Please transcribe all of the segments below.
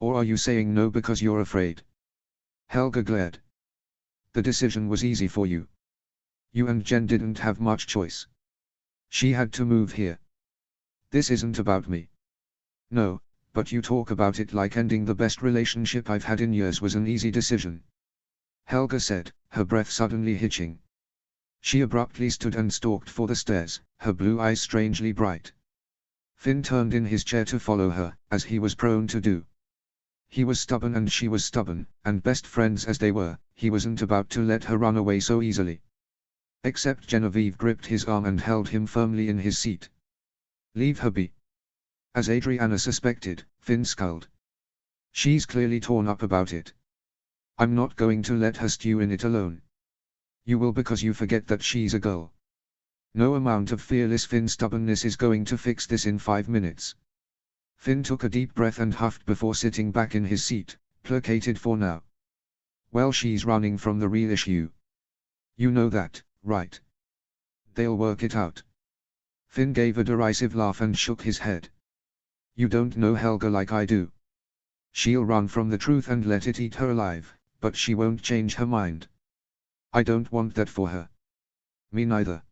Or are you saying no because you're afraid? Helga glared. The decision was easy for you. You and Jen didn't have much choice. She had to move here. This isn't about me. No, but you talk about it like ending the best relationship I've had in years was an easy decision. Helga said, her breath suddenly hitching. She abruptly stood and stalked for the stairs, her blue eyes strangely bright. Finn turned in his chair to follow her, as he was prone to do. He was stubborn and she was stubborn, and best friends as they were, he wasn't about to let her run away so easily. Except Genevieve gripped his arm and held him firmly in his seat. Leave her be. As Adriana suspected, Finn scowled. She's clearly torn up about it. I'm not going to let her stew in it alone. You will because you forget that she's a girl. No amount of fearless Finn stubbornness is going to fix this in 5 minutes. Finn took a deep breath and huffed before sitting back in his seat, placated for now. Well, she's running from the real issue. You know that, right? They'll work it out. Finn gave a derisive laugh and shook his head. You don't know Helga like I do. She'll run from the truth and let it eat her alive, but she won't change her mind. I don't want that for her. Me neither.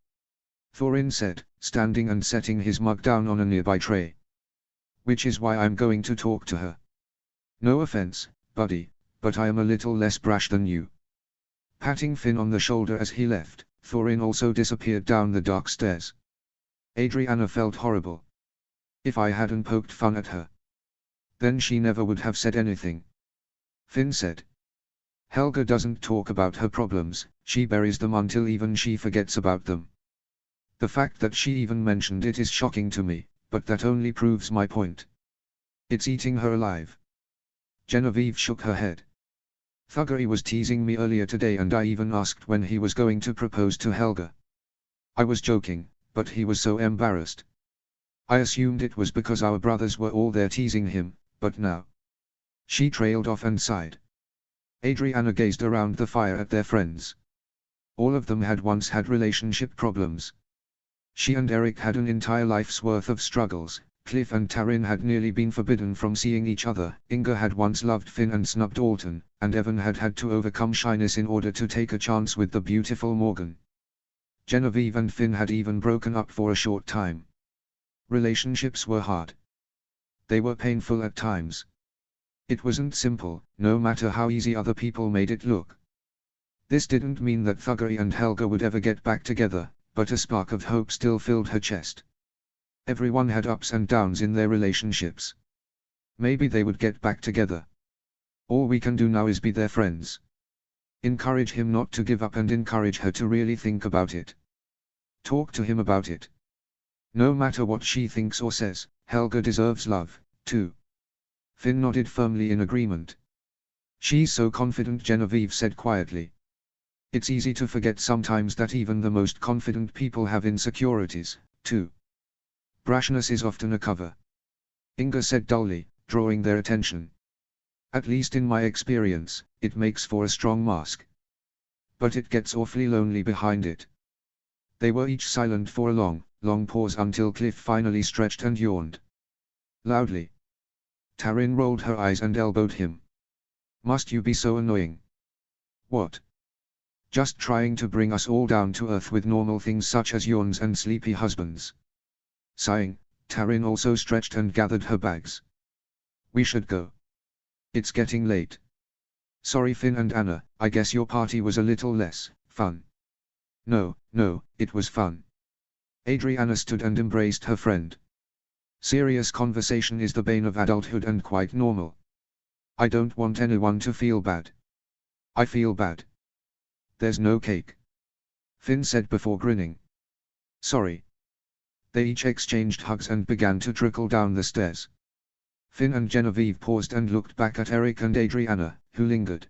Thorin said, standing and setting his mug down on a nearby tray. Which is why I'm going to talk to her. No offense, buddy, but I am a little less brash than you. Patting Finn on the shoulder as he left, Thorin also disappeared down the dark stairs. Adriana felt horrible. If I hadn't poked fun at her, then she never would have said anything. Finn said. Helga doesn't talk about her problems, she buries them until even she forgets about them. The fact that she even mentioned it is shocking to me, but that only proves my point. It's eating her alive. Genevieve shook her head. Thuggery was teasing me earlier today and I even asked when he was going to propose to Helga. I was joking, but he was so embarrassed. I assumed it was because our brothers were all there teasing him, but now. She trailed off and sighed. Adriana gazed around the fire at their friends. All of them had once had relationship problems. She and Eric had an entire life's worth of struggles. Cliff and Taryn had nearly been forbidden from seeing each other, Inga had once loved Finn and snubbed Alton, and Evan had had to overcome shyness in order to take a chance with the beautiful Morgan. Genevieve and Finn had even broken up for a short time. Relationships were hard. They were painful at times. It wasn't simple, no matter how easy other people made it look. This didn't mean that Thuggery and Helga would ever get back together, but a spark of hope still filled her chest. Everyone had ups and downs in their relationships. Maybe they would get back together. All we can do now is be their friends. Encourage him not to give up and encourage her to really think about it. Talk to him about it. No matter what she thinks or says, Helga deserves love, too. Finn nodded firmly in agreement. She's so confident, Genevieve said quietly. It's easy to forget sometimes that even the most confident people have insecurities, too. Brashness is often a cover. Inga said dully, drawing their attention. At least in my experience, it makes for a strong mask. But it gets awfully lonely behind it. They were each silent for a long pause until Cliff finally stretched and yawned. Loudly. Taryn rolled her eyes and elbowed him. Must you be so annoying? What? Just trying to bring us all down to earth with normal things such as yawns and sleepy husbands. Sighing, Taryn also stretched and gathered her bags. We should go. It's getting late. Sorry Finn and Anna, I guess your party was a little less fun. No, it was fun. Adriana stood and embraced her friend. Serious conversation is the bane of adulthood and quite normal. I don't want anyone to feel bad. I feel bad. There's no cake. Finn said before grinning. Sorry. They each exchanged hugs and began to trickle down the stairs. Finn and Genevieve paused and looked back at Eric and Adriana, who lingered.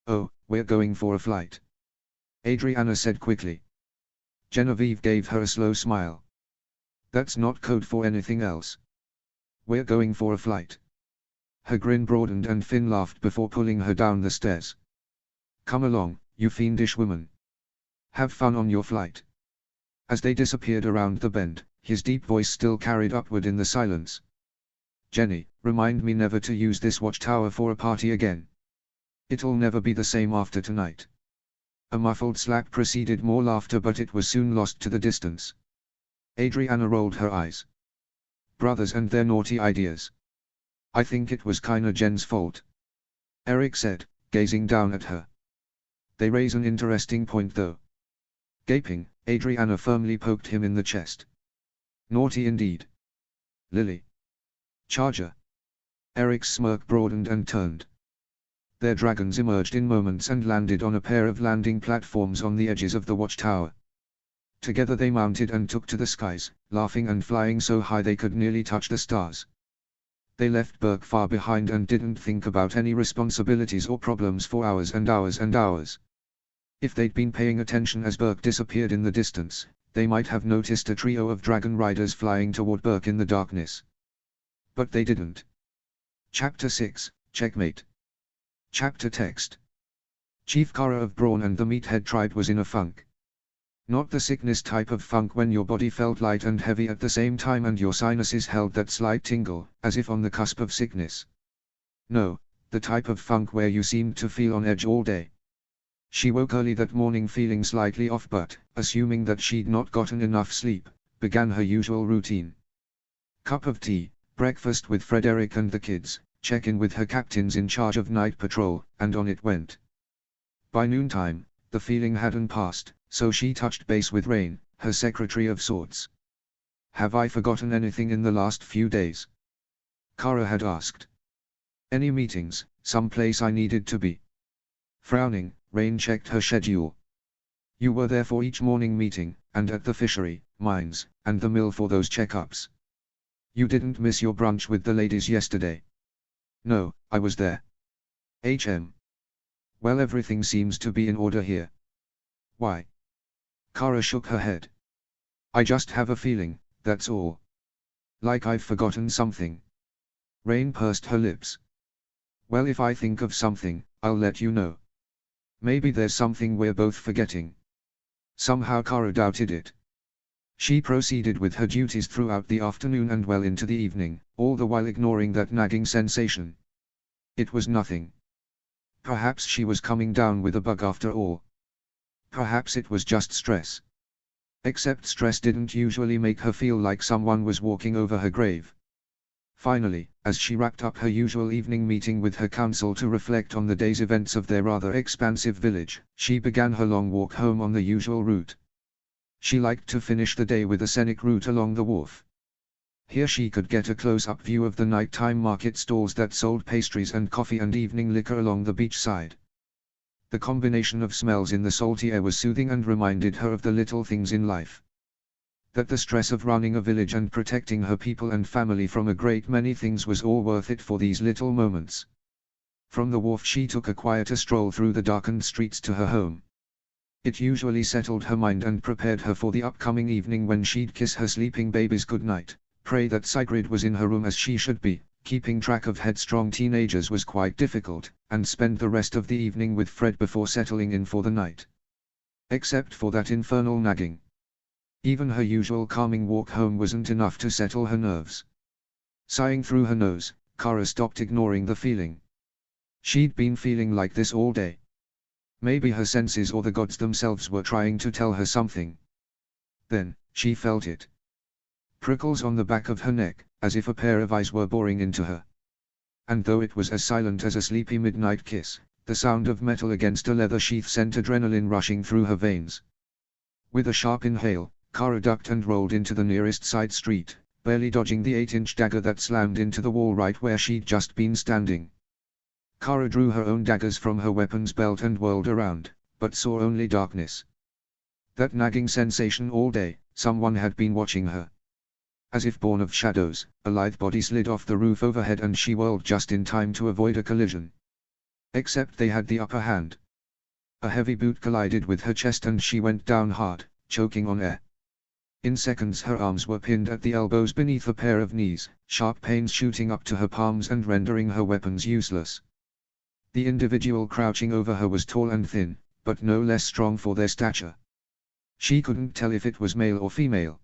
Oh, we're going for a flight. Adriana said quickly. Genevieve gave her a slow smile. That's not code for anything else. We're going for a flight. Her grin broadened and Finn laughed before pulling her down the stairs. Come along, you fiendish woman. Have fun on your flight. As they disappeared around the bend, his deep voice still carried upward in the silence. Jenny, remind me never to use this watchtower for a party again. It'll never be the same after tonight. A muffled slap preceded more laughter, but it was soon lost to the distance. Adriana rolled her eyes. Brothers and their naughty ideas. I think it was kinda Jen's fault. Eric said, gazing down at her. They raise an interesting point though. Gaping, Adriana firmly poked him in the chest. Naughty indeed. Lily. Charger. Eric's smirk broadened and turned. Their dragons emerged in moments and landed on a pair of landing platforms on the edges of the watchtower. Together they mounted and took to the skies, laughing and flying so high they could nearly touch the stars. They left Burke far behind and didn't think about any responsibilities or problems for hours and hours and hours. If they'd been paying attention as Burke disappeared in the distance, they might have noticed a trio of dragon riders flying toward Burke in the darkness. But they didn't. Chapter 6, Checkmate. Chapter text. Chief Kara of Brawn and the Meathead tribe was in a funk. Not the sickness type of funk when your body felt light and heavy at the same time and your sinuses held that slight tingle, as if on the cusp of sickness. No, the type of funk where you seemed to feel on edge all day. She woke early that morning feeling slightly off, but, assuming that she'd not gotten enough sleep, began her usual routine. Cup of tea, breakfast with Frederick and the kids, check-in with her captains in charge of night patrol, and on it went. By noontime, the feeling hadn't passed, so she touched base with Rain, her secretary of sorts. Have I forgotten anything in the last few days? Kara had asked. Any meetings, some place I needed to be? Frowning, Rain checked her schedule. You were there for each morning meeting, and at the fishery, mines, and the mill for those checkups. You didn't miss your brunch with the ladies yesterday? No, I was there. Well, everything seems to be in order here. Why? Kara shook her head. I just have a feeling, that's all. Like I've forgotten something. Rain pursed her lips. Well, if I think of something, I'll let you know. Maybe there's something we're both forgetting. Somehow Kara doubted it. She proceeded with her duties throughout the afternoon and well into the evening, all the while ignoring that nagging sensation. It was nothing. Perhaps she was coming down with a bug after all. Perhaps it was just stress. Except stress didn't usually make her feel like someone was walking over her grave. Finally, as she wrapped up her usual evening meeting with her council to reflect on the day's events of their rather expansive village, she began her long walk home on the usual route. She liked to finish the day with a scenic route along the wharf. Here she could get a close-up view of the nighttime market stalls that sold pastries and coffee and evening liquor along the beach side. The combination of smells in the salty air was soothing and reminded her of the little things in life. That the stress of running a village and protecting her people and family from a great many things was all worth it for these little moments. From the wharf she took a quieter stroll through the darkened streets to her home. It usually settled her mind and prepared her for the upcoming evening when she'd kiss her sleeping babies goodnight, pray that Sigrid was in her room as she should be, keeping track of headstrong teenagers was quite difficult, and spend the rest of the evening with Fred before settling in for the night. Except for that infernal nagging. Even her usual calming walk home wasn't enough to settle her nerves. Sighing through her nose, Kara stopped ignoring the feeling. She'd been feeling like this all day. Maybe her senses or the gods themselves were trying to tell her something. Then, she felt it. Prickles on the back of her neck, as if a pair of eyes were boring into her. And though it was as silent as a sleepy midnight kiss, the sound of metal against a leather sheath sent adrenaline rushing through her veins. With a sharp inhale, Kara ducked and rolled into the nearest side street, barely dodging the 8-inch dagger that slammed into the wall right where she'd just been standing. Kara drew her own daggers from her weapons belt and whirled around, but saw only darkness. That nagging sensation all day, someone had been watching her. As if born of shadows, a lithe body slid off the roof overhead and she whirled just in time to avoid a collision. Except they had the upper hand. A heavy boot collided with her chest and she went down hard, choking on air. In seconds her arms were pinned at the elbows beneath a pair of knees, sharp pains shooting up to her palms and rendering her weapons useless. The individual crouching over her was tall and thin, but no less strong for their stature. She couldn't tell if it was male or female.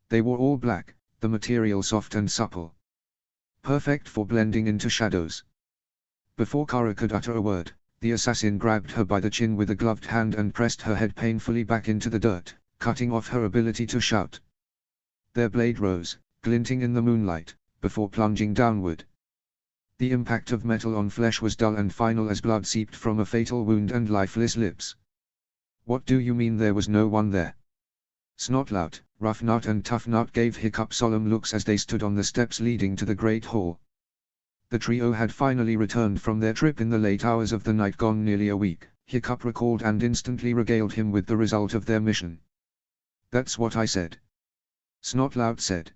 They were all black, the material soft and supple. Perfect for blending into shadows. Before Kara could utter a word, the assassin grabbed her by the chin with a gloved hand and pressed her head painfully back into the dirt, cutting off her ability to shout. Their blade rose, glinting in the moonlight, before plunging downward. The impact of metal on flesh was dull and final as blood seeped from a fatal wound and lifeless lips. What do you mean there was no one there? Snotlout, Rough Nut and Tough Nut gave Hiccup solemn looks as they stood on the steps leading to the great hall. The trio had finally returned from their trip in the late hours of the night, gone nearly a week. Hiccup recalled and instantly regaled him with the result of their mission. That's what I said. Snotlout said.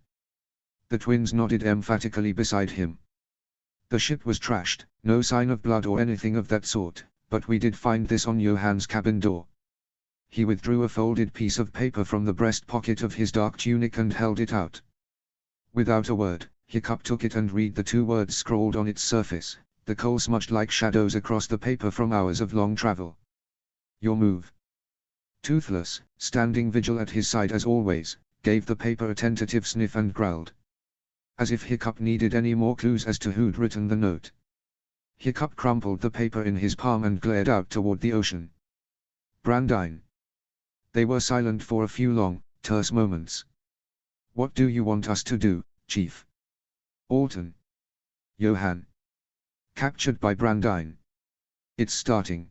The twins nodded emphatically beside him. The ship was trashed, no sign of blood or anything of that sort, but we did find this on Johann's cabin door. He withdrew a folded piece of paper from the breast pocket of his dark tunic and held it out. Without a word, Hiccup took it and read the 2 words scrawled on its surface, the coal smudged like shadows across the paper from hours of long travel. Your move. Toothless, standing vigil at his side as always, gave the paper a tentative sniff and growled. As if Hiccup needed any more clues as to who'd written the note. Hiccup crumpled the paper in his palm and glared out toward the ocean. Brandine. They were silent for a few long, terse moments. What do you want us to do, Chief? Alton. Johann. Captured by Brandine. It's starting.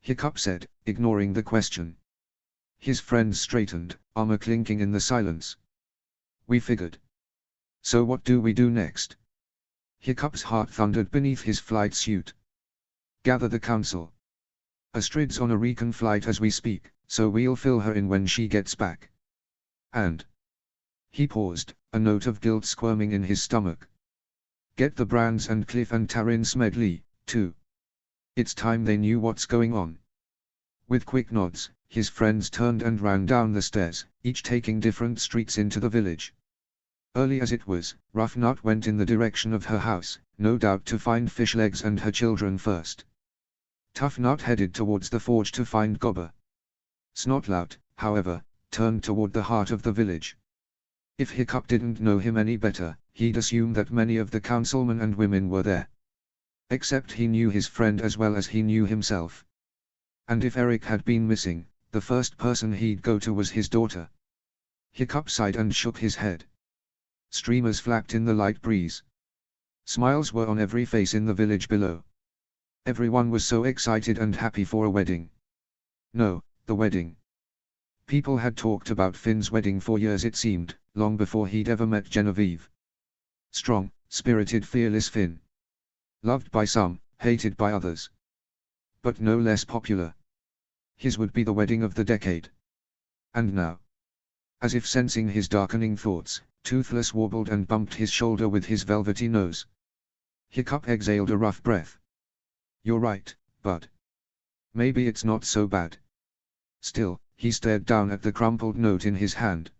Hiccup said, ignoring the question. His friends straightened, armor clinking in the silence. We figured. So what do we do next? Hiccup's heart thundered beneath his flight suit. Gather the council. Astrid's on a recon flight as we speak, so we'll fill her in when she gets back. And. He paused, a note of guilt squirming in his stomach. Get the Brands and Cliff and Taryn Smedley, too. It's time they knew what's going on. With quick nods, his friends turned and ran down the stairs, each taking different streets into the village. Early as it was, Rough Nut went in the direction of her house, no doubt to find Fishlegs and her children first. Tough Nut headed towards the forge to find Gobber. Snotlout, however, turned toward the heart of the village. If Hiccup didn't know him any better, he'd assume that many of the councilmen and women were there. Except he knew his friend as well as he knew himself. And if Eric had been missing, the first person he'd go to was his daughter. Hiccup sighed and shook his head. Streamers flapped in the light breeze. Smiles were on every face in the village below. Everyone was so excited and happy for a wedding. No, the wedding. People had talked about Finn's wedding for years, it seemed, long before he'd ever met Genevieve. Strong, spirited, fearless Finn. Loved by some, hated by others. But no less popular. His would be the wedding of the decade. And now. As if sensing his darkening thoughts, Toothless warbled and bumped his shoulder with his velvety nose. Hiccup exhaled a rough breath. You're right, bud. Maybe it's not so bad. Still, he stared down at the crumpled note in his hand.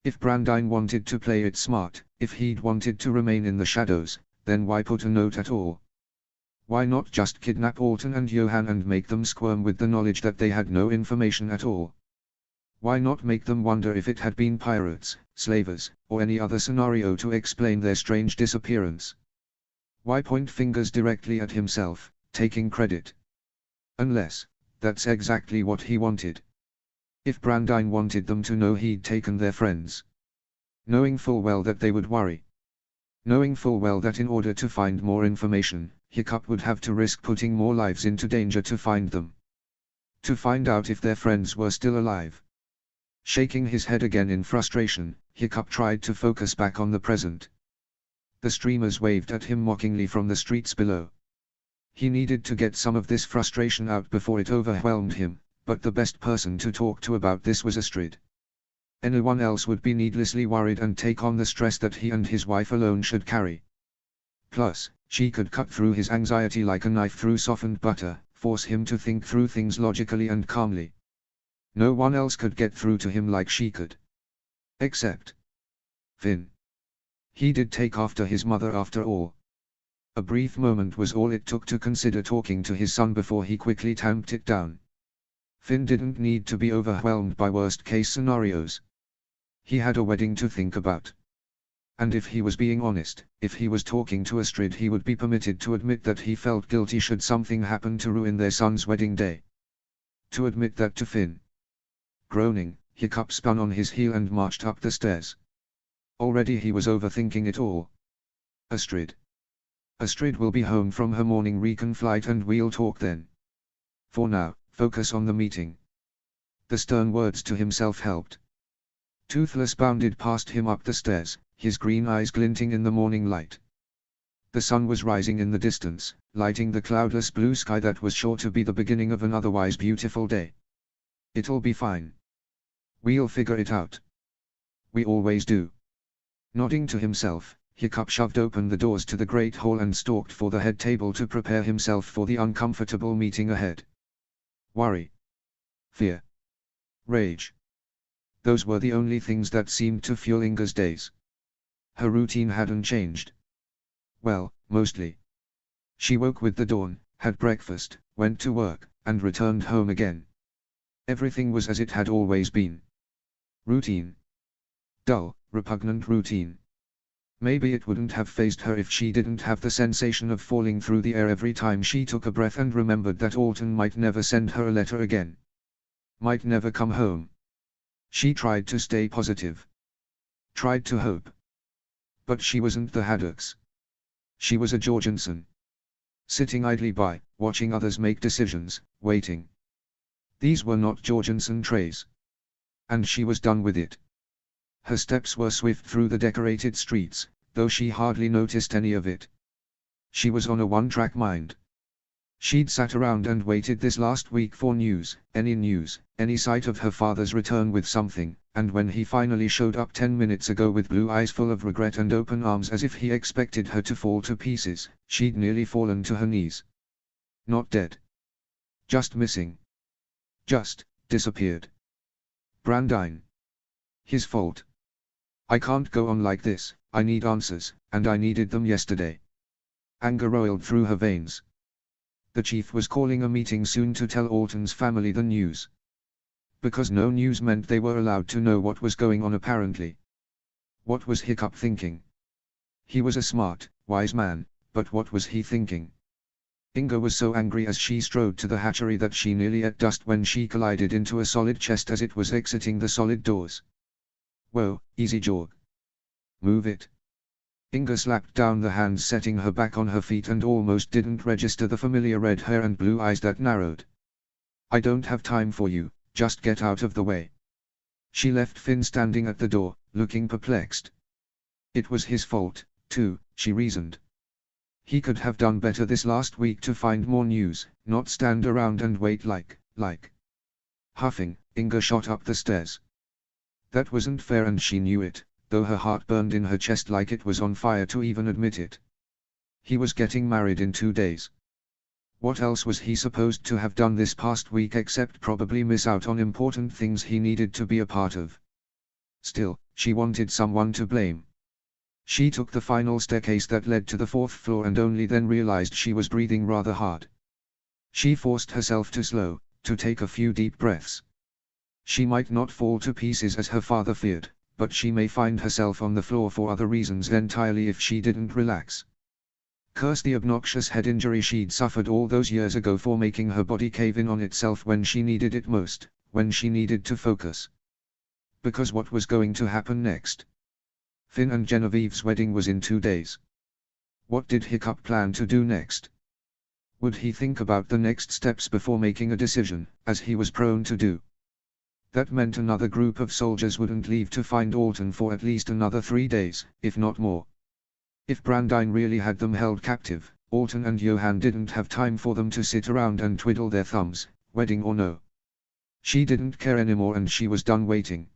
If Brandine wanted to play it smart, if he'd wanted to remain in the shadows, then why put a note at all? Why not just kidnap Alton and Johann and make them squirm with the knowledge that they had no information at all? Why not make them wonder if it had been pirates, slavers, or any other scenario to explain their strange disappearance? Why point fingers directly at himself, taking credit? Unless, that's exactly what he wanted. If Brandine wanted them to know he'd taken their friends. Knowing full well that they would worry. Knowing full well that in order to find more information, Hiccup would have to risk putting more lives into danger to find them. To find out if their friends were still alive. Shaking his head again in frustration, Hiccup tried to focus back on the present. The streamers waved at him mockingly from the streets below. He needed to get some of this frustration out before it overwhelmed him, but the best person to talk to about this was Astrid. Anyone else would be needlessly worried and take on the stress that he and his wife alone should carry. Plus, she could cut through his anxiety like a knife through softened butter, force him to think through things logically and calmly. No one else could get through to him like she could. Except Finn. He did take after his mother after all. A brief moment was all it took to consider talking to his son before he quickly tamped it down. Finn didn't need to be overwhelmed by worst-case scenarios. He had a wedding to think about. And if he was being honest, if he was talking to Astrid, he would be permitted to admit that he felt guilty should something happen to ruin their son's wedding day. To admit that to Finn. Groaning, Hiccup spun on his heel and marched up the stairs. Already he was overthinking it all. Astrid. Astrid will be home from her morning recon flight and we'll talk then. For now, focus on the meeting. The stern words to himself helped. Toothless bounded past him up the stairs, his green eyes glinting in the morning light. The sun was rising in the distance, lighting the cloudless blue sky that was sure to be the beginning of an otherwise beautiful day. It'll be fine. We'll figure it out. We always do. Nodding to himself, Hiccup shoved open the doors to the great hall and stalked for the head table to prepare himself for the uncomfortable meeting ahead. Worry. Fear. Rage. Those were the only things that seemed to fuel Inga's days. Her routine hadn't changed. Well, mostly. She woke with the dawn, had breakfast, went to work, and returned home again. Everything was as it had always been. Routine. Dull, repugnant routine. Maybe it wouldn't have fazed her if she didn't have the sensation of falling through the air every time she took a breath and remembered that Alton might never send her a letter again. Might never come home. She tried to stay positive. Tried to hope. But she wasn't the Haddocks. She was a Jorgensen. Sitting idly by, watching others make decisions, waiting. These were not Jorgensen traits. And she was done with it. Her steps were swift through the decorated streets, though she hardly noticed any of it. She was on a one-track mind. She'd sat around and waited this last week for news, any sight of her father's return with something, and when he finally showed up 10 minutes ago with blue eyes full of regret and open arms as if he expected her to fall to pieces, she'd nearly fallen to her knees. Not dead. Just missing. Just disappeared. Brandine. His fault. I can't go on like this, I need answers, and I needed them yesterday. Anger roiled through her veins. The chief was calling a meeting soon to tell Alton's family the news. Because no news meant they were allowed to know what was going on apparently. What was Hiccup thinking? He was a smart, wise man, but what was he thinking? Inga was so angry as she strode to the hatchery that she nearly ate dust when she collided into a solid chest as it was exiting the solid doors. Whoa, easy Jorg. Move it. Inga slapped down the hand, setting her back on her feet, and almost didn't register the familiar red hair and blue eyes that narrowed. I don't have time for you, just get out of the way. She left Finn standing at the door, looking perplexed. It was his fault, too, she reasoned. He could have done better this last week to find more news, not stand around and wait like. Huffing, Inga shot up the stairs. That wasn't fair and she knew it, though her heart burned in her chest like it was on fire to even admit it. He was getting married in 2 days. What else was he supposed to have done this past week except probably miss out on important things he needed to be a part of? Still, she wanted someone to blame. She took the final staircase that led to the 4th floor and only then realized she was breathing rather hard. She forced herself to slow, to take a few deep breaths. She might not fall to pieces as her father feared, but she may find herself on the floor for other reasons entirely if she didn't relax. Curse the obnoxious head injury she'd suffered all those years ago for making her body cave in on itself when she needed it most, when she needed to focus. Because what was going to happen next? Finn and Genevieve's wedding was in 2 days. What did Hiccup plan to do next? Would he think about the next steps before making a decision, as he was prone to do? That meant another group of soldiers wouldn't leave to find Alton for at least another 3 days, if not more. If Brandine really had them held captive, Alton and Johan didn't have time for them to sit around and twiddle their thumbs, wedding or no. She didn't care anymore and she was done waiting.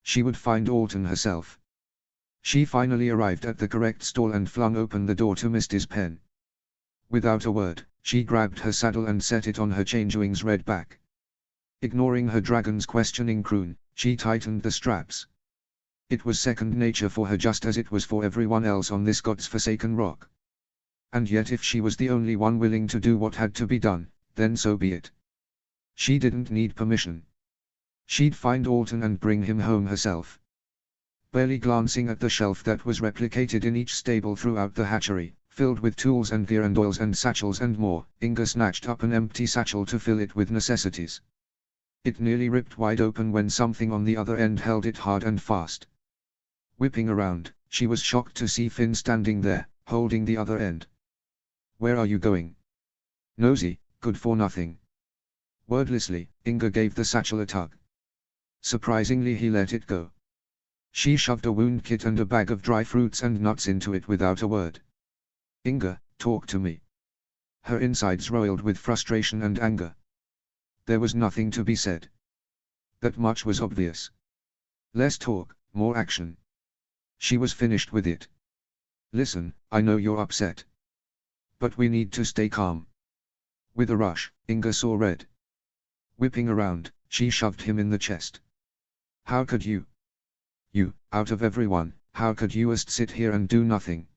She would find Alton herself. She finally arrived at the correct stall and flung open the door to Misty's pen. Without a word, she grabbed her saddle and set it on her Changewing's red back. Ignoring her dragon's questioning croon, she tightened the straps. It was second nature for her, just as it was for everyone else on this god's-forsaken rock. And yet if she was the only one willing to do what had to be done, then so be it. She didn't need permission. She'd find Alton and bring him home herself. Barely glancing at the shelf that was replicated in each stable throughout the hatchery, filled with tools and gear and oils and satchels and more, Inga snatched up an empty satchel to fill it with necessities. It nearly ripped wide open when something on the other end held it hard and fast. Whipping around, she was shocked to see Finn standing there, holding the other end. "Where are you going?" "Nosy, good for nothing." Wordlessly, Inga gave the satchel a tug. Surprisingly, he let it go. She shoved a wound kit and a bag of dry fruits and nuts into it without a word. "Inga, talk to me." Her insides roiled with frustration and anger. There was nothing to be said. That much was obvious. Less talk, more action. She was finished with it. "Listen, I know you're upset. But we need to stay calm." With a rush, Inga saw red. Whipping around, she shoved him in the chest. "How could you? You, out of everyone, how could you just sit here and do nothing?"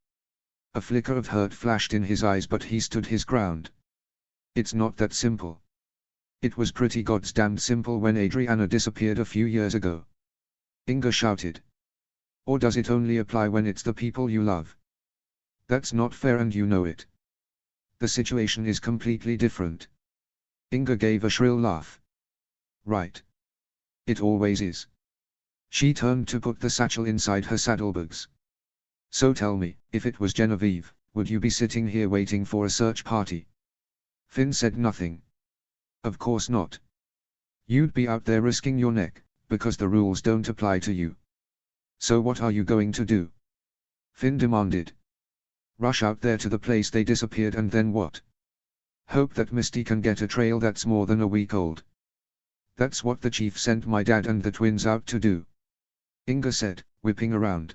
A flicker of hurt flashed in his eyes, but he stood his ground. "It's not that simple." It was pretty goddamned simple when Adriana disappeared a few years ago. Inga shouted. "Or does it only apply when it's the people you love? That's not fair and you know it. The situation is completely different." Inga gave a shrill laugh. "Right. It always is." She turned to put the satchel inside her saddlebags. "So tell me, if it was Genevieve, would you be sitting here waiting for a search party?" Finn said nothing. "Of course not. You'd be out there risking your neck, because the rules don't apply to you. So what are you going to do?" Finn demanded. "Rush out there to the place they disappeared and then what? Hope that Misty can get a trail that's more than a week old. That's what the chief sent my dad and the twins out to do," Inga said, whipping around.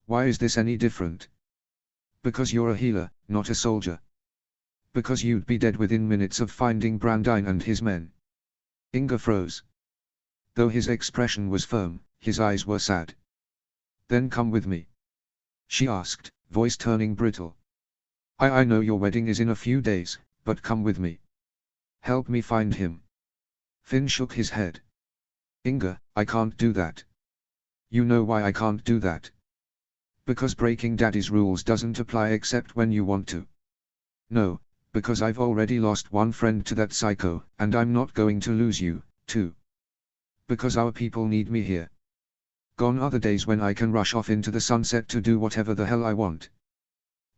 "Why is this any different?" "Because you're a healer, not a soldier. Because you'd be dead within minutes of finding Brandine and his men." Inga froze. Though his expression was firm, his eyes were sad. "Then come with me," she asked, voice turning brittle. I know your wedding is in a few days, but come with me. Help me find him." Finn shook his head. "Inga, I can't do that." "You know why I can't do that? Because breaking Daddy's rules doesn't apply except when you want to." "No, because I've already lost one friend to that psycho, and I'm not going to lose you, too. Because our people need me here. Gone are the days when I can rush off into the sunset to do whatever the hell I want.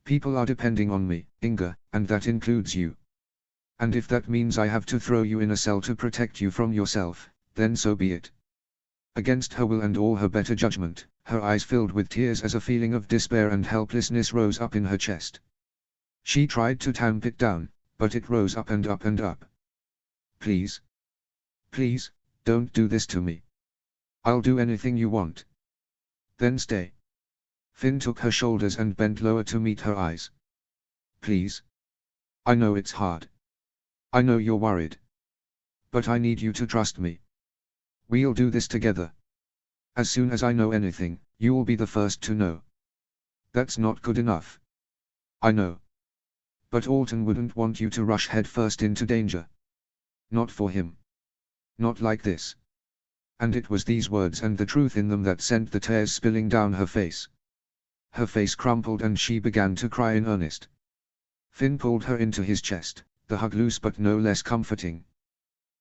People are depending on me, Inga, and that includes you. And if that means I have to throw you in a cell to protect you from yourself, then so be it." Against her will and all her better judgment, her eyes filled with tears as a feeling of despair and helplessness rose up in her chest. She tried to tamp it down, but it rose up and up and up. "Please. Please, don't do this to me. I'll do anything you want." "Then stay." Finn took her shoulders and bent lower to meet her eyes. "Please. I know it's hard. I know you're worried. But I need you to trust me. We'll do this together. As soon as I know anything, you'll be the first to know." "That's not good enough." "I know. But Alton wouldn't want you to rush headfirst into danger. Not for him. Not like this." And it was these words and the truth in them that sent the tears spilling down her face. Her face crumpled and she began to cry in earnest. Finn pulled her into his chest, the hug loose but no less comforting.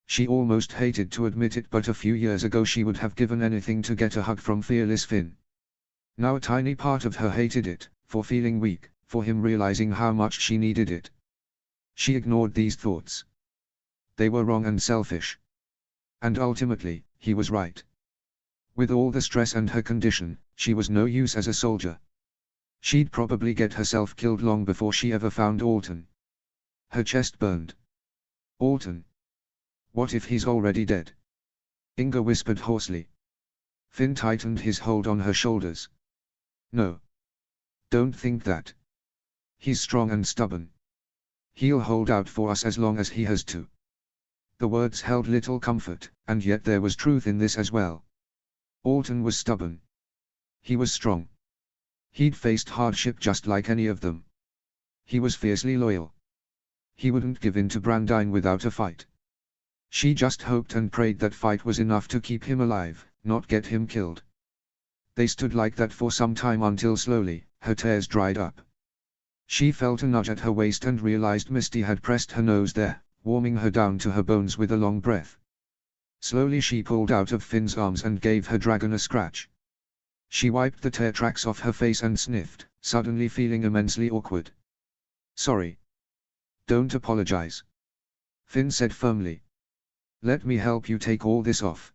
She almost hated to admit it, but a few years ago she would have given anything to get a hug from fearless Finn. Now a tiny part of her hated it, for feeling weak, for him realizing how much she needed it. She ignored these thoughts. They were wrong and selfish. And ultimately, he was right. With all the stress and her condition, she was no use as a soldier. She'd probably get herself killed long before she ever found Alton. Her chest burned. "Alton? What if he's already dead?" Inga whispered hoarsely. Finn tightened his hold on her shoulders. "No. Don't think that. He's strong and stubborn. He'll hold out for us as long as he has to." The words held little comfort, and yet there was truth in this as well. Alton was stubborn. He was strong. He'd faced hardship just like any of them. He was fiercely loyal. He wouldn't give in to Brandine without a fight. She just hoped and prayed that fight was enough to keep him alive, not get him killed. They stood like that for some time until slowly, her tears dried up. She felt a nudge at her waist and realized Misty had pressed her nose there, warming her down to her bones with a long breath. Slowly she pulled out of Finn's arms and gave her dragon a scratch. She wiped the tear tracks off her face and sniffed, suddenly feeling immensely awkward. "Sorry. Don't apologize," Finn said firmly. "Let me help you take all this off."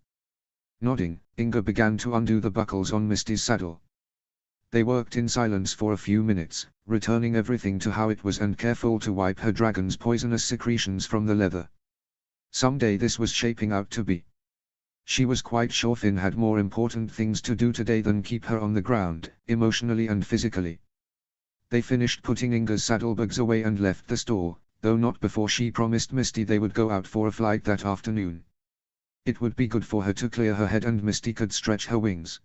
Nodding, Inga began to undo the buckles on Misty's saddle. They worked in silence for a few minutes, returning everything to how it was and careful to wipe her dragon's poisonous secretions from the leather. Someday this was shaping out to be. She was quite sure Finn had more important things to do today than keep her on the ground, emotionally and physically. They finished putting Inga's saddlebags away and left the store, though not before she promised Misty they would go out for a flight that afternoon. It would be good for her to clear her head and Misty could stretch her wings.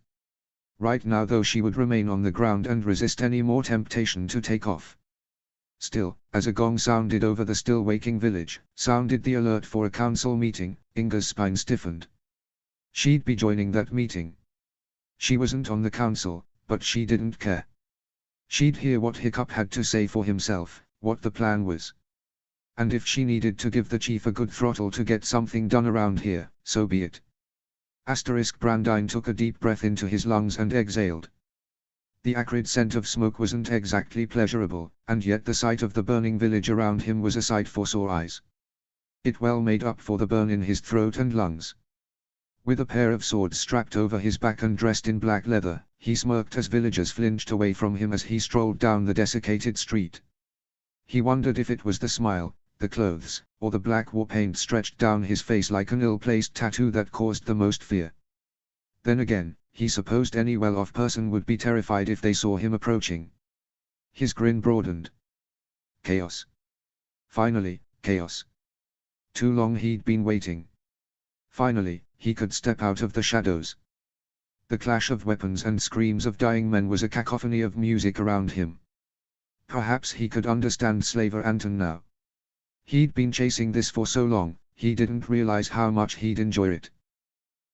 Right now though she would remain on the ground and resist any more temptation to take off. Still, as a gong sounded over the still waking village, sounded the alert for a council meeting, Inga's spine stiffened. She'd be joining that meeting. She wasn't on the council, but she didn't care. She'd hear what Hiccup had to say for himself, what the plan was. And if she needed to give the chief a good throttle to get something done around here, so be it. Brandine took a deep breath into his lungs and exhaled. The acrid scent of smoke wasn't exactly pleasurable, and yet the sight of the burning village around him was a sight for sore eyes. It well made up for the burn in his throat and lungs. With a pair of swords strapped over his back and dressed in black leather, he smirked as villagers flinched away from him as he strolled down the desiccated street. He wondered if it was the smile, the clothes, or the black war paint stretched down his face like an ill-placed tattoo that caused the most fear. Then again, he supposed any well-off person would be terrified if they saw him approaching. His grin broadened. Chaos. Finally, chaos. Too long he'd been waiting. Finally, he could step out of the shadows. The clash of weapons and screams of dying men was a cacophony of music around him. Perhaps he could understand Slaver Anton now. He'd been chasing this for so long, he didn't realize how much he'd enjoy it.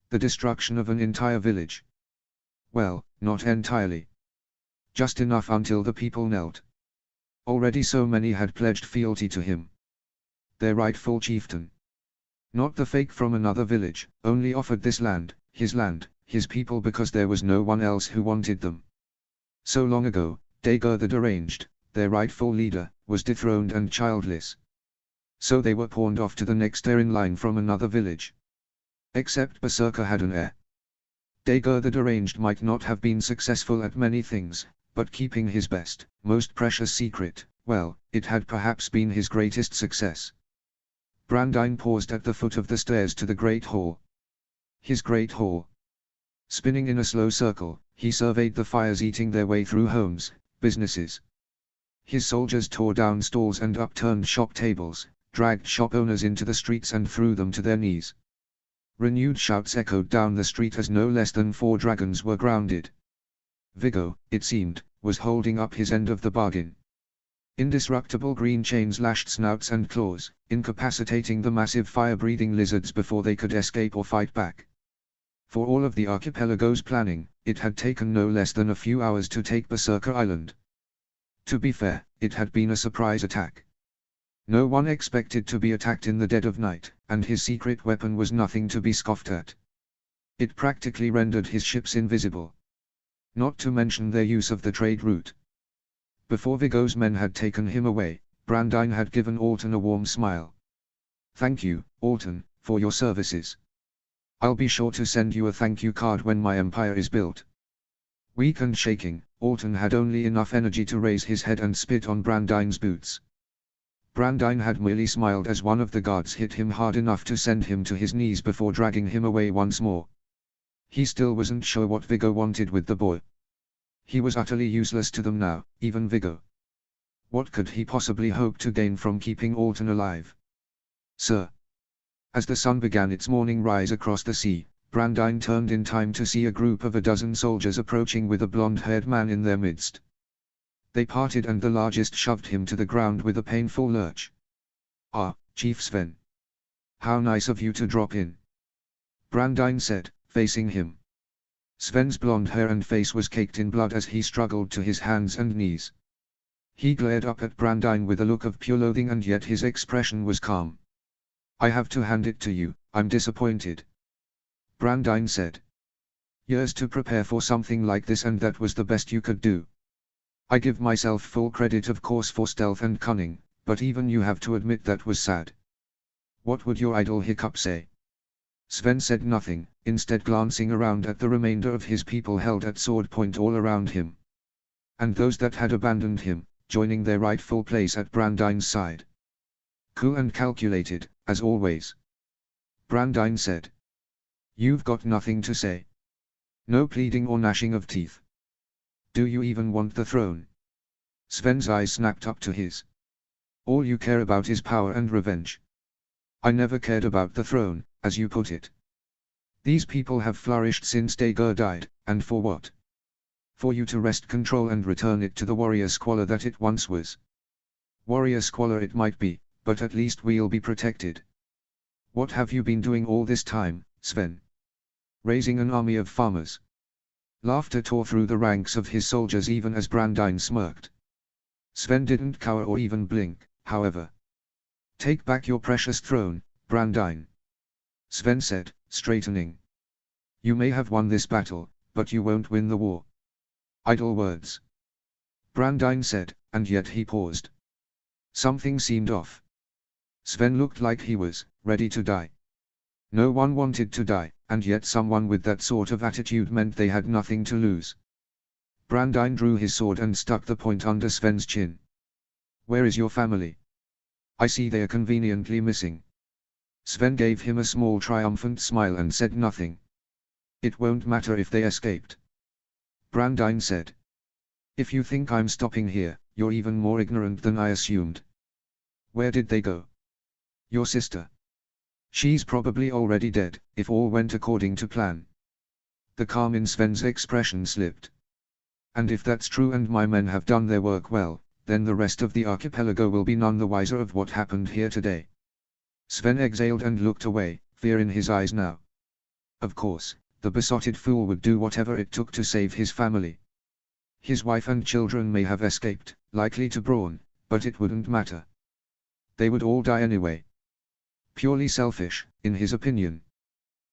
The destruction of an entire village. Well, not entirely. Just enough until the people knelt. Already so many had pledged fealty to him. Their rightful chieftain. Not the fake from another village, only offered this land, his people because there was no one else who wanted them. So long ago, Dagur the Deranged, their rightful leader, was dethroned and childless. So they were pawned off to the next heir in line from another village. Except Berserker had an heir. Dagur the Deranged might not have been successful at many things, but keeping his best, most precious secret, well, it had perhaps been his greatest success. Brandine paused at the foot of the stairs to the Great Hall. His Great Hall. Spinning in a slow circle, he surveyed the fires eating their way through homes, businesses. His soldiers tore down stalls and upturned shop tables, dragged shop owners into the streets and threw them to their knees. Renewed shouts echoed down the street as no less than 4 dragons were grounded. Viggo, it seemed, was holding up his end of the bargain. Indestructible green chains lashed snouts and claws, incapacitating the massive fire-breathing lizards before they could escape or fight back. For all of the archipelago's planning, it had taken no less than a few hours to take Berserker Island. To be fair, it had been a surprise attack. No one expected to be attacked in the dead of night, and his secret weapon was nothing to be scoffed at. It practically rendered his ships invisible. Not to mention their use of the trade route. Before Viggo's men had taken him away, Brandine had given Alton a warm smile. "Thank you, Alton, for your services. I'll be sure to send you a thank you card when my empire is built." Weak and shaking, Alton had only enough energy to raise his head and spit on Brandine's boots. Brandine had merely smiled as one of the guards hit him hard enough to send him to his knees before dragging him away once more. He still wasn't sure what Viggo wanted with the boy. He was utterly useless to them now, even Viggo. What could he possibly hope to gain from keeping Alton alive? "Sir." As the sun began its morning rise across the sea, Brandine turned in time to see a group of a dozen soldiers approaching with a blonde-haired man in their midst. They parted and the largest shoved him to the ground with a painful lurch. "Ah, Chief Sven. How nice of you to drop in," Brandine said, facing him. Sven's blonde hair and face was caked in blood as he struggled to his hands and knees. He glared up at Brandine with a look of pure loathing, and yet his expression was calm. "I have to hand it to you, I'm disappointed," Brandine said. "Years to prepare for something like this, and that was the best you could do. I give myself full credit of course for stealth and cunning, but even you have to admit that was sad. What would your idol Hiccup say?" Sven said nothing, instead glancing around at the remainder of his people held at sword point all around him. And those that had abandoned him, joining their rightful place at Brandine's side. "Cool and calculated, as always," Brandine said. "You've got nothing to say. No pleading or gnashing of teeth. Do you even want the throne?" Sven's eyes snapped up to his. "All you care about is power and revenge. I never cared about the throne, as you put it. These people have flourished since Dagur died, and for what? For you to wrest control and return it to the warrior squalor that it once was. Warrior squalor it might be, but at least we'll be protected. What have you been doing all this time, Sven? Raising an army of farmers?" Laughter tore through the ranks of his soldiers even as Brandine smirked. Sven didn't cower or even blink, however. "Take back your precious throne, Brandine," Sven said, straightening. "You may have won this battle, but you won't win the war." "Idle words," Brandine said, and yet he paused. Something seemed off. Sven looked like he was ready to die. No one wanted to die, and yet someone with that sort of attitude meant they had nothing to lose. Brandine drew his sword and stuck the point under Sven's chin. "Where is your family? I see they are conveniently missing." Sven gave him a small triumphant smile and said nothing. "It won't matter if they escaped," Brandine said. "If you think I'm stopping here, you're even more ignorant than I assumed. Where did they go?" "Your sister. She's probably already dead, if all went according to plan." The calm in Sven's expression slipped. "And if that's true and my men have done their work well, then the rest of the archipelago will be none the wiser of what happened here today." Sven exhaled and looked away, fear in his eyes now. Of course, the besotted fool would do whatever it took to save his family. His wife and children may have escaped, likely to Braun, but it wouldn't matter. They would all die anyway. Purely selfish, in his opinion.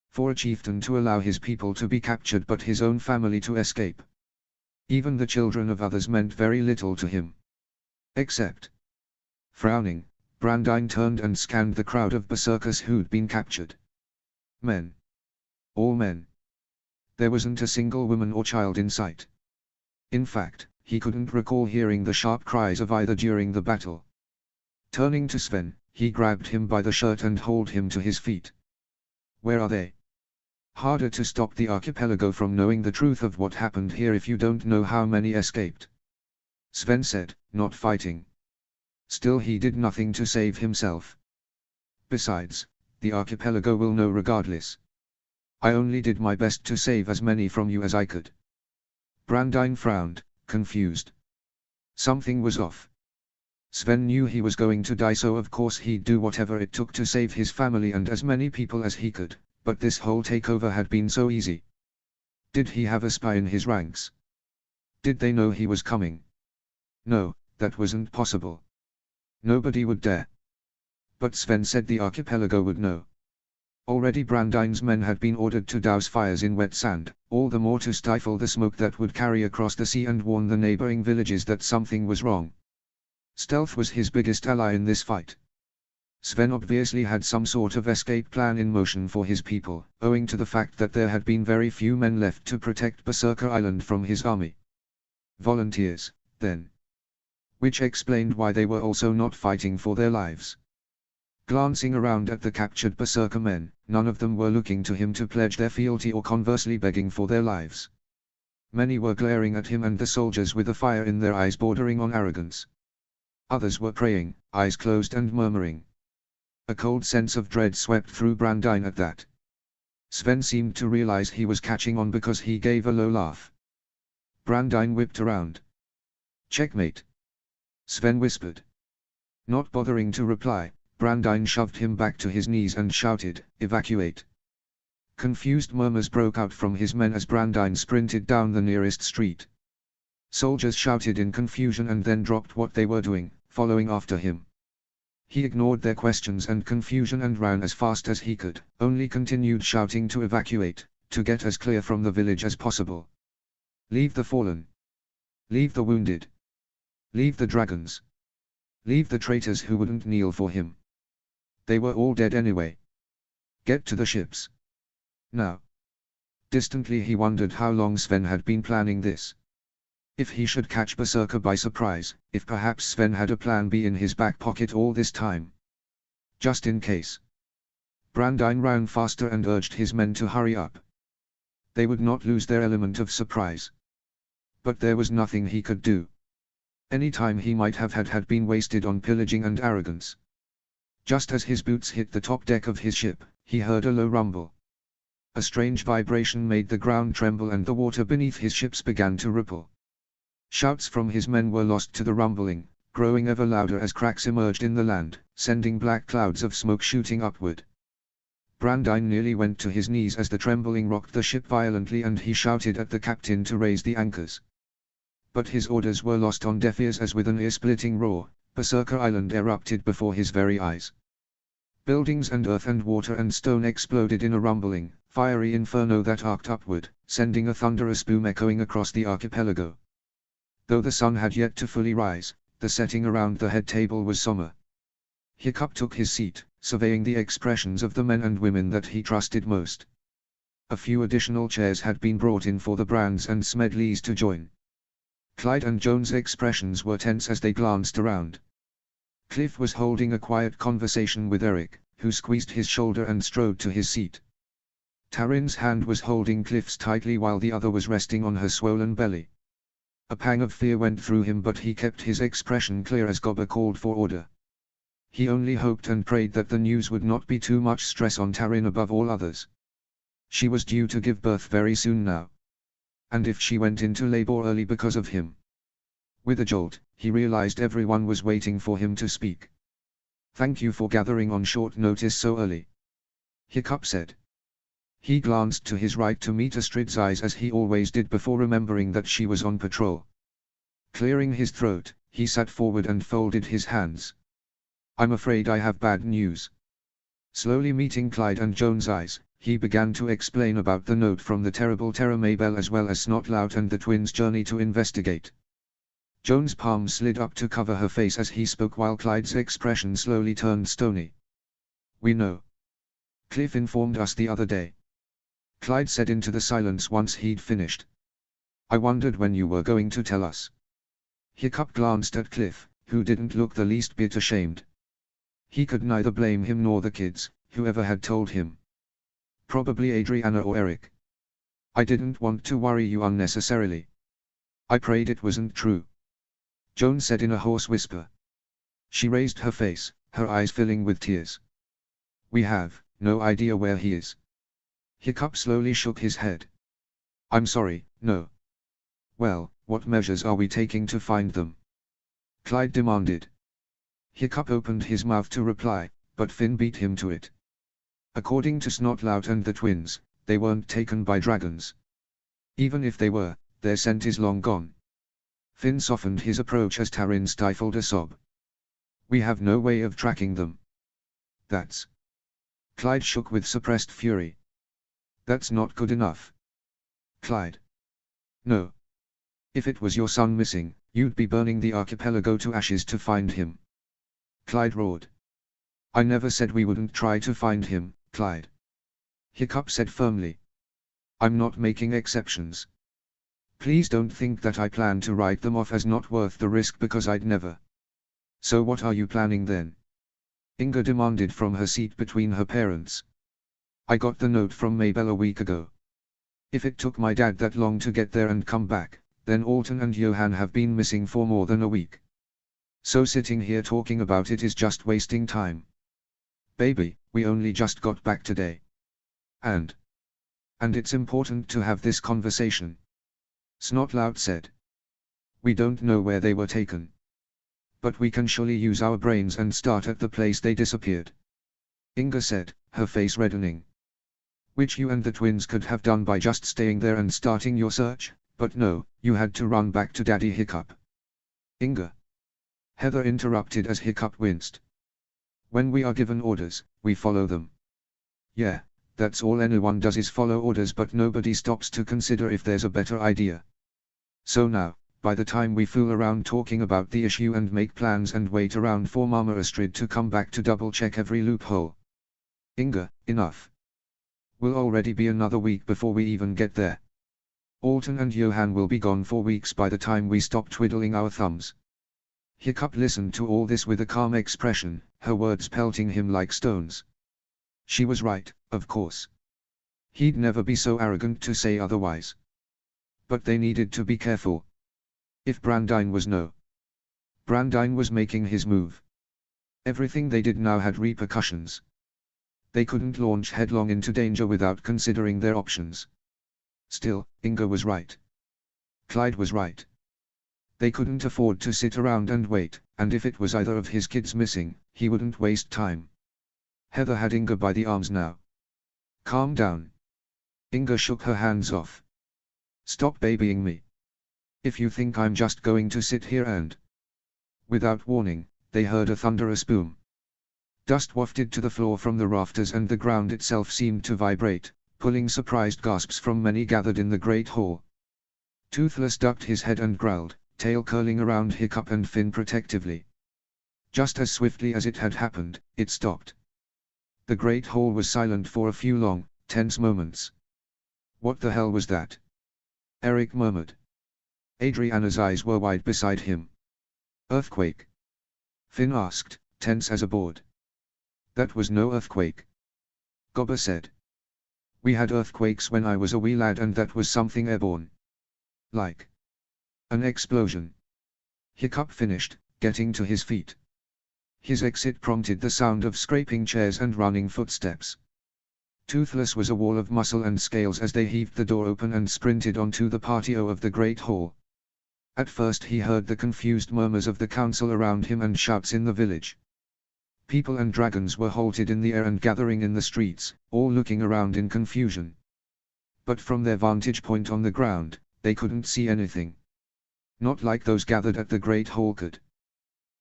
For a chieftain to allow his people to be captured but his own family to escape. Even the children of others meant very little to him. Except. Frowning, Brandine turned and scanned the crowd of berserkers who'd been captured. Men. All men. There wasn't a single woman or child in sight. In fact, he couldn't recall hearing the sharp cries of either during the battle. Turning to Sven, he grabbed him by the shirt and hauled him to his feet. "Where are they? Harder to stop the archipelago from knowing the truth of what happened here if you don't know how many escaped," Sven said, not fighting. Still he did nothing to save himself. "Besides, the archipelago will know regardless. I only did my best to save as many from you as I could." Brandine frowned, confused. Something was off. Sven knew he was going to die, so of course he'd do whatever it took to save his family and as many people as he could, but this whole takeover had been so easy. Did he have a spy in his ranks? Did they know he was coming? No, that wasn't possible. Nobody would dare. But Sven said the archipelago would know. Already Brandine's men had been ordered to douse fires in wet sand, all the more to stifle the smoke that would carry across the sea and warn the neighboring villages that something was wrong. Stealth was his biggest ally in this fight. Sven obviously had some sort of escape plan in motion for his people, owing to the fact that there had been very few men left to protect Berserker Island from his army. Volunteers, then. Which explained why they were also not fighting for their lives. Glancing around at the captured Berserker men, none of them were looking to him to pledge their fealty or conversely begging for their lives. Many were glaring at him and the soldiers with a fire in their eyes bordering on arrogance. Others were praying, eyes closed and murmuring. A cold sense of dread swept through Brandine at that. Sven seemed to realize he was catching on because he gave a low laugh. Brandine whipped around. "Checkmate," Sven whispered. Not bothering to reply, Brandine shoved him back to his knees and shouted, "Evacuate." Confused murmurs broke out from his men as Brandine sprinted down the nearest street. Soldiers shouted in confusion and then dropped what they were doing, following after him. He ignored their questions and confusion and ran as fast as he could, only continued shouting to evacuate, to get as clear from the village as possible. Leave the fallen. Leave the wounded. Leave the dragons. Leave the traitors who wouldn't kneel for him. They were all dead anyway. Get to the ships. Now. Distantly he wondered how long Sven had been planning this. If he should catch Berserker by surprise, if perhaps Sven had a plan B in his back pocket all this time. Just in case. Brandine ran faster and urged his men to hurry up. They would not lose their element of surprise. But there was nothing he could do. Any time he might have had been wasted on pillaging and arrogance. Just as his boots hit the top deck of his ship, he heard a low rumble. A strange vibration made the ground tremble and the water beneath his ships began to ripple. Shouts from his men were lost to the rumbling, growing ever louder as cracks emerged in the land, sending black clouds of smoke shooting upward. Brandine nearly went to his knees as the trembling rocked the ship violently and he shouted at the captain to raise the anchors. But his orders were lost on deaf ears as with an ear-splitting roar, Berserker Island erupted before his very eyes. Buildings and earth and water and stone exploded in a rumbling, fiery inferno that arced upward, sending a thunderous boom echoing across the archipelago. Though the sun had yet to fully rise, the setting around the head table was somber. Hiccup took his seat, surveying the expressions of the men and women that he trusted most. A few additional chairs had been brought in for the Brands and Smedleys to join. Clyde and Joan's expressions were tense as they glanced around. Cliff was holding a quiet conversation with Eric, who squeezed his shoulder and strode to his seat. Taryn's hand was holding Cliff's tightly while the other was resting on her swollen belly. A pang of fear went through him but he kept his expression clear as Gobber called for order. He only hoped and prayed that the news would not be too much stress on Taryn above all others. She was due to give birth very soon now. And if she went into labor early because of him. With a jolt, he realized everyone was waiting for him to speak. "Thank you for gathering on short notice so early," Hiccup said. He glanced to his right to meet Astrid's eyes as he always did before remembering that she was on patrol. Clearing his throat, he sat forward and folded his hands. "I'm afraid I have bad news." Slowly meeting Clyde and Joan's eyes, he began to explain about the note from the terrible Terra Maybell as well as Snotlout and the twins' journey to investigate. Joan's palm slid up to cover her face as he spoke while Clyde's expression slowly turned stony. "We know. Cliff informed us the other day," Clyde said into the silence once he'd finished. "I wondered when you were going to tell us." Hiccup glanced at Cliff, who didn't look the least bit ashamed. He could neither blame him nor the kids, whoever had told him. Probably Adriana or Eric. "I didn't want to worry you unnecessarily. I prayed it wasn't true," Joan said in a hoarse whisper. She raised her face, her eyes filling with tears. "We have no idea where he is." Hiccup slowly shook his head. "I'm sorry, no." "Well, what measures are we taking to find them?" Clyde demanded. Hiccup opened his mouth to reply, but Finn beat him to it. "According to Snotlout and the twins, they weren't taken by dragons. Even if they were, their scent is long gone." Finn softened his approach as Taryn stifled a sob. "We have no way of tracking them." "That's..." Clyde shook with suppressed fury. "That's not good enough." "Clyde. No. If it was your son missing, you'd be burning the archipelago to ashes to find him." Clyde roared. "I never said we wouldn't try to find him, Clyde," Hiccup said firmly. "I'm not making exceptions. Please don't think that I plan to write them off as not worth the risk because I'd never." "So what are you planning then?" Inga demanded from her seat between her parents. "I got the note from Maybell a week ago. If it took my dad that long to get there and come back, then Alton and Johan have been missing for more than a week. So sitting here talking about it is just wasting time. Baby, we only just got back today. And it's important to have this conversation," Snotlout said. "We don't know where they were taken. But we can surely use our brains and start at the place they disappeared," Inga said, her face reddening. Which you and the twins could have done by just staying there and starting your search, but no, you had to run back to Daddy Hiccup. Inga. Heather interrupted as Hiccup winced. When we are given orders, we follow them. Yeah, that's all anyone does is follow orders, but nobody stops to consider if there's a better idea. So now, by the time we fool around talking about the issue and make plans and wait around for Mama Astrid to come back to double check every loophole. Inga, enough. Will already be another week before we even get there. Alton and Johan will be gone for weeks by the time we stop twiddling our thumbs. Hiccup listened to all this with a calm expression, her words pelting him like stones. She was right, of course. He'd never be so arrogant to say otherwise. But they needed to be careful. If Brandine was no. Brandine was making his move. Everything they did now had repercussions. They couldn't launch headlong into danger without considering their options. Still, Inga was right. Clyde was right. They couldn't afford to sit around and wait, and if it was either of his kids missing, he wouldn't waste time. Heather had Inga by the arms now. Calm down. Inga shook her hands off. Stop babying me. If you think I'm just going to sit here and... Without warning, they heard a thunderous boom. Dust wafted to the floor from the rafters and the ground itself seemed to vibrate, pulling surprised gasps from many gathered in the great hall. Toothless ducked his head and growled, tail curling around Hiccup and Finn protectively. Just as swiftly as it had happened, it stopped. The great hall was silent for a few long, tense moments. What the hell was that? Eric murmured. Adriana's eyes were wide beside him. Earthquake? Finn asked, tense as a board. That was no earthquake. Gobber said. We had earthquakes when I was a wee lad and that was something airborne. Like an explosion. Hiccup finished, getting to his feet. His exit prompted the sound of scraping chairs and running footsteps. Toothless was a wall of muscle and scales as they heaved the door open and sprinted onto the patio of the great hall. At first he heard the confused murmurs of the council around him and shouts in the village. People and dragons were halted in the air and gathering in the streets, all looking around in confusion. But from their vantage point on the ground, they couldn't see anything. Not like those gathered at the great hall could.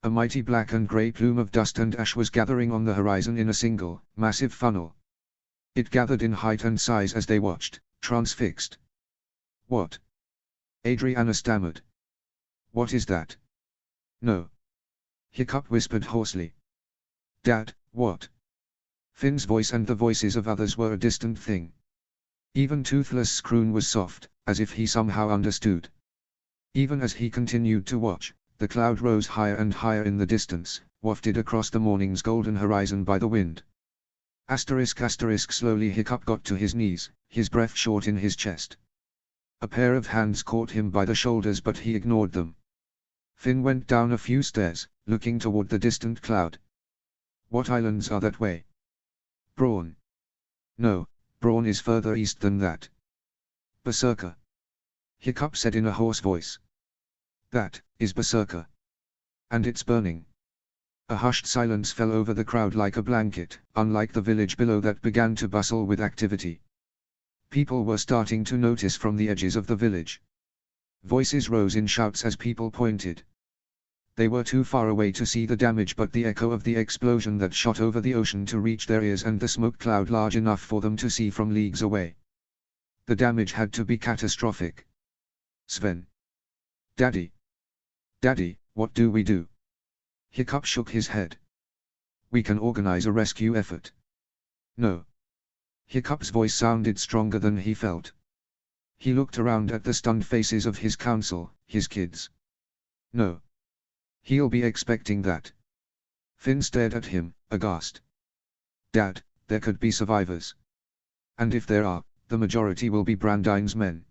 A mighty black and grey plume of dust and ash was gathering on the horizon in a single, massive funnel. It gathered in height and size as they watched, transfixed. What? Adriana stammered. What is that? No. Hiccup whispered hoarsely. Dad, what? Finn's voice and the voices of others were a distant thing. Even Toothless' croon was soft, as if he somehow understood. Even as he continued to watch, the cloud rose higher and higher in the distance, wafted across the morning's golden horizon by the wind. **** Slowly Hiccup got to his knees, his breath short in his chest. A pair of hands caught him by the shoulders but he ignored them. Finn went down a few stairs, looking toward the distant cloud. What islands are that way? Brawn. No, Brawn is further east than that. Berserker. Hiccup said in a hoarse voice. That is Berserker. And it's burning. A hushed silence fell over the crowd like a blanket, unlike the village below that began to bustle with activity. People were starting to notice from the edges of the village. Voices rose in shouts as people pointed. They were too far away to see the damage but the echo of the explosion that shot over the ocean to reach their ears and the smoke cloud large enough for them to see from leagues away. The damage had to be catastrophic. Sven. Daddy. Daddy, what do we do? Hiccup shook his head. We can organize a rescue effort. No. Hiccup's voice sounded stronger than he felt. He looked around at the stunned faces of his council, his kids. No. He'll be expecting that. Finn stared at him, aghast. Dad, there could be survivors. And if there are, the majority will be Brandine's men.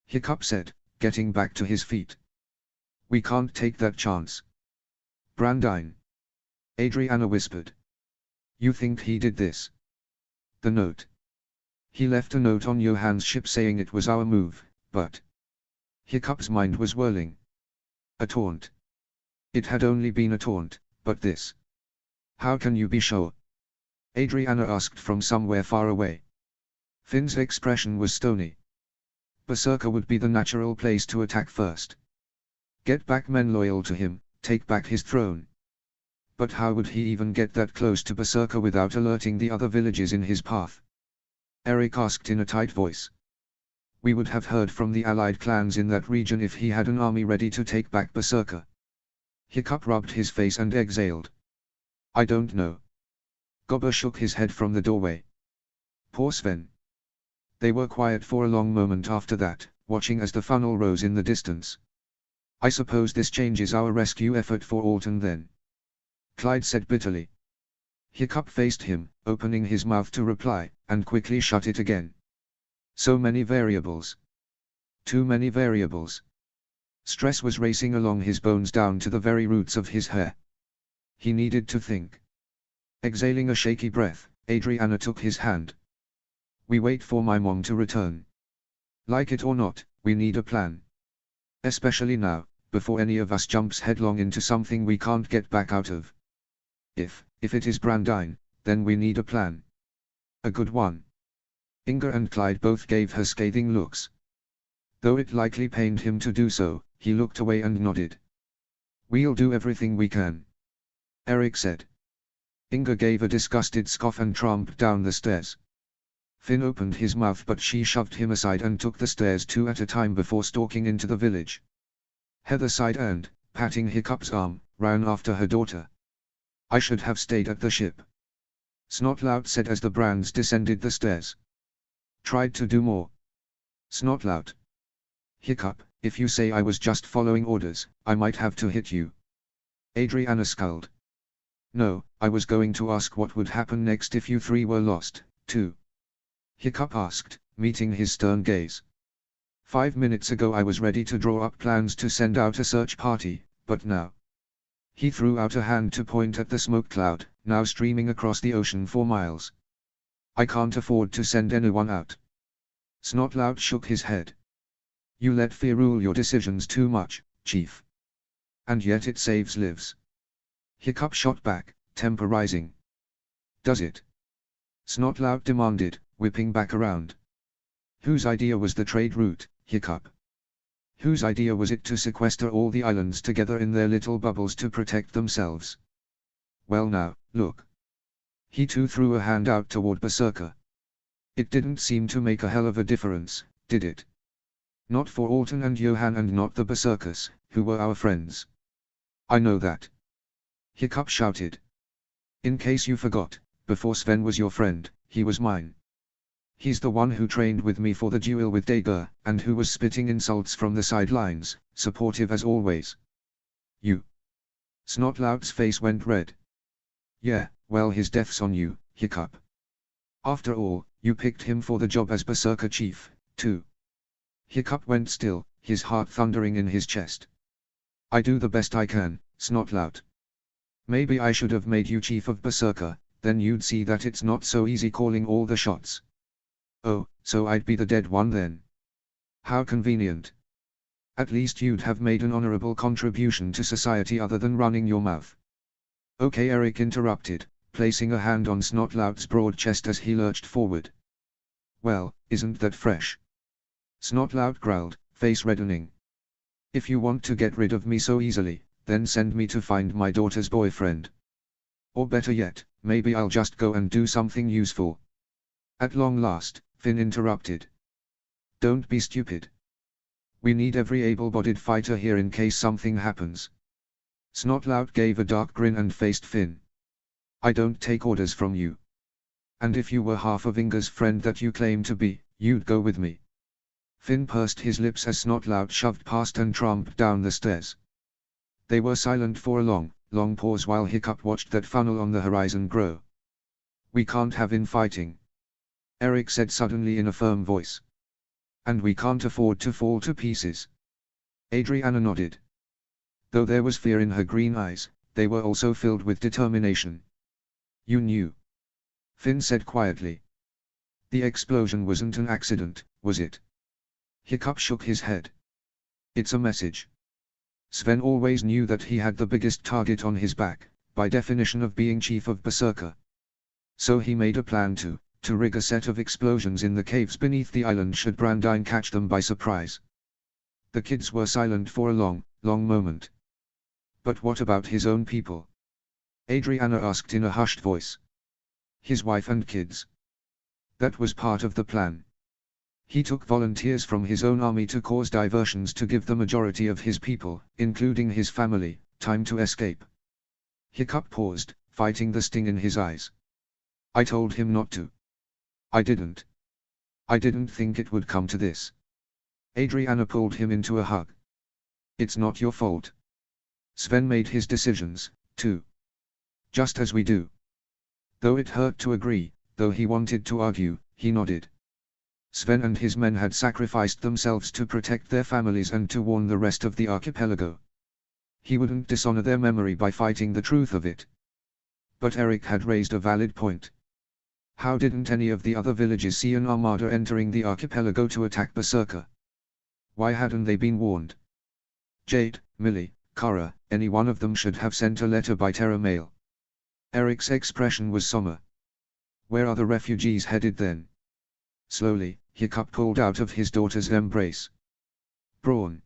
Hiccup said, getting back to his feet. We can't take that chance. Brandine. Adriana whispered. You think he did this? The note. He left a note on Johan's ship saying it was our move, but... Hiccup's mind was whirling. A taunt. It had only been a taunt, but this. How can you be sure? Adriana asked from somewhere far away. Finn's expression was stony. Berserker would be the natural place to attack first. Get back men loyal to him, take back his throne. But how would he even get that close to Berserker without alerting the other villages in his path? Erik asked in a tight voice. We would have heard from the allied clans in that region if he had an army ready to take back Berserker. Hiccup rubbed his face and exhaled. I don't know. Gobber shook his head from the doorway. Poor Sven. They were quiet for a long moment after that, watching as the funnel rose in the distance. I suppose this changes our rescue effort for Alton then. Clyde said bitterly. Hiccup faced him, opening his mouth to reply, and quickly shut it again. So many variables. Too many variables. Stress was racing along his bones down to the very roots of his hair. He needed to think. Exhaling a shaky breath, Adriana took his hand. We wait for my mom to return. Like it or not, we need a plan. Especially now, before any of us jumps headlong into something we can't get back out of. If it is Brandine, then we need a plan. A good one. Inga and Clyde both gave her scathing looks. Though it likely pained him to do so, he looked away and nodded. We'll do everything we can. Erik said. Inga gave a disgusted scoff and tramped down the stairs. Finn opened his mouth but she shoved him aside and took the stairs two at a time before stalking into the village. Heather sighed and, patting Hiccup's arm, ran after her daughter. I should have stayed at the ship. Snotlout said as the Brands descended the stairs. Tried to do more. Snotlout. Hiccup, if you say I was just following orders, I might have to hit you. Adriana scowled. No, I was going to ask what would happen next if you three were lost, too. Hiccup asked, meeting his stern gaze. 5 minutes ago I was ready to draw up plans to send out a search party, but now. He threw out a hand to point at the smoke cloud, now streaming across the ocean for miles. I can't afford to send anyone out. Snotlout shook his head. You let fear rule your decisions too much, Chief. And yet it saves lives. Hiccup shot back, temper rising. Does it? Snotlout demanded, whipping back around. Whose idea was the trade route, Hiccup? Whose idea was it to sequester all the islands together in their little bubbles to protect themselves? Well now, look. He too threw a hand out toward Berserker. It didn't seem to make a hell of a difference, did it? Not for Alton and Johan and not the Berserkers, who were our friends. I know that. Hiccup shouted. In case you forgot, before Sven was your friend, he was mine. He's the one who trained with me for the duel with Dager, and who was spitting insults from the sidelines, supportive as always. You. Snotlout's face went red. Yeah, well his death's on you, Hiccup. After all, you picked him for the job as Berserker Chief, too. Hiccup went still, his heart thundering in his chest. I do the best I can, Snotlout. Maybe I should have made you Chief of Berserker, then you'd see that it's not so easy calling all the shots. Oh, so I'd be the dead one then. How convenient. At least you'd have made an honorable contribution to society other than running your mouth. Okay, Erik interrupted, placing a hand on Snotlout's broad chest as he lurched forward. Well, isn't that fresh? Snotlout growled, face reddening. If you want to get rid of me so easily, then send me to find my daughter's boyfriend. Or better yet, maybe I'll just go and do something useful. At long last, Finn interrupted. Don't be stupid. We need every able-bodied fighter here in case something happens. Snotlout gave a dark grin and faced Finn. I don't take orders from you. And if you were half of Inga's friend that you claim to be, you'd go with me. Finn pursed his lips as Snotlout shoved past and tramped down the stairs. They were silent for a long pause while Hiccup watched that funnel on the horizon grow. We can't have infighting. Erik said suddenly in a firm voice. And we can't afford to fall to pieces. Adriana nodded. Though there was fear in her green eyes, they were also filled with determination. You knew. Finn said quietly. The explosion wasn't an accident, was it? Hiccup shook his head. It's a message. Sven always knew that he had the biggest target on his back, by definition of being Chief of Berserker. So he made a plan to to rig a set of explosions in the caves beneath the island should Brandine catch them by surprise. The kids were silent for a long, long moment. But what about his own people? Adriana asked in a hushed voice. His wife and kids. That was part of the plan. He took volunteers from his own army to cause diversions to give the majority of his people, including his family, time to escape. Hiccup paused, fighting the sting in his eyes. I told him not to. I didn't. I didn't think it would come to this. Adriana pulled him into a hug. It's not your fault. Sven made his decisions, too. Just as we do. Though it hurt to agree, though he wanted to argue, he nodded. Sven and his men had sacrificed themselves to protect their families and to warn the rest of the archipelago. He wouldn't dishonor their memory by fighting the truth of it. But Eric had raised a valid point. How didn't any of the other villages see an armada entering the archipelago to attack Berserker? Why hadn't they been warned? Jade, Millie, Kara, any one of them should have sent a letter by Terra Mail. Eric's expression was somber. Where are the refugees headed then? Slowly, Hiccup pulled out of his daughter's embrace. Brawn.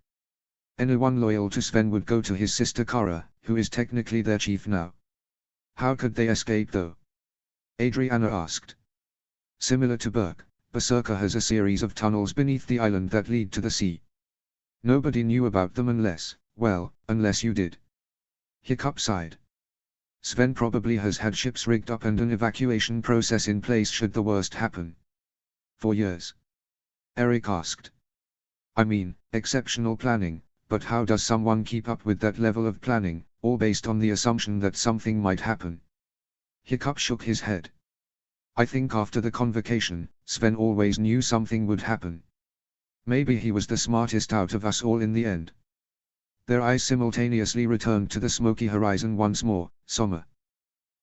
Anyone loyal to Sven would go to his sister Kara, who is technically their chief now. How could they escape though? Adriana asked. Similar to Berk, Berserker has a series of tunnels beneath the island that lead to the sea. Nobody knew about them unless you did. Hiccup sighed. Sven probably has had ships rigged up and an evacuation process in place should the worst happen. For years? Eric asked. I mean, exceptional planning, but how does someone keep up with that level of planning, all based on the assumption that something might happen? Hiccup shook his head. I think after the convocation, Sven always knew something would happen. Maybe he was the smartest out of us all in the end. Their eyes simultaneously returned to the smoky horizon once more, somber.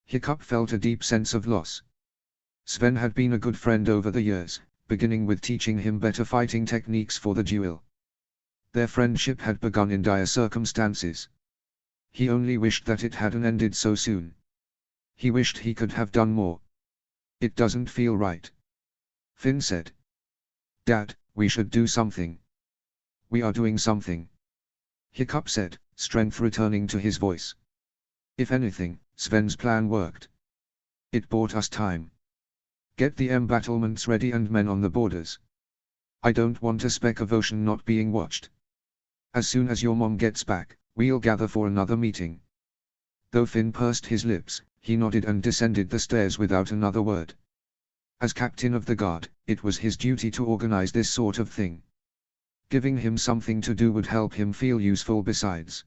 Hiccup felt a deep sense of loss. Sven had been a good friend over the years, beginning with teaching him better fighting techniques for the duel. Their friendship had begun in dire circumstances. He only wished that it hadn't ended so soon. He wished he could have done more. It doesn't feel right. Finn said. Dad, we should do something. We are doing something. Hiccup said, strength returning to his voice. If anything, Sven's plan worked. It bought us time. Get the embattlements ready and men on the borders. I don't want a speck of ocean not being watched. As soon as your mom gets back, we'll gather for another meeting. Though Finn pursed his lips, he nodded and descended the stairs without another word. As captain of the guard, it was his duty to organize this sort of thing. Giving him something to do would help him feel useful besides.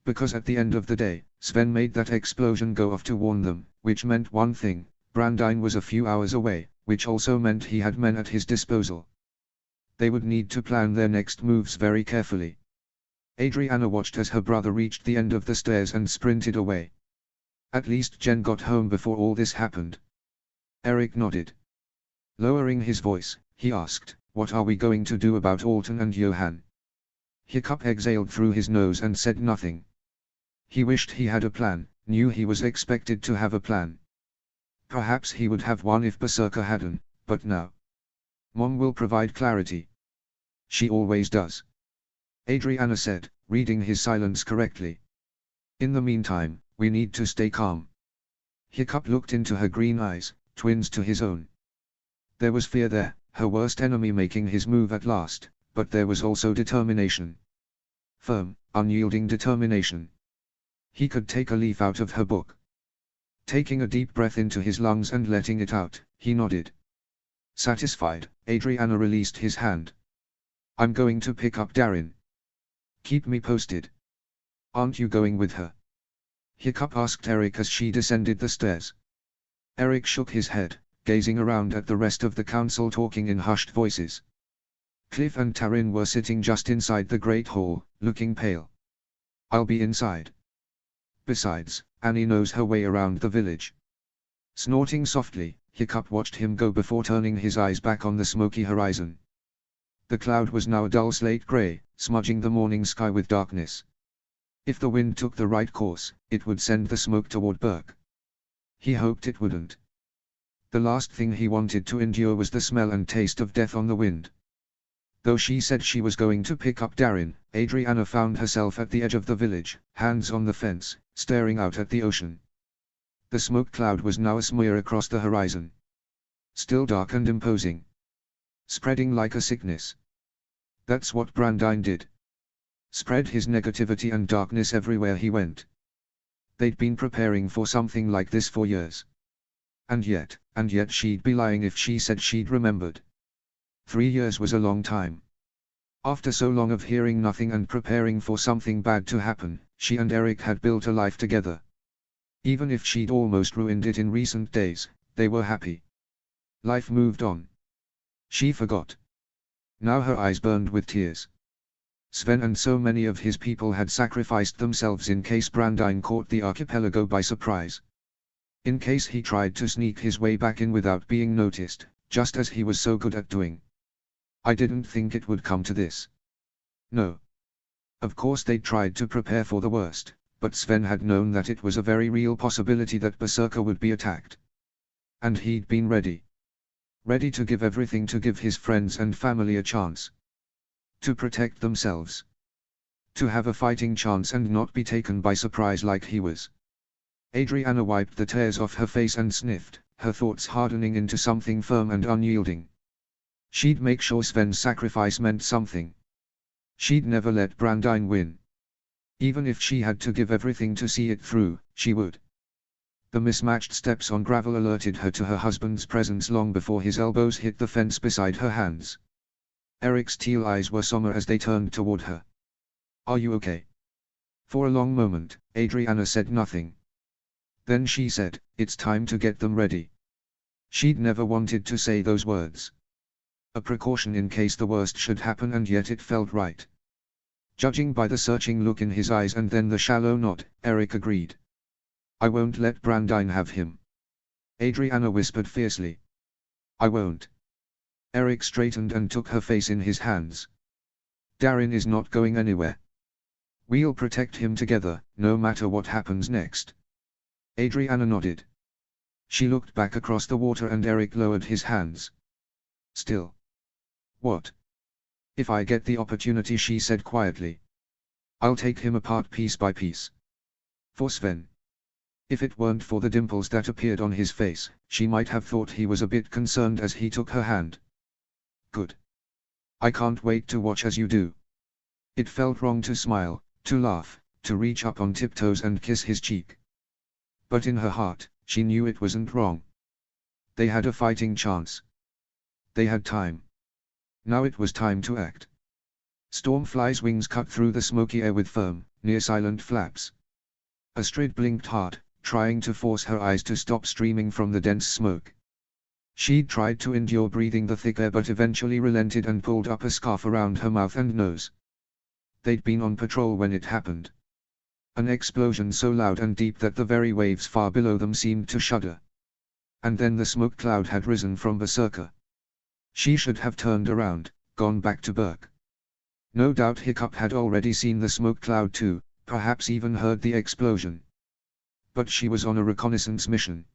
Because at the end of the day, Sven made that explosion go off to warn them, which meant one thing. Brandine was a few hours away, which also meant he had men at his disposal. They would need to plan their next moves very carefully. Adriana watched as her brother reached the end of the stairs and sprinted away. At least Jen got home before all this happened. Eric nodded. Lowering his voice, he asked, what are we going to do about Alton and Johan? Hiccup exhaled through his nose and said nothing. He wished he had a plan, knew he was expected to have a plan. Perhaps he would have one if Berserker hadn't, but now. Mom will provide clarity. She always does. Adriana said, reading his silence correctly. In the meantime, we need to stay calm. Hiccup looked into her green eyes, twins to his own. There was fear there, her worst enemy making his move at last, but there was also determination. Firm, unyielding determination. He could take a leaf out of her book. Taking a deep breath into his lungs and letting it out, he nodded. Satisfied, Adriana released his hand. I'm going to pick up Darin. Keep me posted. Aren't you going with her? Hiccup asked Eric as she descended the stairs. Eric shook his head, gazing around at the rest of the council talking in hushed voices. Cliff and Tarin were sitting just inside the great hall, looking pale. I'll be inside. Besides, Annie knows her way around the village. Snorting softly, Hiccup watched him go before turning his eyes back on the smoky horizon. The cloud was now a dull slate grey, smudging the morning sky with darkness. If the wind took the right course, it would send the smoke toward Berk. He hoped it wouldn't. The last thing he wanted to endure was the smell and taste of death on the wind. Though she said she was going to pick up Darin, Adriana found herself at the edge of the village, hands on the fence, staring out at the ocean. The smoke cloud was now a smear across the horizon. Still dark and imposing. Spreading like a sickness. That's what Brandine did. Spread his negativity and darkness everywhere he went. They'd been preparing for something like this for years. And yet she'd be lying if she said she'd remembered. 3 years was a long time. After so long of hearing nothing and preparing for something bad to happen, she and Eric had built a life together. Even if she'd almost ruined it in recent days, they were happy. Life moved on. She forgot. Now her eyes burned with tears. Sven and so many of his people had sacrificed themselves in case Brandine caught the archipelago by surprise. In case he tried to sneak his way back in without being noticed, just as he was so good at doing. I didn't think it would come to this. No. Of course they'd tried to prepare for the worst, but Sven had known that it was a very real possibility that Berserker would be attacked. And he'd been ready. Ready to give everything to give his friends and family a chance. To protect themselves. To have a fighting chance and not be taken by surprise like he was. Adriana wiped the tears off her face and sniffed, her thoughts hardening into something firm and unyielding. She'd make sure Sven's sacrifice meant something. She'd never let Brandine win. Even if she had to give everything to see it through, she would. The mismatched steps on gravel alerted her to her husband's presence long before his elbows hit the fence beside her hands. Eric's teal eyes were somber as they turned toward her. "Are you okay?" For a long moment, Adriana said nothing. Then she said, "It's time to get them ready." She'd never wanted to say those words. A precaution in case the worst should happen, and yet it felt right. Judging by the searching look in his eyes and then the shallow nod, Eric agreed. "I won't let Brandine have him." Adriana whispered fiercely. "I won't." Eric straightened and took her face in his hands. "Darin is not going anywhere. We'll protect him together, no matter what happens next." Adriana nodded. She looked back across the water and Eric lowered his hands. "Still." "What?" "If I get the opportunity," she said quietly. "I'll take him apart piece by piece. For Sven." If it weren't for the dimples that appeared on his face, she might have thought he was a bit concerned as he took her hand. "Good. I can't wait to watch as you do." It felt wrong to smile, to laugh, to reach up on tiptoes and kiss his cheek. But in her heart, she knew it wasn't wrong. They had a fighting chance. They had time. Now it was time to act. Stormfly's wings cut through the smoky air with firm, near-silent flaps. Astrid blinked hard, trying to force her eyes to stop streaming from the dense smoke. She'd tried to endure breathing the thick air but eventually relented and pulled up a scarf around her mouth and nose. They'd been on patrol when it happened. An explosion so loud and deep that the very waves far below them seemed to shudder. And then the smoke cloud had risen from Berserker. She should have turned around, gone back to Berk. No doubt Hiccup had already seen the smoke cloud too, perhaps even heard the explosion. But she was on a reconnaissance mission.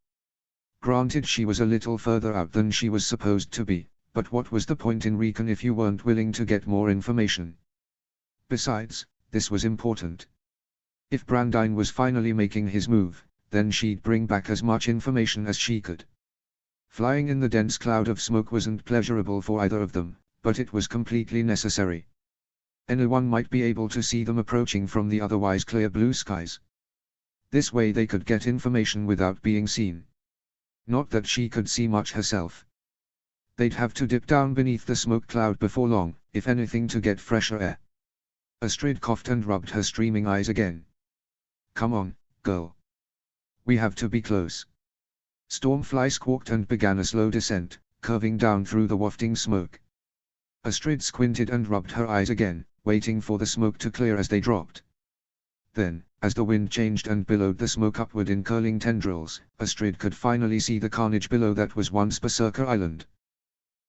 Granted, she was a little further out than she was supposed to be, but what was the point in recon if you weren't willing to get more information? Besides, this was important. If Brandine was finally making his move, then she'd bring back as much information as she could. Flying in the dense cloud of smoke wasn't pleasurable for either of them, but it was completely necessary. Anyone might be able to see them approaching from the otherwise clear blue skies. This way they could get information without being seen. Not that she could see much herself. They'd have to dip down beneath the smoke cloud before long, if anything, to get fresher air. Astrid coughed and rubbed her streaming eyes again. "Come on, girl. We have to be close." Stormfly squawked and began a slow descent, curving down through the wafting smoke. Astrid squinted and rubbed her eyes again, waiting for the smoke to clear as they dropped. Then, as the wind changed and billowed the smoke upward in curling tendrils, Astrid could finally see the carnage below that was once Berserker Island.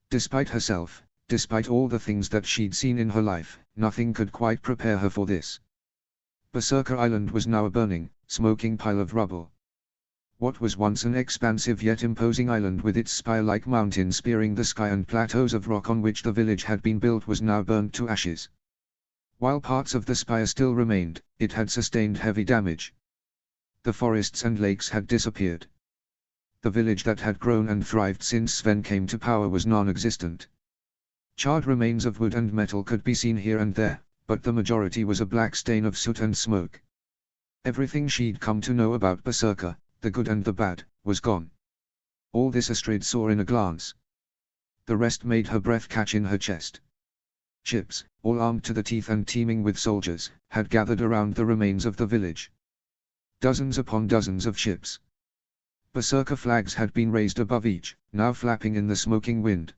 Despite herself, despite all the things that she'd seen in her life, nothing could quite prepare her for this. Berserker Island was now a burning, smoking pile of rubble. What was once an expansive yet imposing island with its spire-like mountain spearing the sky and plateaus of rock on which the village had been built was now burnt to ashes. While parts of the spire still remained, it had sustained heavy damage. The forests and lakes had disappeared. The village that had grown and thrived since Sven came to power was non-existent. Charred remains of wood and metal could be seen here and there, but the majority was a black stain of soot and smoke. Everything she'd come to know about Berserker, the good and the bad, was gone. All this Astrid saw in a glance. The rest made her breath catch in her chest. Ships, all armed to the teeth and teeming with soldiers, had gathered around the remains of the village. Dozens upon dozens of ships. Berserker flags had been raised above each, now flapping in the smoking wind.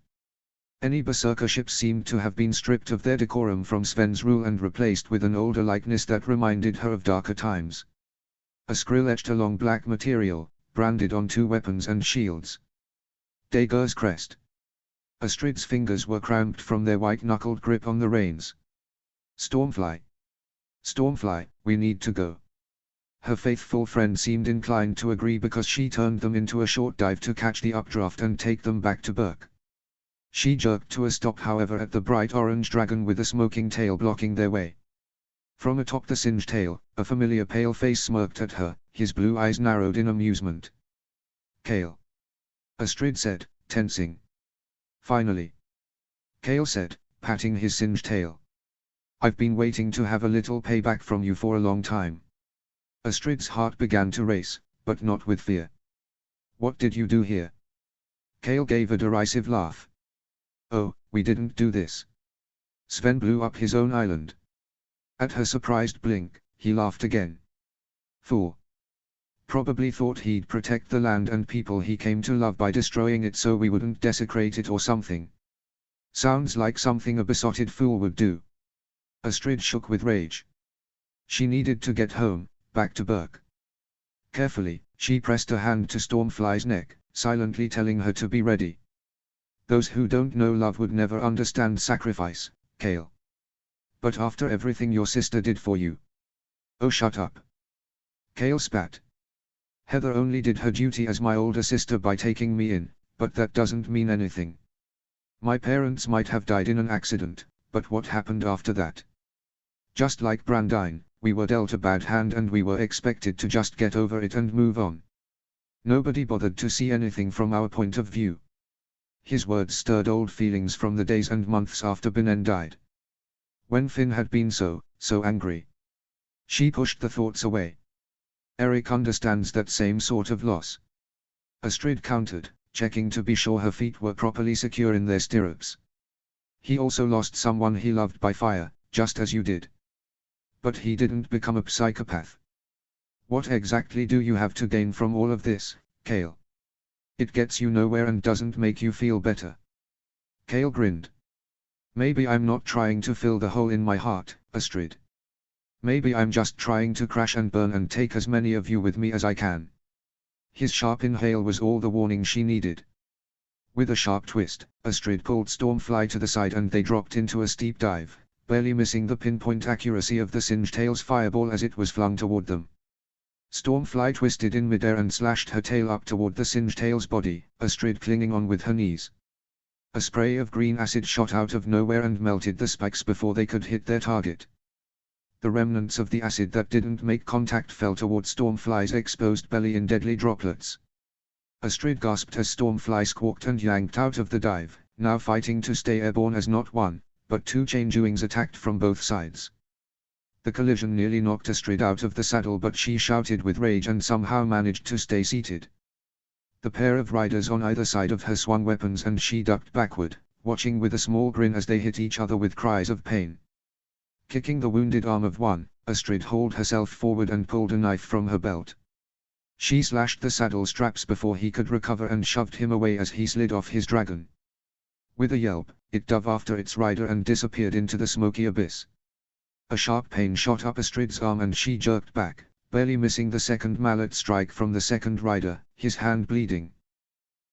Any Berserker ships seemed to have been stripped of their decorum from Sven's rule and replaced with an older likeness that reminded her of darker times. A skrill etched along black material, branded on 2 weapons and shields. Daeger's crest. Astrid's fingers were cramped from their white-knuckled grip on the reins. Stormfly. Stormfly, we need to go. Her faithful friend seemed inclined to agree because she turned them into a short dive to catch the updraft and take them back to Berk. She jerked to a stop however at the bright orange dragon with a smoking tail blocking their way. From atop the singed tail, a familiar pale face smirked at her, his blue eyes narrowed in amusement. Kale. Astrid said, tensing. Finally. Kale said, patting his singed tail. I've been waiting to have a little payback from you for a long time. Astrid's heart began to race, but not with fear. What did you do here? Kale gave a derisive laugh. Oh, we didn't do this. Sven blew up his own island. At her surprised blink, he laughed again. Fool. Probably thought he'd protect the land and people he came to love by destroying it so we wouldn't desecrate it or something. Sounds like something a besotted fool would do. Astrid shook with rage. She needed to get home, back to Berk. Carefully, she pressed a hand to Stormfly's neck, silently telling her to be ready. Those who don't know love would never understand sacrifice, Kale. But after everything your sister did for you. Oh, shut up. Kale spat. Heather only did her duty as my older sister by taking me in, but that doesn't mean anything. My parents might have died in an accident, but what happened after that? Just like Brandine, we were dealt a bad hand and we were expected to just get over it and move on. Nobody bothered to see anything from our point of view. His words stirred old feelings from the days and months after Binen died. When Finn had been so angry. She pushed the thoughts away. Eric understands that same sort of loss. Astrid countered, checking to be sure her feet were properly secure in their stirrups. He also lost someone he loved by fire, just as you did. But he didn't become a psychopath. What exactly do you have to gain from all of this, Kale? It gets you nowhere and doesn't make you feel better. Kale grinned. Maybe I'm not trying to fill the hole in my heart, Astrid. Maybe I'm just trying to crash and burn and take as many of you with me as I can. His sharp inhale was all the warning she needed. With a sharp twist, Astrid pulled Stormfly to the side and they dropped into a steep dive, barely missing the pinpoint accuracy of the Singed Tail's fireball as it was flung toward them. Stormfly twisted in midair and slashed her tail up toward the Singed Tail's body, Astrid clinging on with her knees. A spray of green acid shot out of nowhere and melted the spikes before they could hit their target. The remnants of the acid that didn't make contact fell toward Stormfly's exposed belly in deadly droplets. Astrid gasped as Stormfly squawked and yanked out of the dive, now fighting to stay airborne as not one, but 2 Changelings attacked from both sides. The collision nearly knocked Astrid out of the saddle but she shouted with rage and somehow managed to stay seated. The pair of riders on either side of her swung weapons and she ducked backward, watching with a small grin as they hit each other with cries of pain. Kicking the wounded arm of one, Astrid hauled herself forward and pulled a knife from her belt. She slashed the saddle straps before he could recover and shoved him away as he slid off his dragon. With a yelp, it dove after its rider and disappeared into the smoky abyss. A sharp pain shot up Astrid's arm and she jerked back, barely missing the second mallet strike from the second rider, his hand bleeding.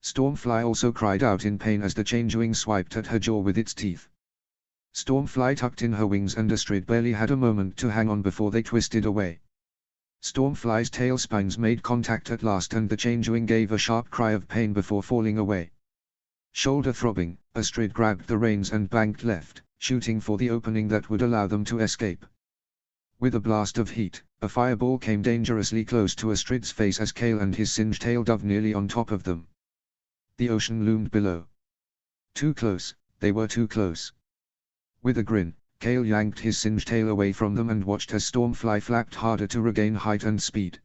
Stormfly also cried out in pain as the Changewing swiped at her jaw with its teeth. Stormfly tucked in her wings and Astrid barely had a moment to hang on before they twisted away. Stormfly's tail spines made contact at last and the changeling gave a sharp cry of pain before falling away. Shoulder throbbing, Astrid grabbed the reins and banked left, shooting for the opening that would allow them to escape. With a blast of heat, a fireball came dangerously close to Astrid's face as Kale and his singed tail dove nearly on top of them. The ocean loomed below. Too close, they were too close. With a grin, Kale yanked his singed tail away from them and watched as Stormfly flapped harder to regain height and speed.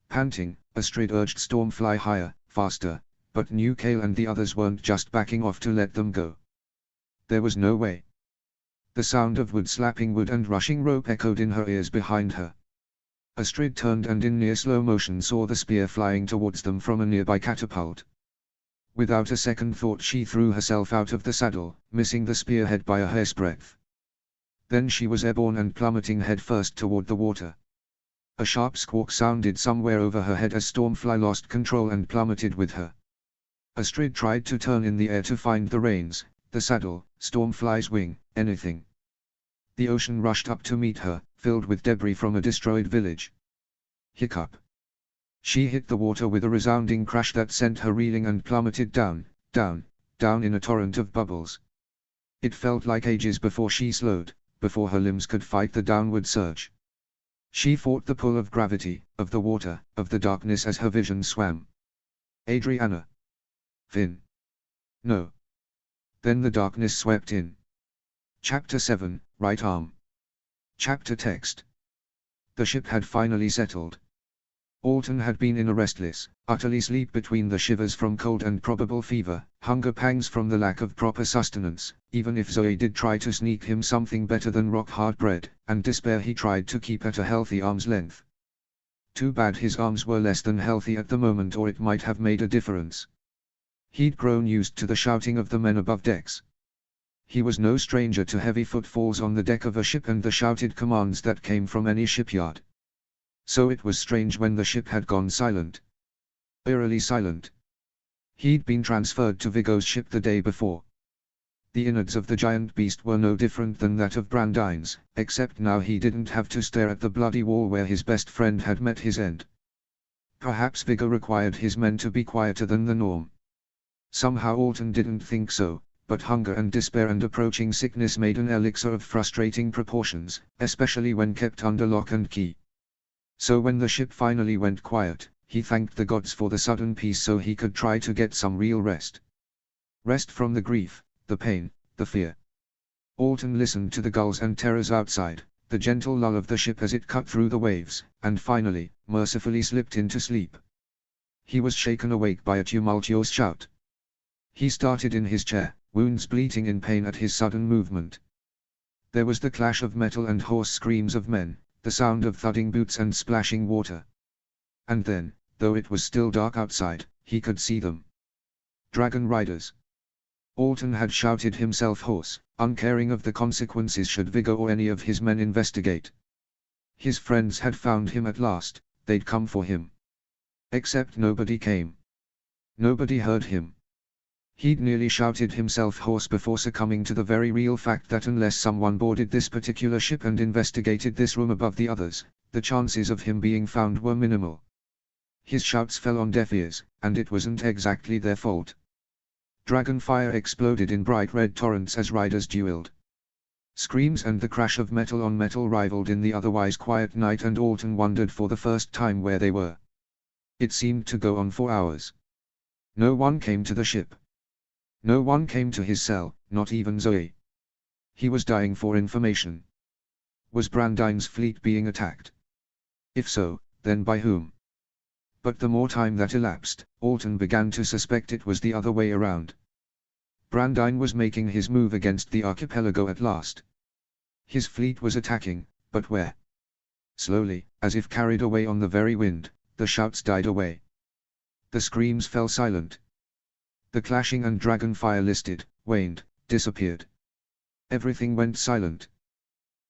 Panting, Astrid urged Stormfly higher, faster, but knew Kale and the others weren't just backing off to let them go. There was no way. The sound of wood slapping wood and rushing rope echoed in her ears behind her. Astrid turned and in near slow motion saw the spear flying towards them from a nearby catapult. Without a second thought she threw herself out of the saddle, missing the spearhead by a hair's breadth. Then she was airborne and plummeting headfirst toward the water. A sharp squawk sounded somewhere over her head as Stormfly lost control and plummeted with her. Astrid tried to turn in the air to find the reins, the saddle, Stormfly's wing, anything. The ocean rushed up to meet her, filled with debris from a destroyed village. Hiccup. She hit the water with a resounding crash that sent her reeling and plummeted down, down, down in a torrent of bubbles. It felt like ages before she slowed, before her limbs could fight the downward surge. She fought the pull of gravity, of the water, of the darkness as her vision swam. Adriana. Finn. No. Then the darkness swept in. Chapter 7, Right Arm. Chapter text. The ship had finally settled. Alton had been in a restless, utterly sleep between the shivers from cold and probable fever, hunger pangs from the lack of proper sustenance, even if Zoe did try to sneak him something better than rock-hard bread, and despair he tried to keep at a healthy arm's length. Too bad his arms were less than healthy at the moment or it might have made a difference. He'd grown used to the shouting of the men above decks. He was no stranger to heavy footfalls on the deck of a ship and the shouted commands that came from any shipyard. So it was strange when the ship had gone silent. Eerily silent. He'd been transferred to Viggo's ship the day before. The innards of the giant beast were no different than that of Brandine's, except now he didn't have to stare at the bloody wall where his best friend had met his end. Perhaps Viggo required his men to be quieter than the norm. Somehow Alton didn't think so, but hunger and despair and approaching sickness made an elixir of frustrating proportions, especially when kept under lock and key. So when the ship finally went quiet, he thanked the gods for the sudden peace so he could try to get some real rest. Rest from the grief, the pain, the fear. Alton listened to the gulls and terrors outside, the gentle lull of the ship as it cut through the waves, and finally, mercifully slipped into sleep. He was shaken awake by a tumultuous shout. He started in his chair, wounds bleating in pain at his sudden movement. There was the clash of metal and hoarse screams of men, the sound of thudding boots and splashing water. And then, though it was still dark outside, he could see them. Dragon riders. Alton had shouted himself hoarse, uncaring of the consequences should Viggo or any of his men investigate. His friends had found him at last, they'd come for him. Except nobody came. Nobody heard him. He'd nearly shouted himself hoarse before succumbing to the very real fact that unless someone boarded this particular ship and investigated this room above the others, the chances of him being found were minimal. His shouts fell on deaf ears, and it wasn't exactly their fault. Dragonfire exploded in bright red torrents as riders dueled. Screams and the crash of metal on metal rivaled in the otherwise quiet night and Alton wondered for the first time where they were. It seemed to go on for hours. No one came to the ship. No one came to his cell, not even Zoe. He was dying for information. Was Brandine's fleet being attacked? If so, then by whom? But the more time that elapsed, Alton began to suspect it was the other way around. Brandine was making his move against the archipelago at last. His fleet was attacking, but where? Slowly, as if carried away on the very wind, the shouts died away. The screams fell silent. The clashing and dragonfire listed, waned, disappeared. Everything went silent.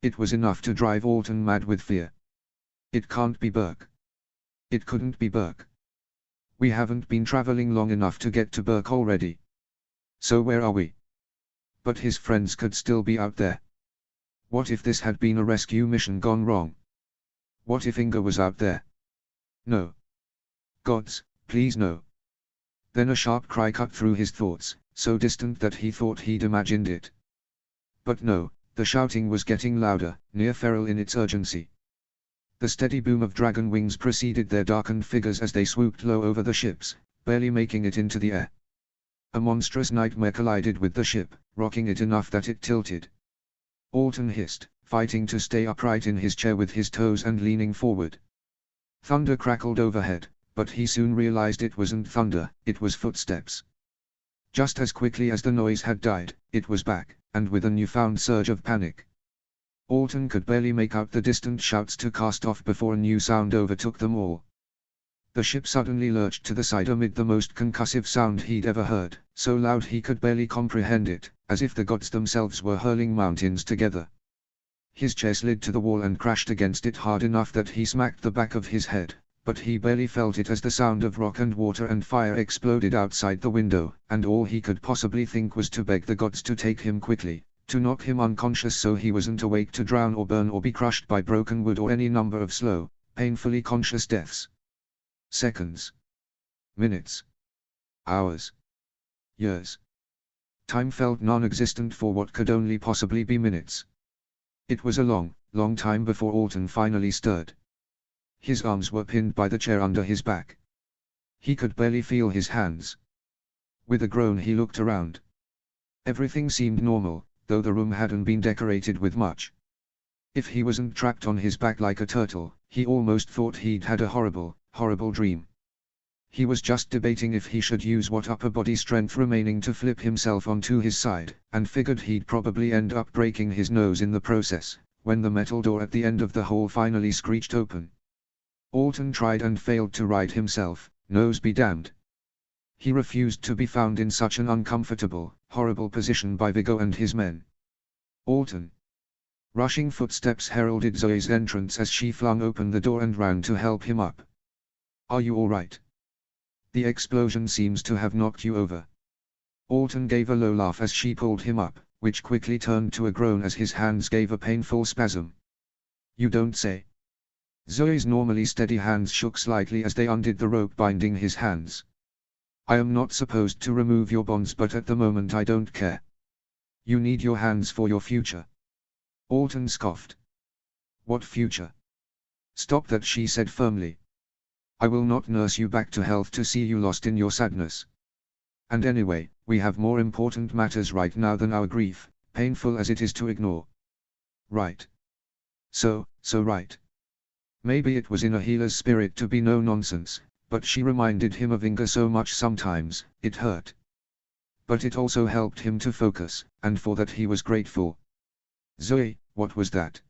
It was enough to drive Alton mad with fear. It can't be Burke. It couldn't be Burke. We haven't been traveling long enough to get to Burke already. So where are we? But his friends could still be out there. What if this had been a rescue mission gone wrong? What if Inga was out there? No. Gods, please no. Then a sharp cry cut through his thoughts, so distant that he thought he'd imagined it. But no, the shouting was getting louder, near feral in its urgency. The steady boom of dragon wings preceded their darkened figures as they swooped low over the ships, barely making it into the air. A monstrous nightmare collided with the ship, rocking it enough that it tilted. Alton hissed, fighting to stay upright in his chair with his toes and leaning forward. Thunder crackled overhead, but he soon realized it wasn't thunder, it was footsteps. Just as quickly as the noise had died, it was back, and with a newfound surge of panic. Alton could barely make out the distant shouts to cast off before a new sound overtook them all. The ship suddenly lurched to the side amid the most concussive sound he'd ever heard, so loud he could barely comprehend it, as if the gods themselves were hurling mountains together. His chair slid to the wall and crashed against it hard enough that he smacked the back of his head, but he barely felt it as the sound of rock and water and fire exploded outside the window, and all he could possibly think was to beg the gods to take him quickly, to knock him unconscious so he wasn't awake to drown or burn or be crushed by broken wood or any number of slow, painfully conscious deaths. Seconds. Minutes. Hours. Years. Time felt non-existent for what could only possibly be minutes. It was a long, long time before Alton finally stirred. His arms were pinned by the chair under his back. He could barely feel his hands. With a groan he looked around. Everything seemed normal, though the room hadn't been decorated with much. If he wasn't trapped on his back like a turtle, he almost thought he'd had a horrible, horrible dream. He was just debating if he should use what upper body strength remaining to flip himself onto his side, and figured he'd probably end up breaking his nose in the process, when the metal door at the end of the hole finally screeched open. Alton tried and failed to right himself, nose be damned. He refused to be found in such an uncomfortable, horrible position by Viggo and his men. Alton. Rushing footsteps heralded Zoe's entrance as she flung open the door and ran to help him up. Are you all right? The explosion seems to have knocked you over. Alton gave a low laugh as she pulled him up, which quickly turned to a groan as his hands gave a painful spasm. You don't say. Zoe's normally steady hands shook slightly as they undid the rope binding his hands. I am not supposed to remove your bonds, but at the moment I don't care. You need your hands for your future. Alton scoffed. What future? Stop that, she said firmly. I will not nurse you back to health to see you lost in your sadness. And anyway, we have more important matters right now than our grief, painful as it is to ignore. Right. So right. Maybe it was in a healer's spirit to be no nonsense, but she reminded him of Inga so much sometimes, it hurt. But it also helped him to focus, and for that he was grateful. Zoe, what was that?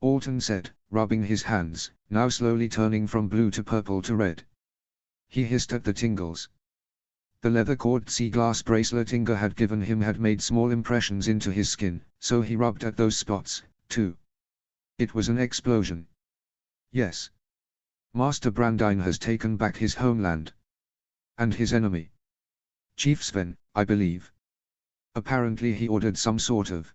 Alton said, rubbing his hands, now slowly turning from blue to purple to red. He hissed at the tingles. The leather-cord sea glass bracelet Inga had given him had made small impressions into his skin, so he rubbed at those spots, too. It was an explosion. Yes. Master Brandine has taken back his homeland. And his enemy. Chief Sven, I believe. Apparently he ordered some sort of.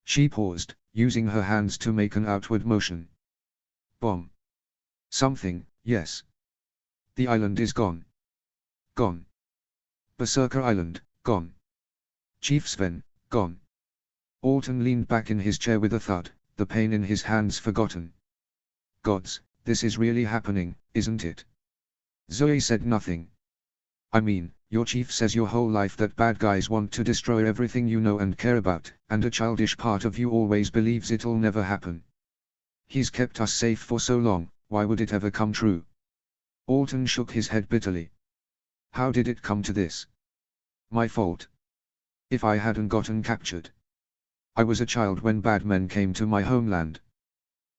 She paused, using her hands to make an outward motion. Bomb. Something, yes. The island is gone. Gone. Berserker Island, gone. Chief Sven, gone. Alton leaned back in his chair with a thud, the pain in his hands forgotten. Gods, this is really happening, isn't it? Zoe said nothing. I mean, your chief says your whole life that bad guys want to destroy everything you know and care about, and a childish part of you always believes it'll never happen. He's kept us safe for so long, why would it ever come true? Alton shook his head bitterly. How did it come to this? My fault. If I hadn't gotten captured. I was a child when bad men came to my homeland.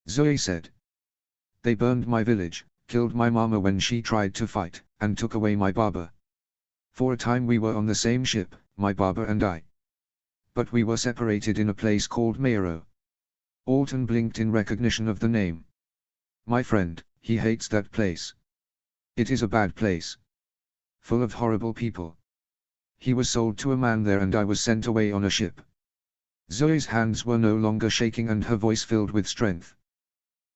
Zoe said. They burned my village, killed my mama when she tried to fight, and took away my barber. For a time we were on the same ship, my barber and I. But we were separated in a place called Mayro. Alton blinked in recognition of the name. My friend, he hates that place. It is a bad place. Full of horrible people. He was sold to a man there and I was sent away on a ship. Zoe's hands were no longer shaking and her voice filled with strength.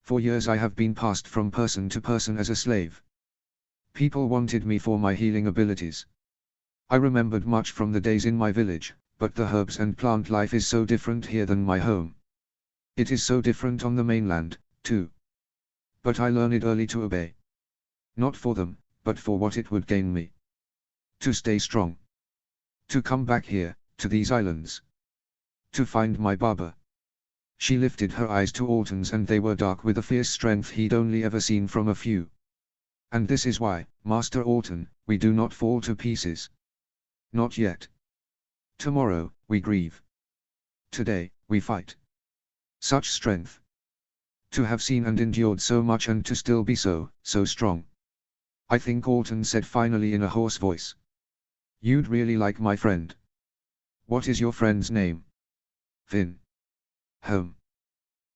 For years I have been passed from person to person as a slave. People wanted me for my healing abilities. I remembered much from the days in my village, but the herbs and plant life is so different here than my home. It is so different on the mainland, too. But I learned early to obey. Not for them, but for what it would gain me. To stay strong. To come back here, to these islands. To find my Baba. She lifted her eyes to Alton's and they were dark with a fierce strength he'd only ever seen from a few. And this is why, Master Alton, we do not fall to pieces. Not yet. Tomorrow, we grieve. Today, we fight. Such strength. To have seen and endured so much and to still be so strong. I think Alton said finally in a hoarse voice. You'd really like my friend. What is your friend's name? Finn. Home.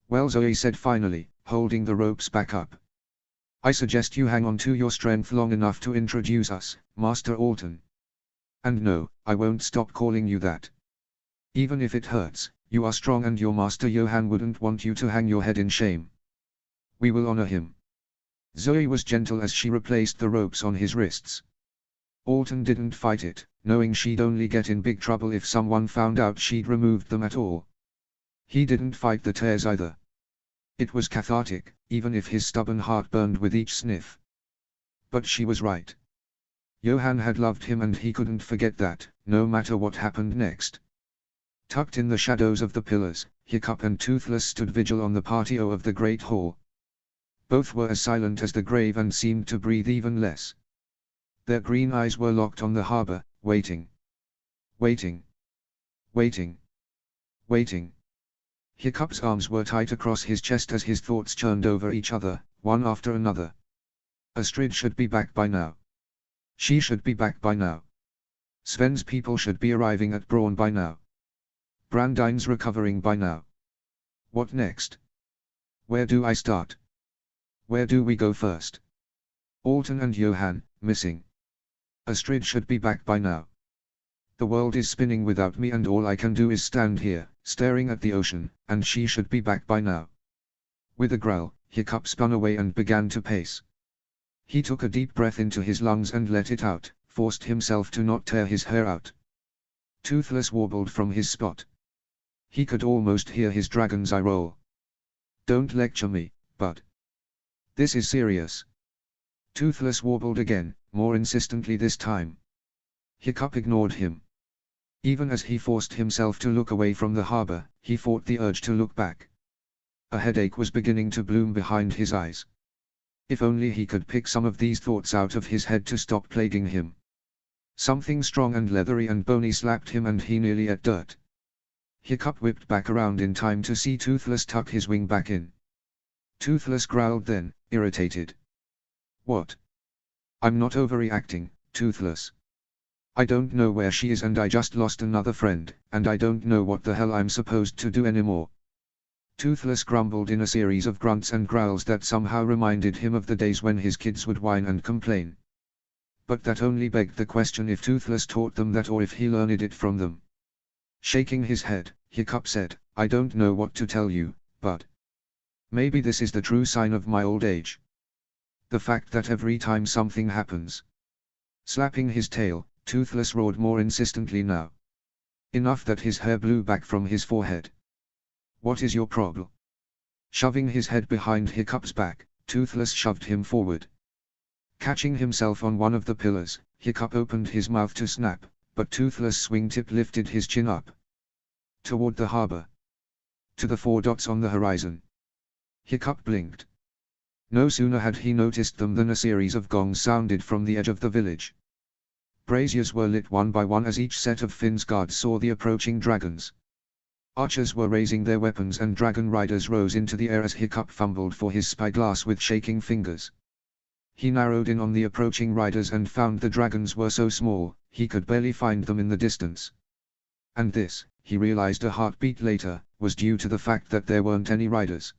Well, Zoe said finally, holding the ropes back up. I suggest you hang on to your strength long enough to introduce us, Master Alton. And no, I won't stop calling you that. Even if it hurts, you are strong and your Master Johann wouldn't want you to hang your head in shame. We will honor him. Zoe was gentle as she replaced the ropes on his wrists. Alton didn't fight it, knowing she'd only get in big trouble if someone found out she'd removed them at all. He didn't fight the tears either. It was cathartic, even if his stubborn heart burned with each sniff. But she was right. Johann had loved him and he couldn't forget that, no matter what happened next. Tucked in the shadows of the pillars, Hiccup and Toothless stood vigil on the patio of the Great Hall. Both were as silent as the grave and seemed to breathe even less. Their green eyes were locked on the harbor, waiting. Waiting. Waiting. Waiting. Hiccup's arms were tight across his chest as his thoughts churned over each other, one after another. Astrid should be back by now. She should be back by now. Sven's people should be arriving at Braun by now. Brandine's recovering by now. What next? Where do I start? Where do we go first? Alton and Johann, missing. Astrid should be back by now. The world is spinning without me and all I can do is stand here, staring at the ocean, and she should be back by now. With a growl, Hiccup spun away and began to pace. He took a deep breath into his lungs and let it out, forced himself to not tear his hair out. Toothless warbled from his spot. He could almost hear his dragon's eye roll. Don't lecture me, bud. This is serious. Toothless warbled again, more insistently this time. Hiccup ignored him. Even as he forced himself to look away from the harbor, he fought the urge to look back. A headache was beginning to bloom behind his eyes. If only he could pick some of these thoughts out of his head to stop plaguing him. Something strong and leathery and bony slapped him and he nearly ate dirt. Hiccup whipped back around in time to see Toothless tuck his wing back in. Toothless growled then, irritated. What? I'm not overreacting, Toothless. I don't know where she is and I just lost another friend, and I don't know what the hell I'm supposed to do anymore. Toothless grumbled in a series of grunts and growls that somehow reminded him of the days when his kids would whine and complain. But that only begged the question if Toothless taught them that or if he learned it from them. Shaking his head, Hiccup said, I don't know what to tell you, but maybe this is the true sign of my old age. The fact that every time something happens. Slapping his tail, Toothless roared more insistently now. Enough that his hair blew back from his forehead. What is your problem? Shoving his head behind Hiccup's back, Toothless shoved him forward. Catching himself on one of the pillars, Hiccup opened his mouth to snap, but Toothless' swingtip lifted his chin up. Toward the harbor. To the 4 dots on the horizon. Hiccup blinked. No sooner had he noticed them than a series of gongs sounded from the edge of the village. Braziers were lit one by one as each set of Finn's guards saw the approaching dragons. Archers were raising their weapons and dragon riders rose into the air as Hiccup fumbled for his spyglass with shaking fingers. He narrowed in on the approaching riders and found the dragons were so small, he could barely find them in the distance. And this, he realized a heartbeat later, was due to the fact that there weren't any riders.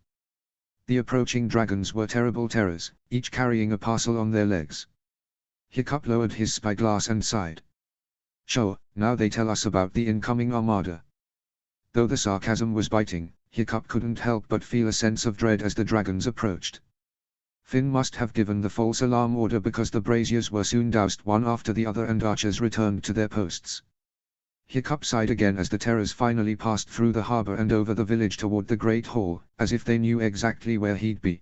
The approaching dragons were terrible terrors, each carrying a parcel on their legs. Hiccup lowered his spyglass and sighed. Sure, now they tell us about the incoming armada. Though the sarcasm was biting, Hiccup couldn't help but feel a sense of dread as the dragons approached. Finn must have given the false alarm order because the braziers were soon doused one after the other and archers returned to their posts. Hiccup sighed again as the terrors finally passed through the harbor and over the village toward the Great Hall, as if they knew exactly where he'd be.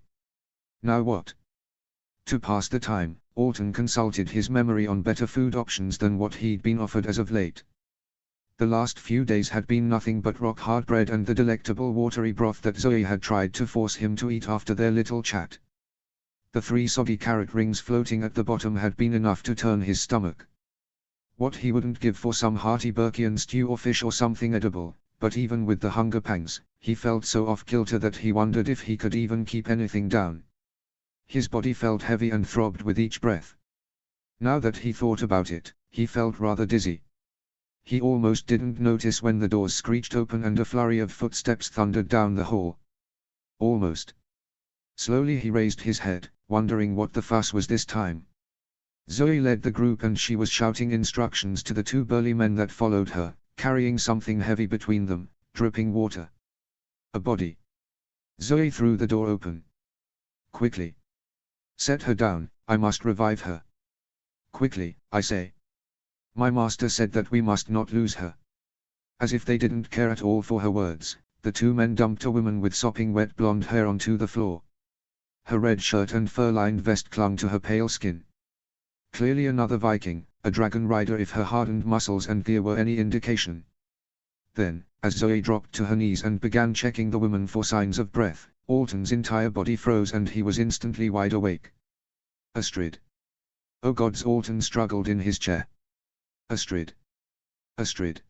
Now what? To pass the time, Alton consulted his memory on better food options than what he'd been offered as of late. The last few days had been nothing but rock-hard bread and the delectable watery broth that Zoe had tried to force him to eat after their little chat. The 3 soggy carrot rings floating at the bottom had been enough to turn his stomach. What he wouldn't give for some hearty Burkian stew or fish or something edible, but even with the hunger pangs, he felt so off-kilter that he wondered if he could even keep anything down. His body felt heavy and throbbed with each breath. Now that he thought about it, he felt rather dizzy. He almost didn't notice when the doors screeched open and a flurry of footsteps thundered down the hall. Almost. Slowly he raised his head, wondering what the fuss was this time. Zoe led the group and she was shouting instructions to the 2 burly men that followed her, carrying something heavy between them, dripping water. A body. Zoe threw the door open. Quickly. Set her down, I must revive her. Quickly, I say. My master said that we must not lose her. As if they didn't care at all for her words, the 2 men dumped a woman with sopping wet blonde hair onto the floor. Her red shirt and fur-lined vest clung to her pale skin. Clearly another Viking, a dragon rider if her hardened muscles and gear were any indication. Then, as Zoe dropped to her knees and began checking the woman for signs of breath, Alton's entire body froze and he was instantly wide awake. Astrid. Oh gods, Alton struggled in his chair. Astrid. Astrid.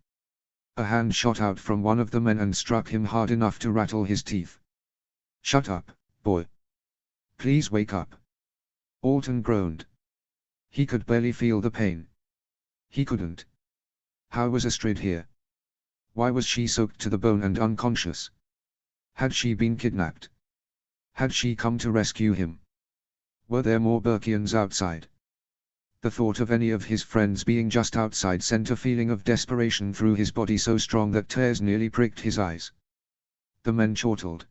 A hand shot out from one of the men and struck him hard enough to rattle his teeth. Shut up, boy. Please wake up. Alton groaned. He could barely feel the pain. He couldn't. How was Astrid here? Why was she soaked to the bone and unconscious? Had she been kidnapped? Had she come to rescue him? Were there more Burkians outside? The thought of any of his friends being just outside sent a feeling of desperation through his body so strong that tears nearly pricked his eyes. The men chortled.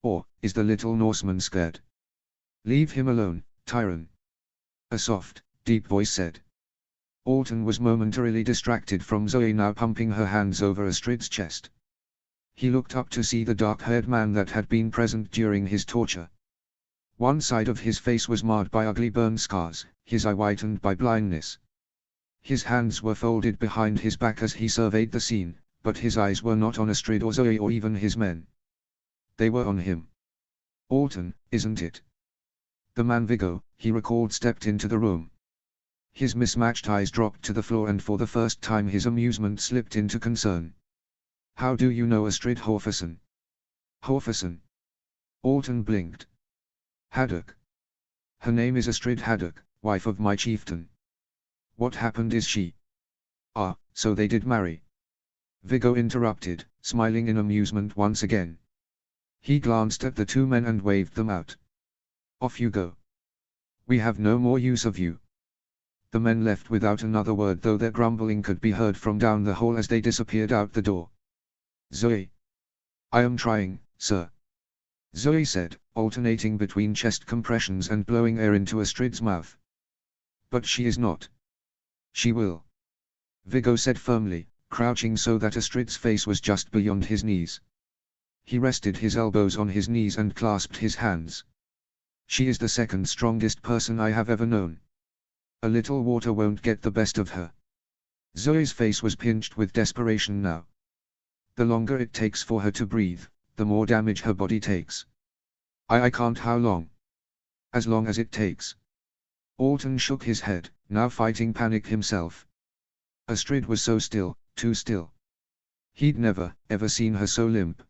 Or, is the little Norseman scared? Leave him alone, Tyron. A soft, deep voice said. Alton was momentarily distracted from Zoe now pumping her hands over Astrid's chest. He looked up to see the dark-haired man that had been present during his torture. One side of his face was marred by ugly burn scars, his eye whitened by blindness. His hands were folded behind his back as he surveyed the scene, but his eyes were not on Astrid or Zoe or even his men. They were on him. Alton, isn't it? The man Viggo, he recalled, stepped into the room. His mismatched eyes dropped to the floor and for the first time his amusement slipped into concern. How do you know Astrid Horferson? Horferson? Alton blinked. Haddock. Her name is Astrid Haddock, wife of my chieftain. What happened is she? Ah, so they did marry. Viggo interrupted, smiling in amusement once again. He glanced at the 2 men and waved them out. Off you go. We have no more use of you. The men left without another word, though their grumbling could be heard from down the hall as they disappeared out the door. Zoe. I am trying, sir. Zoe said, alternating between chest compressions and blowing air into Astrid's mouth. But she is not. She will. Viggo said firmly, crouching so that Astrid's face was just beyond his knees. He rested his elbows on his knees and clasped his hands. She is the second strongest person I have ever known. A little water won't get the best of her. Zoe's face was pinched with desperation now. The longer it takes for her to breathe, the more damage her body takes. I can't. How long? As long as it takes. Alton shook his head, now fighting panic himself. Astrid was so still, too still. He'd never, ever seen her so limp.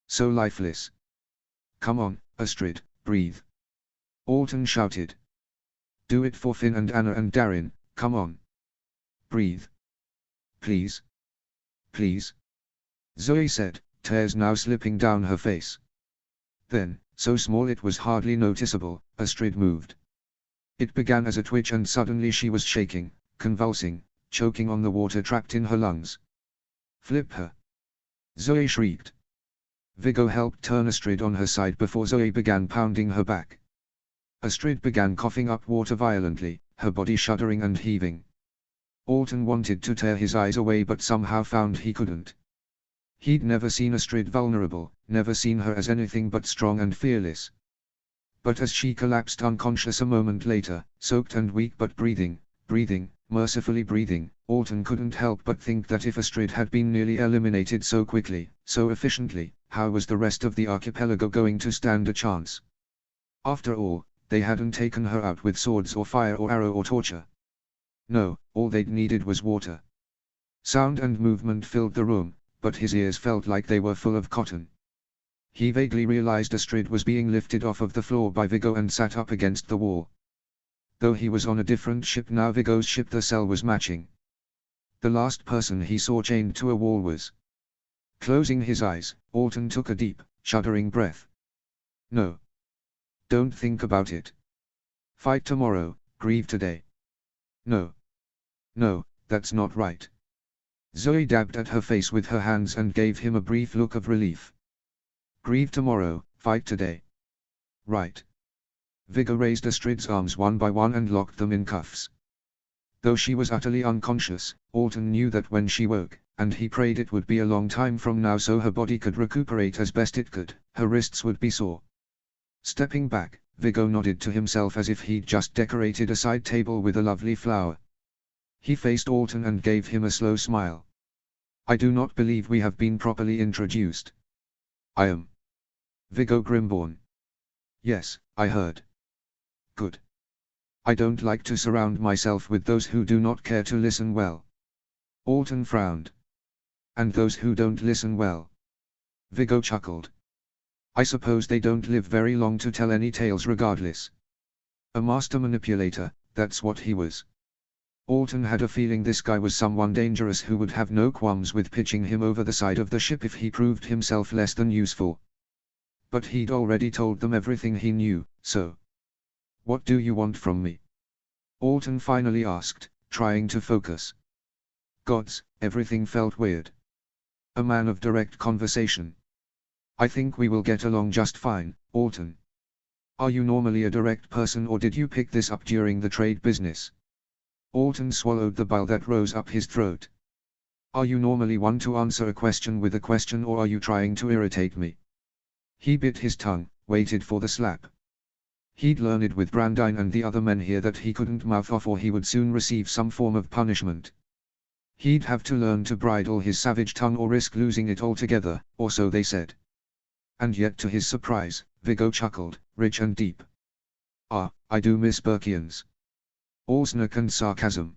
So lifeless. Come on, Astrid, breathe. Alton shouted. Do it for Finn and Anna and Darin, come on. Breathe. Please. Please. Zoe said, tears now slipping down her face. Then, so small it was hardly noticeable, Astrid moved. It began as a twitch and suddenly she was shaking, convulsing, choking on the water trapped in her lungs. Flip her. Zoe shrieked. Viggo helped turn Astrid on her side before Zoe began pounding her back. Astrid began coughing up water violently, her body shuddering and heaving. Alton wanted to tear his eyes away but somehow found he couldn't. He'd never seen Astrid vulnerable, never seen her as anything but strong and fearless. But as she collapsed unconscious a moment later, soaked and weak but breathing, mercifully breathing, Alton couldn't help but think that if Astrid had been nearly eliminated so quickly, so efficiently, how was the rest of the archipelago going to stand a chance? After all, they hadn't taken her out with swords or fire or arrow or torture. No, all they'd needed was water. Sound and movement filled the room, but his ears felt like they were full of cotton. He vaguely realized Astrid was being lifted off of the floor by Viggo and sat up against the wall. Though he was on a different ship now, Viggo's ship the cell was matching. The last person he saw chained to a wall was. Closing his eyes, Alton took a deep, shuddering breath. No. Don't think about it. Fight tomorrow, grieve today. No. No, that's not right. Zoe dabbed at her face with her hands and gave him a brief look of relief. Grieve tomorrow, fight today. Right. Viggo raised Astrid's arms one by one and locked them in cuffs. Though she was utterly unconscious, Alton knew that when she woke, and he prayed it would be a long time from now so her body could recuperate as best it could, her wrists would be sore. Stepping back, Viggo nodded to himself as if he'd just decorated a side table with a lovely flower. He faced Alton and gave him a slow smile. I do not believe we have been properly introduced. I am Viggo Grimborn. Yes, I heard. Good. I don't like to surround myself with those who do not care to listen well. Alton frowned. And those who don't listen well? Viggo chuckled. I suppose they don't live very long to tell any tales regardless. A master manipulator, that's what he was. Alton had a feeling this guy was someone dangerous who would have no qualms with pitching him over the side of the ship if he proved himself less than useful. But he'd already told them everything he knew, so. What do you want from me? Alton finally asked, trying to focus. Gods, everything felt weird. A man of direct conversation. I think we will get along just fine, Alton. Are you normally a direct person or did you pick this up during the trade business? Alton swallowed the bile that rose up his throat. Are you normally one to answer a question with a question or are you trying to irritate me? He bit his tongue, waited for the slap. He'd learned with Brandine and the other men here that he couldn't mouth off or he would soon receive some form of punishment. He'd have to learn to bridle his savage tongue or risk losing it altogether, or so they said. And yet to his surprise, Viggo chuckled, rich and deep. Ah, I do miss Burkians. All snark and sarcasm.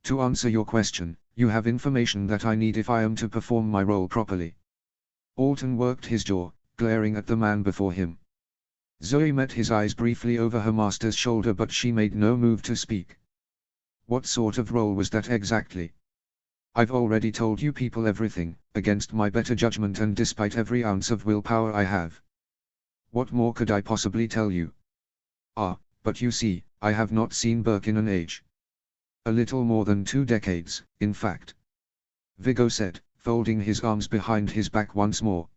To answer your question, you have information that I need if I am to perform my role properly. Alton worked his jaw, glaring at the man before him. Zoe met his eyes briefly over her master's shoulder but she made no move to speak. What sort of role was that exactly? I've already told you people everything, against my better judgment and despite every ounce of willpower I have. What more could I possibly tell you? Ah, but you see, I have not seen Burke in an age. A little more than 2 decades, in fact. Viggo said, folding his arms behind his back once more.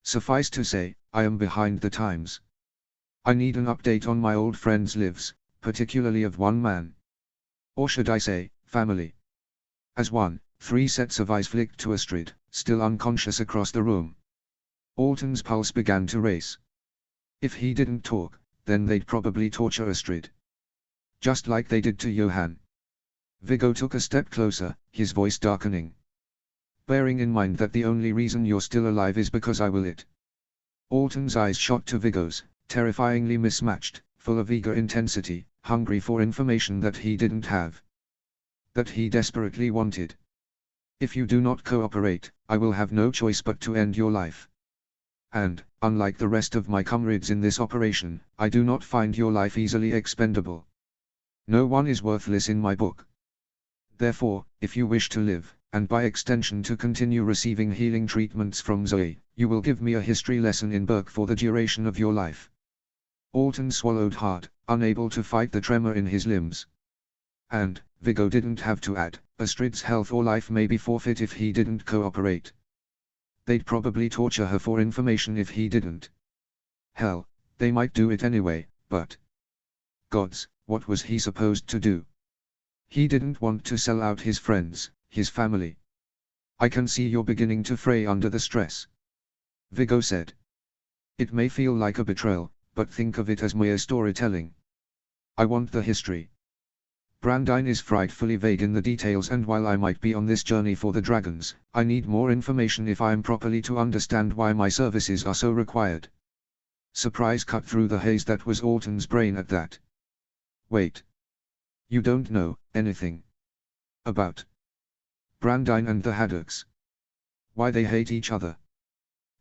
Suffice to say, I am behind the times. I need an update on my old friend's lives, particularly of one man. Or should I say, family. As 3 sets of eyes flicked to Astrid, still unconscious across the room. Alton's pulse began to race. If he didn't talk, then they'd probably torture Astrid. Just like they did to Johan. Viggo took a step closer, his voice darkening. Bearing in mind that the only reason you're still alive is because I will it. Alton's eyes shot to Viggo's, terrifyingly mismatched, full of eager intensity, hungry for information that he didn't have. That he desperately wanted. If you do not cooperate, I will have no choice but to end your life. And, unlike the rest of my comrades in this operation, I do not find your life easily expendable. No one is worthless in my book. Therefore, if you wish to live, and by extension to continue receiving healing treatments from Zoe, you will give me a history lesson in Burke for the duration of your life. Alton swallowed hard, unable to fight the tremor in his limbs. And, Viggo didn't have to add, Astrid's health or life may be forfeit if he didn't cooperate. They'd probably torture her for information if he didn't. Hell, they might do it anyway, but... Gods, what was he supposed to do? He didn't want to sell out his friends, his family. I can see you're beginning to fray under the stress. Viggo said. It may feel like a betrayal, but think of it as mere storytelling. I want the history. Brandine is frightfully vague in the details, and while I might be on this journey for the dragons, I need more information if I am properly to understand why my services are so required. Surprise cut through the haze that was Alton's brain at that. Wait. You don't know anything about Brandine and the Haddocks? Why they hate each other?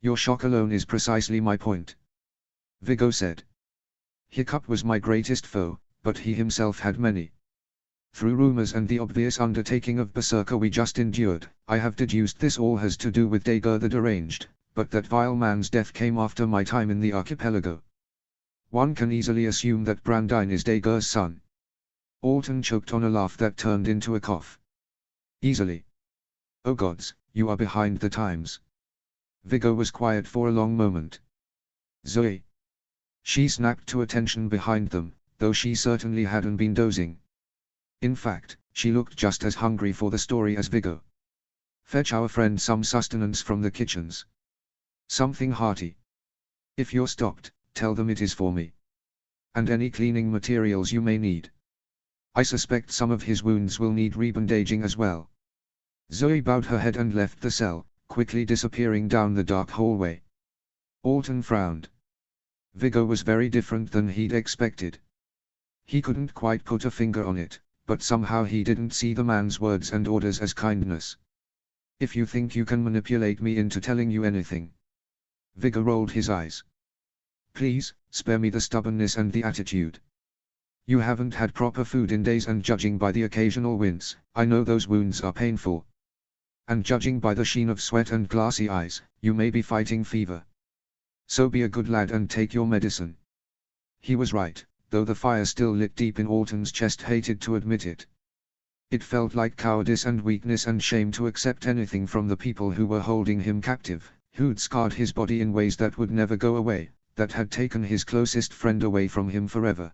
Your shock alone is precisely my point. Viggo said. Hiccup was my greatest foe, but he himself had many. Through rumors and the obvious undertaking of Berserker we just endured, I have deduced this all has to do with Dagur the Deranged, but that vile man's death came after my time in the archipelago. One can easily assume that Brandine is Dagur's son. Alton choked on a laugh that turned into a cough. Easily. Oh gods, you are behind the times. Viggo was quiet for a long moment. Zoe. She snapped to attention behind them, though she certainly hadn't been dozing. In fact, she looked just as hungry for the story as Viggo. Fetch our friend some sustenance from the kitchens. Something hearty. If you're stopped, tell them it is for me. And any cleaning materials you may need. I suspect some of his wounds will need rebandaging as well. Zoe bowed her head and left the cell, quickly disappearing down the dark hallway. Alton frowned. Viggo was very different than he'd expected. He couldn't quite put a finger on it, but somehow he didn't see the man's words and orders as kindness. If you think you can manipulate me into telling you anything. Viggo rolled his eyes. Please, spare me the stubbornness and the attitude. You haven't had proper food in days, and judging by the occasional wince, I know those wounds are painful. And judging by the sheen of sweat and glassy eyes, you may be fighting fever. So be a good lad and take your medicine. He was right, though the fire still lit deep in Alton's chest hated to admit it. It felt like cowardice and weakness and shame to accept anything from the people who were holding him captive, who'd scarred his body in ways that would never go away, that had taken his closest friend away from him forever.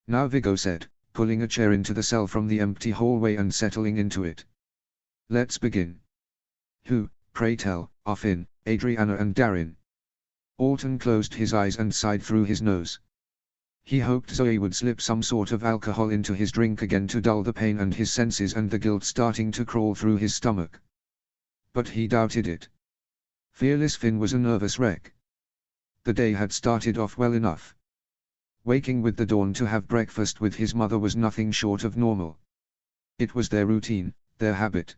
Now Viggo said, pulling a chair into the cell from the empty hallway and settling into it. Let's begin. Who, pray tell, are Finn, Adriana and Darin? Alton closed his eyes and sighed through his nose. He hoped Zoe would slip some sort of alcohol into his drink again to dull the pain and his senses and the guilt starting to crawl through his stomach. But he doubted it. Fearless Finn was a nervous wreck. The day had started off well enough. Waking with the dawn to have breakfast with his mother was nothing short of normal. It was their routine, their habit.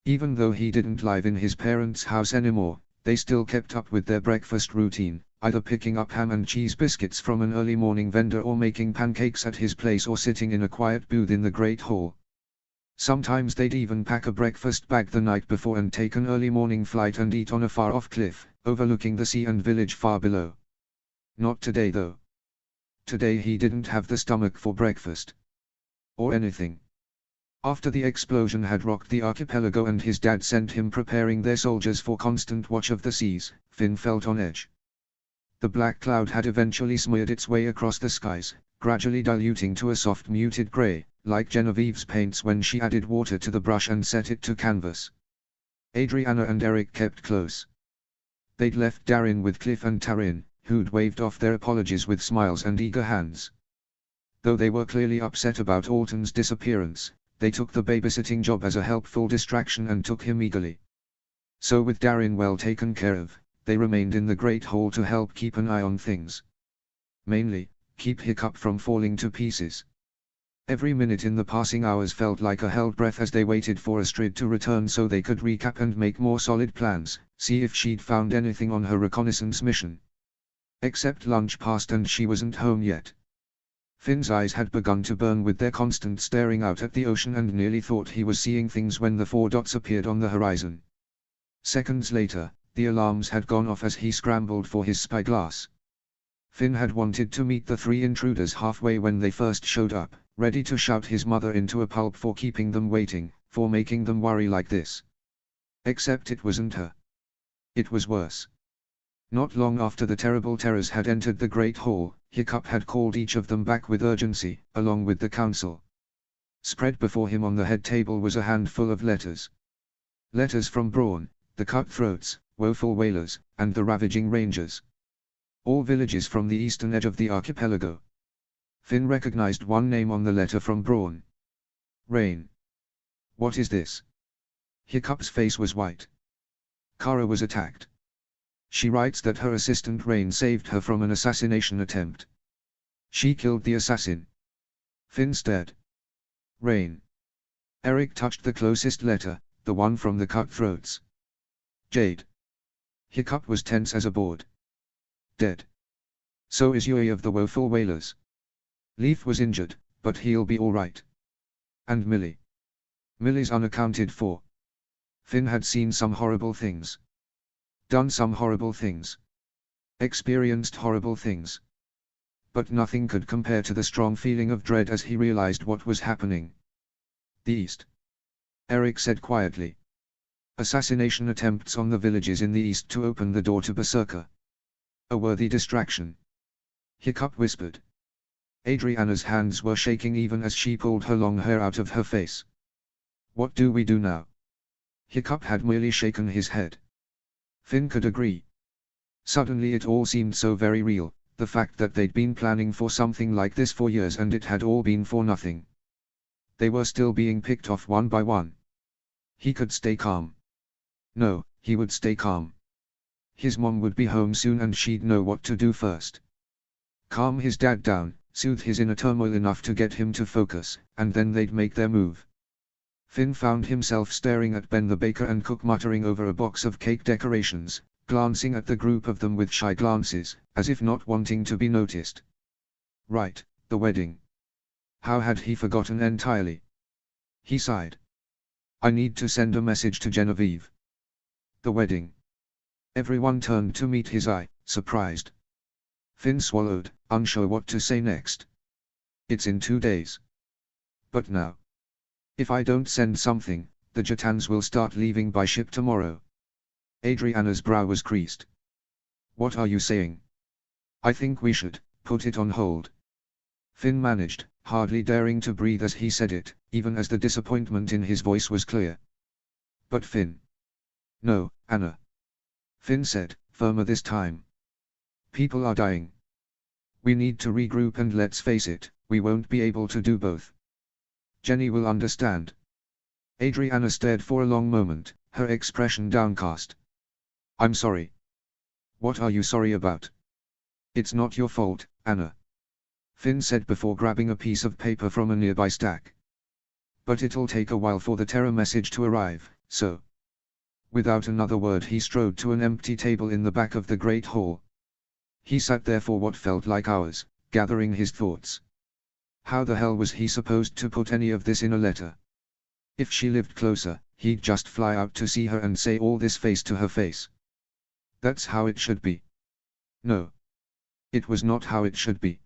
Even though he didn't live in his parents' house anymore, they still kept up with their breakfast routine, either picking up ham and cheese biscuits from an early morning vendor or making pancakes at his place or sitting in a quiet booth in the Great Hall. Sometimes they'd even pack a breakfast bag the night before and take an early morning flight and eat on a far-off cliff, overlooking the sea and village far below. Not today though. Today he didn't have the stomach for breakfast. Or anything. After the explosion had rocked the archipelago and his dad sent him preparing their soldiers for constant watch of the seas, Finn felt on edge. The black cloud had eventually smeared its way across the skies, gradually diluting to a soft muted grey, like Genevieve's paints when she added water to the brush and set it to canvas. Adriana and Eric kept close. They'd left Darin with Cliff and Tarin, who'd waved off their apologies with smiles and eager hands. Though they were clearly upset about Alton's disappearance, they took the babysitting job as a helpful distraction and took him eagerly. So with Darin well taken care of, they remained in the Great Hall to help keep an eye on things. Mainly, keep Hiccup from falling to pieces. Every minute in the passing hours felt like a held breath as they waited for Astrid to return so they could recap and make more solid plans, see if she'd found anything on her reconnaissance mission. Except lunch passed and she wasn't home yet. Finn's eyes had begun to burn with their constant staring out at the ocean and nearly thought he was seeing things when the 4 dots appeared on the horizon. Seconds later, the alarms had gone off as he scrambled for his spyglass. Finn had wanted to meet the 3 intruders halfway when they first showed up, ready to shout his mother into a pulp for keeping them waiting, for making them worry like this. Except it wasn't her. It was worse. Not long after the terrible terrors had entered the great hall, Hiccup had called each of them back with urgency, along with the council. Spread before him on the head table was a handful of letters. Letters from Brawn, the cutthroats, woeful whalers, and the ravaging rangers. All villages from the eastern edge of the archipelago. Finn recognized one name on the letter from Brawn. Rain. What is this? Hiccup's face was white. Kara was attacked. She writes that her assistant Rain saved her from an assassination attempt. She killed the assassin. Finn stared. Rain. Eric touched the closest letter, the one from the cutthroats. Jade. Hiccup was tense as a board. Dead. So is Yui of the woeful whalers. Leaf was injured, but he'll be alright. And Millie. Millie's unaccounted for. Finn had seen some horrible things. Done some horrible things. Experienced horrible things. But nothing could compare to the strong feeling of dread as he realized what was happening. The East. Eric said quietly. Assassination attempts on the villages in the East to open the door to Berserker. A worthy distraction. Hiccup whispered. Adriana's hands were shaking even as she pulled her long hair out of her face. What do we do now? Hiccup had merely shaken his head. Finn could agree. Suddenly it all seemed so very real, the fact that they'd been planning for something like this for years and it had all been for nothing. They were still being picked off one by one. He could stay calm. No, he would stay calm. His mom would be home soon and she'd know what to do first. Calm his dad down, soothe his inner turmoil enough to get him to focus, and then they'd make their move. Finn found himself staring at Ben the baker and cook muttering over a box of cake decorations, glancing at the group of them with shy glances, as if not wanting to be noticed. Right, the wedding. How had he forgotten entirely? He sighed. I need to send a message to Genevieve. The wedding. Everyone turned to meet his eye, surprised. Finn swallowed, unsure what to say next. It's in 2 days. But now. If I don't send something, the Jatans will start leaving by ship tomorrow. Adriana's brow was creased. What are you saying? I think we should put it on hold. Finn managed, hardly daring to breathe as he said it, even as the disappointment in his voice was clear. But Finn. No, Anna. Finn said, firmer this time. People are dying. We need to regroup and let's face it, we won't be able to do both. Jenny will understand. Adriana stared for a long moment, her expression downcast. I'm sorry. What are you sorry about? It's not your fault, Anna. Finn said before grabbing a piece of paper from a nearby stack. But it'll take a while for the terror message to arrive, so. Without another word he strode to an empty table in the back of the great hall. He sat there for what felt like hours, gathering his thoughts. How the hell was he supposed to put any of this in a letter? If she lived closer, he'd just fly out to see her and say all this face to her face. That's how it should be. No. It was not how it should be.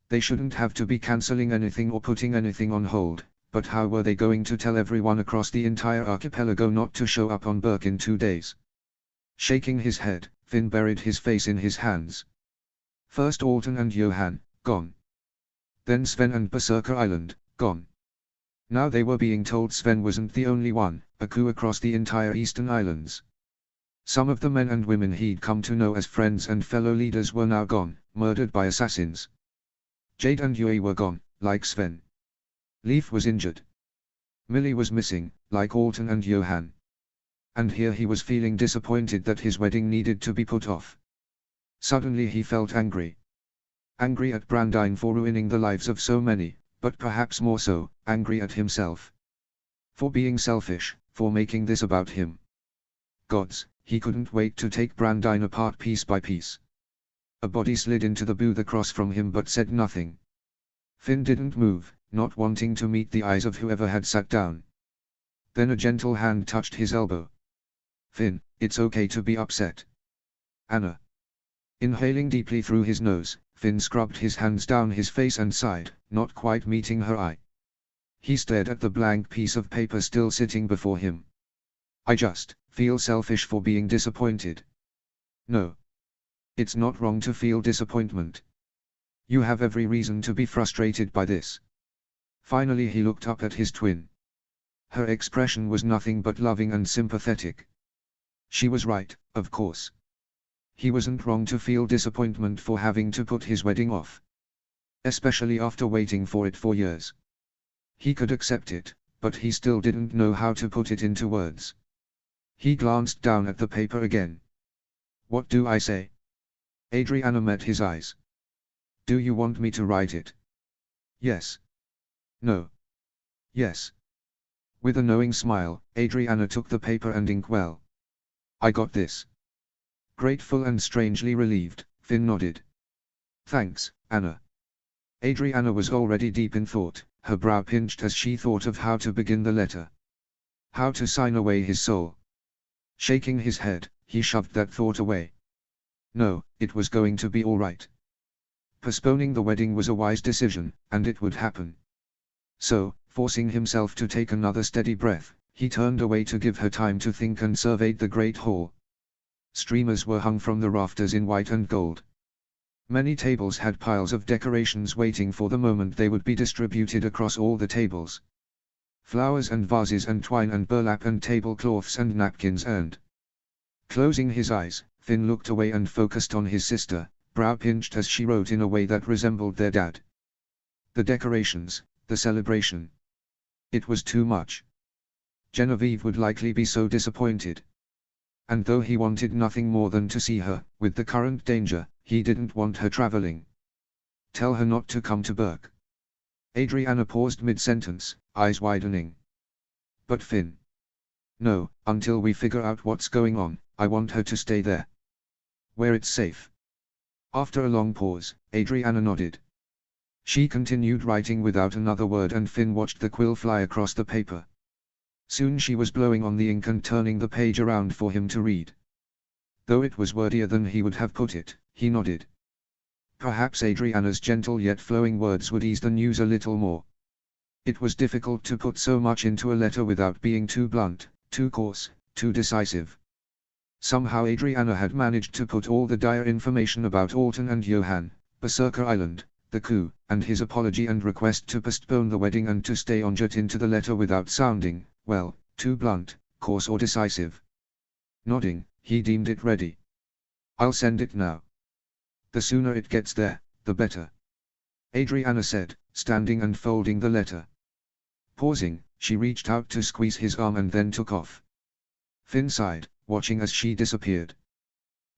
They shouldn't have to be cancelling anything or putting anything on hold, but how were they going to tell everyone across the entire archipelago not to show up on Berk in 2 days? Shaking his head, Finn buried his face in his hands. First Alton and Johan, gone. Then Sven and Berserker Island, gone. Now they were being told Sven wasn't the only one, a coup across the entire Eastern Islands. Some of the men and women he'd come to know as friends and fellow leaders were now gone, murdered by assassins. Jade and Yui were gone, like Sven. Leaf was injured. Millie was missing, like Alton and Johan. And here he was feeling disappointed that his wedding needed to be put off. Suddenly he felt angry. Angry at Brandine for ruining the lives of so many, but perhaps more so, angry at himself. For being selfish, for making this about him. Gods, he couldn't wait to take Brandine apart piece by piece. A body slid into the booth across from him but said nothing. Finn didn't move, not wanting to meet the eyes of whoever had sat down. Then a gentle hand touched his elbow. Finn, it's okay to be upset. Anna. Inhaling deeply through his nose, Finn scrubbed his hands down his face and sighed, not quite meeting her eye. He stared at the blank piece of paper still sitting before him. I just Feel selfish for being disappointed. No. It's not wrong to feel disappointment. You have every reason to be frustrated by this. Finally he looked up at his twin. Her expression was nothing but loving and sympathetic. She was right, of course. He wasn't wrong to feel disappointment for having to put his wedding off. Especially after waiting for it for years. He could accept it, but he still didn't know how to put it into words. He glanced down at the paper again. What do I say? Adriana met his eyes. Do you want me to write it? Yes. No. Yes. With a knowing smile, Adriana took the paper and ink. Well. I got this. Grateful and strangely relieved, Finn nodded. Thanks, Anna. Adriana was already deep in thought, her brow pinched as she thought of how to begin the letter. How to sign away his soul. Shaking his head, he shoved that thought away. No, it was going to be all right. Postponing the wedding was a wise decision, and it would happen. So, forcing himself to take another steady breath, he turned away to give her time to think and surveyed the great hall. Streamers were hung from the rafters in white and gold. Many tables had piles of decorations waiting for the moment they would be distributed across all the tables. Flowers and vases and twine and burlap and tablecloths and napkins and... Closing his eyes, Finn looked away and focused on his sister, brow pinched as she wrote in a way that resembled their dad. The decorations, the celebration. It was too much. Genevieve would likely be so disappointed. And though he wanted nothing more than to see her, with the current danger, he didn't want her traveling. Tell her not to come to Burke. Adriana paused mid-sentence, eyes widening. But Finn. No, until we figure out what's going on, I want her to stay there. Where it's safe. After a long pause, Adriana nodded. She continued writing without another word and Finn watched the quill fly across the paper. Soon she was blowing on the ink and turning the page around for him to read. Though it was wordier than he would have put it, he nodded. Perhaps Adriana's gentle yet flowing words would ease the news a little more. It was difficult to put so much into a letter without being too blunt, too coarse, too decisive. Somehow Adriana had managed to put all the dire information about Alton and Johan, Berserker Island, the coup, and his apology and request to postpone the wedding and to stay on jet into the letter without sounding, well, too blunt, coarse or decisive. Nodding, he deemed it ready. I'll send it now. The sooner it gets there, the better. Adriana said, standing and folding the letter. Pausing, she reached out to squeeze his arm and then took off. Finn sighed, watching as she disappeared.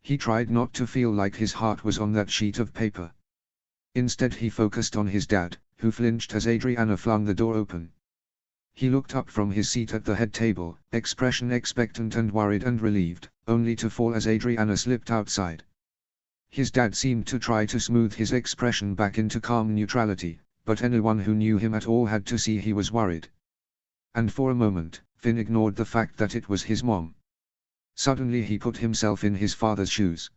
He tried not to feel like his heart was on that sheet of paper. Instead he focused on his dad, who flinched as Adriana flung the door open. He looked up from his seat at the head table, expression expectant and worried and relieved, only to fall as Adriana slipped outside. His dad seemed to try to smooth his expression back into calm neutrality, but anyone who knew him at all had to see he was worried. And for a moment, Finn ignored the fact that it was his mom. Suddenly he put himself in his father's shoes.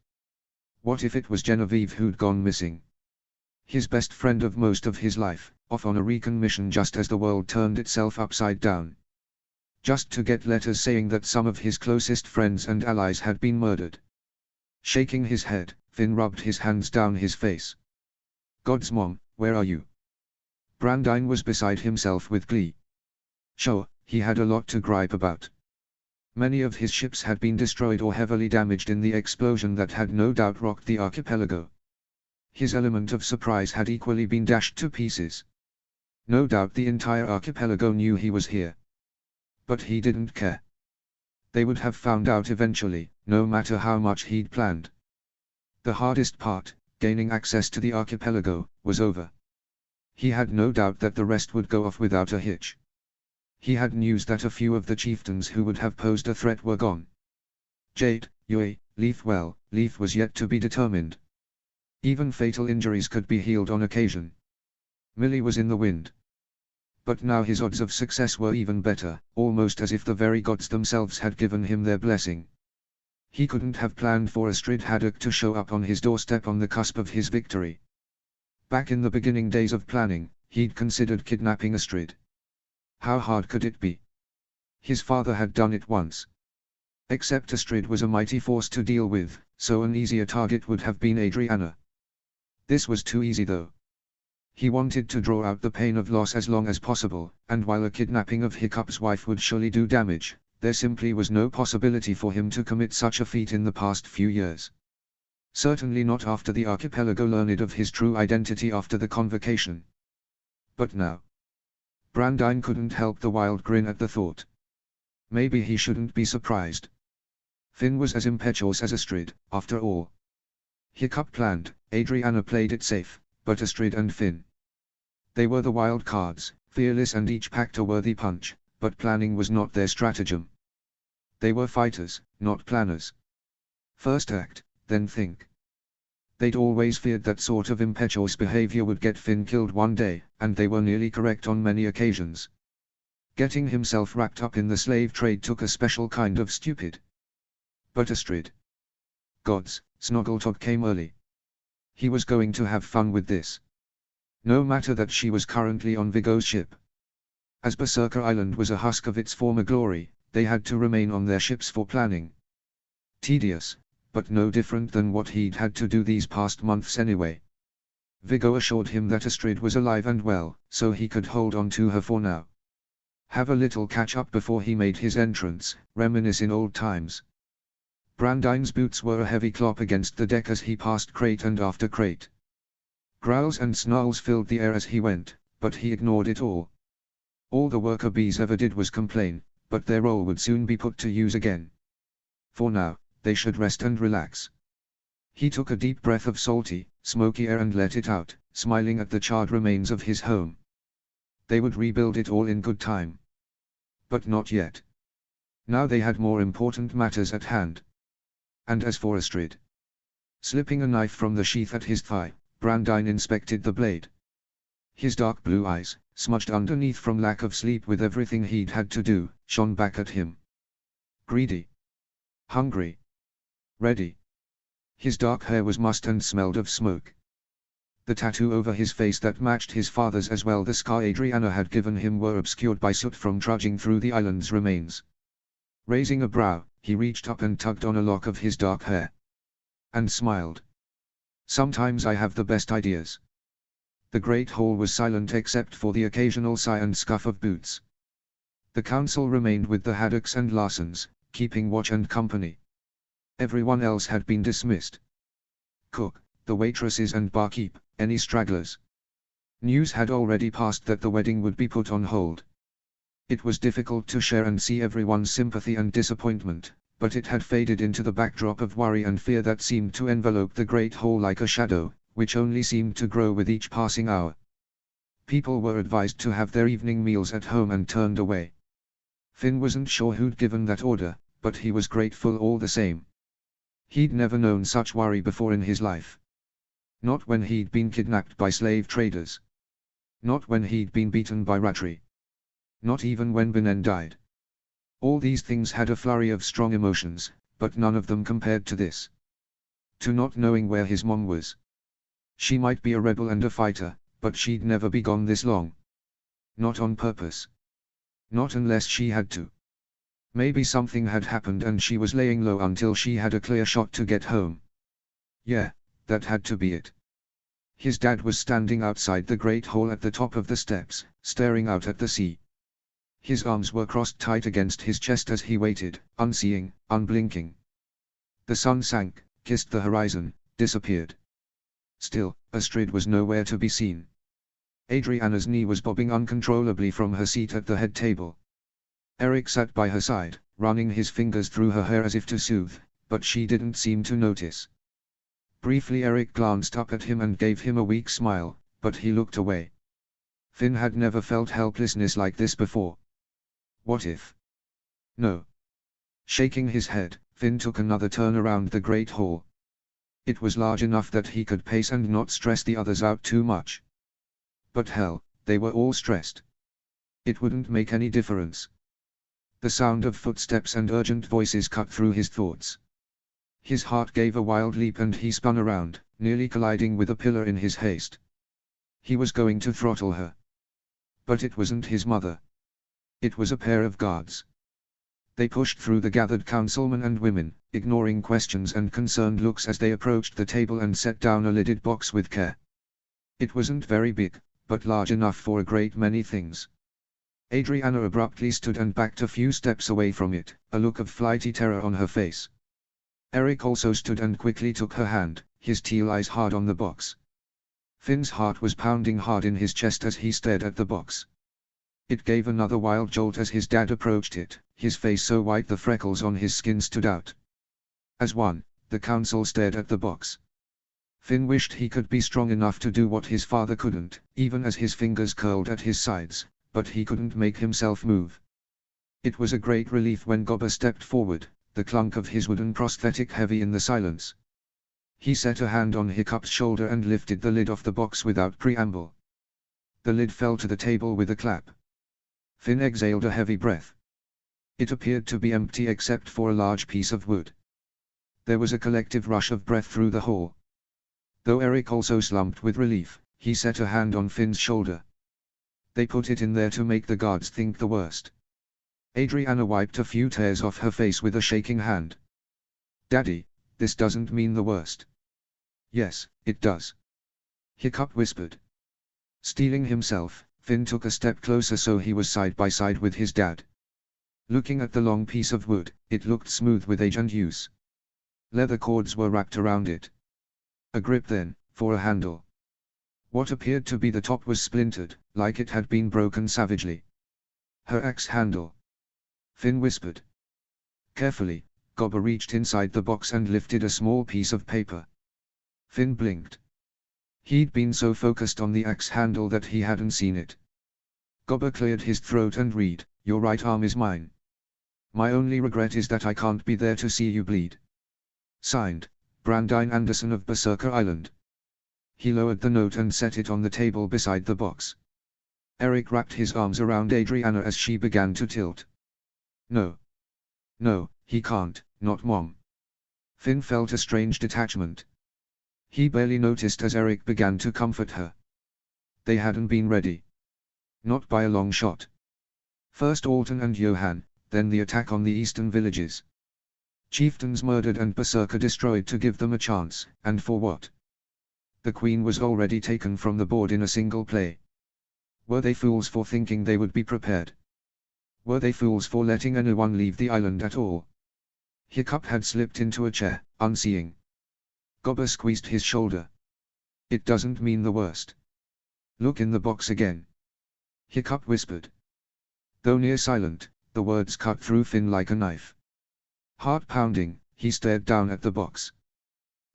What if it was Genevieve who'd gone missing? His best friend of most of his life, off on a recon mission just as the world turned itself upside down. Just to get letters saying that some of his closest friends and allies had been murdered. Shaking his head, Finn rubbed his hands down his face. God's mom, where are you? Brandine was beside himself with glee. Sure, he had a lot to gripe about. Many of his ships had been destroyed or heavily damaged in the explosion that had no doubt rocked the archipelago. His element of surprise had equally been dashed to pieces. No doubt the entire archipelago knew he was here. But he didn't care. They would have found out eventually, no matter how much he'd planned. The hardest part, gaining access to the archipelago, was over. He had no doubt that the rest would go off without a hitch. He had news that a few of the chieftains who would have posed a threat were gone. Jade, Yue, Leaf was yet to be determined. Even fatal injuries could be healed on occasion. Millie was in the wind. But now his odds of success were even better, almost as if the very gods themselves had given him their blessing. He couldn't have planned for Astrid Haddock to show up on his doorstep on the cusp of his victory. Back in the beginning days of planning, he'd considered kidnapping Astrid. How hard could it be? His father had done it once. Except Astrid was a mighty force to deal with, so an easier target would have been Adriana. This was too easy though. He wanted to draw out the pain of loss as long as possible, and while a kidnapping of Hiccup's wife would surely do damage, there simply was no possibility for him to commit such a feat in the past few years. Certainly not after the archipelago learned of his true identity after the convocation. But now, Brandine couldn't help the wild grin at the thought. Maybe he shouldn't be surprised. Finn was as impetuous as Astrid, after all. Hiccup planned, Adriana played it safe, but Astrid and Finn. They were the wild cards, fearless and each packed a worthy punch, but planning was not their stratagem. They were fighters, not planners. First act, then think. They'd always feared that sort of impetuous behavior would get Finn killed one day, and they were nearly correct on many occasions. Getting himself wrapped up in the slave trade took a special kind of stupid. But Astrid. Gods, Snoggletog came early. He was going to have fun with this. No matter that she was currently on Viggo's ship. As Berserker Island was a husk of its former glory, they had to remain on their ships for planning. Tedious, but no different than what he'd had to do these past months anyway. Viggo assured him that Astrid was alive and well, so he could hold on to her for now. Have a little catch-up before he made his entrance, reminisce in old times. Brandine's boots were a heavy clop against the deck as he passed crate and after crate. Growls and snarls filled the air as he went, but he ignored it all. All the worker bees ever did was complain, but their role would soon be put to use again. For now, they should rest and relax. He took a deep breath of salty, smoky air and let it out, smiling at the charred remains of his home. They would rebuild it all in good time. But not yet. Now they had more important matters at hand. And as for Astrid. Slipping a knife from the sheath at his thigh, Brandine inspected the blade. His dark blue eyes, smudged underneath from lack of sleep with everything he'd had to do, shone back at him. Greedy. Hungry. Ready. His dark hair was mussed and smelled of smoke. The tattoo over his face that matched his father's as well the scar Adriana had given him were obscured by soot from trudging through the island's remains. Raising a brow, he reached up and tugged on a lock of his dark hair. And smiled. Sometimes I have the best ideas. The great hall was silent except for the occasional sigh and scuff of boots. The council remained with the Haddocks and Larsons, keeping watch and company. Everyone else had been dismissed. Cook, the waitresses and barkeep, any stragglers. News had already passed that the wedding would be put on hold. It was difficult to share and see everyone's sympathy and disappointment, but it had faded into the backdrop of worry and fear that seemed to envelope the great hall like a shadow, which only seemed to grow with each passing hour. People were advised to have their evening meals at home and turned away. Finn wasn't sure who'd given that order, but he was grateful all the same. He'd never known such worry before in his life. Not when he'd been kidnapped by slave traders. Not when he'd been beaten by Rattray. Not even when Benin died. All these things had a flurry of strong emotions, but none of them compared to this. To not knowing where his mom was. She might be a rebel and a fighter, but she'd never be gone this long. Not on purpose. Not unless she had to. Maybe something had happened and she was laying low until she had a clear shot to get home. Yeah, that had to be it. His dad was standing outside the great hall at the top of the steps, staring out at the sea. His arms were crossed tight against his chest as he waited, unseeing, unblinking. The sun sank, kissed the horizon, disappeared. Still, Astrid was nowhere to be seen. Adriana's knee was bobbing uncontrollably from her seat at the head table. Eric sat by her side, running his fingers through her hair as if to soothe, but she didn't seem to notice. Briefly Eric glanced up at him and gave him a weak smile, but he looked away. Finn had never felt helplessness like this before. What if? No. Shaking his head, Finn took another turn around the great hall. It was large enough that he could pace and not stress the others out too much. But hell, they were all stressed. It wouldn't make any difference. The sound of footsteps and urgent voices cut through his thoughts. His heart gave a wild leap and he spun around, nearly colliding with a pillar in his haste. He was going to throttle her. But it wasn't his mother. It was a pair of guards. They pushed through the gathered councilmen and women, ignoring questions and concerned looks as they approached the table and set down a lidded box with care. It wasn't very big, but large enough for a great many things. Adriana abruptly stood and backed a few steps away from it, a look of flighty terror on her face. Eric also stood and quickly took her hand, his teal eyes hard on the box. Finn's heart was pounding hard in his chest as he stared at the box. It gave another wild jolt as his dad approached it, his face so white the freckles on his skin stood out. As one, the council stared at the box. Finn wished he could be strong enough to do what his father couldn't, even as his fingers curled at his sides, but he couldn't make himself move. It was a great relief when Gobber stepped forward, the clunk of his wooden prosthetic heavy in the silence. He set a hand on Hiccup's shoulder and lifted the lid off the box without preamble. The lid fell to the table with a clap. Finn exhaled a heavy breath. It appeared to be empty except for a large piece of wood. There was a collective rush of breath through the hall. Though Eric also slumped with relief, he set a hand on Finn's shoulder. They put it in there to make the guards think the worst. Adriana wiped a few tears off her face with a shaking hand. "Daddy, this doesn't mean the worst." "Yes, it does," Hiccup whispered. Steeling himself, Finn took a step closer so he was side by side with his dad. Looking at the long piece of wood, it looked smooth with age and use. Leather cords were wrapped around it. A grip then, for a handle. What appeared to be the top was splintered, like it had been broken savagely. "Her axe handle," Finn whispered. Carefully, Gobber reached inside the box and lifted a small piece of paper. Finn blinked. He'd been so focused on the axe handle that he hadn't seen it. Gobber cleared his throat and read, "Your right arm is mine. My only regret is that I can't be there to see you bleed. Signed, Brandine Anderson of Berserker Island." He lowered the note and set it on the table beside the box. Eric wrapped his arms around Adriana as she began to tilt. "No. No, he can't, not Mom." Finn felt a strange detachment. He barely noticed as Eric began to comfort her. They hadn't been ready. Not by a long shot. First Alton and Johan, then the attack on the eastern villages. Chieftains murdered and Berserker destroyed to give them a chance, and for what? The Queen was already taken from the board in a single play. Were they fools for thinking they would be prepared? Were they fools for letting anyone leave the island at all? Hiccup had slipped into a chair, unseeing. Gobber squeezed his shoulder. "It doesn't mean the worst. Look in the box again," Hiccup whispered. Though near silent, the words cut through Finn like a knife. Heart pounding, he stared down at the box.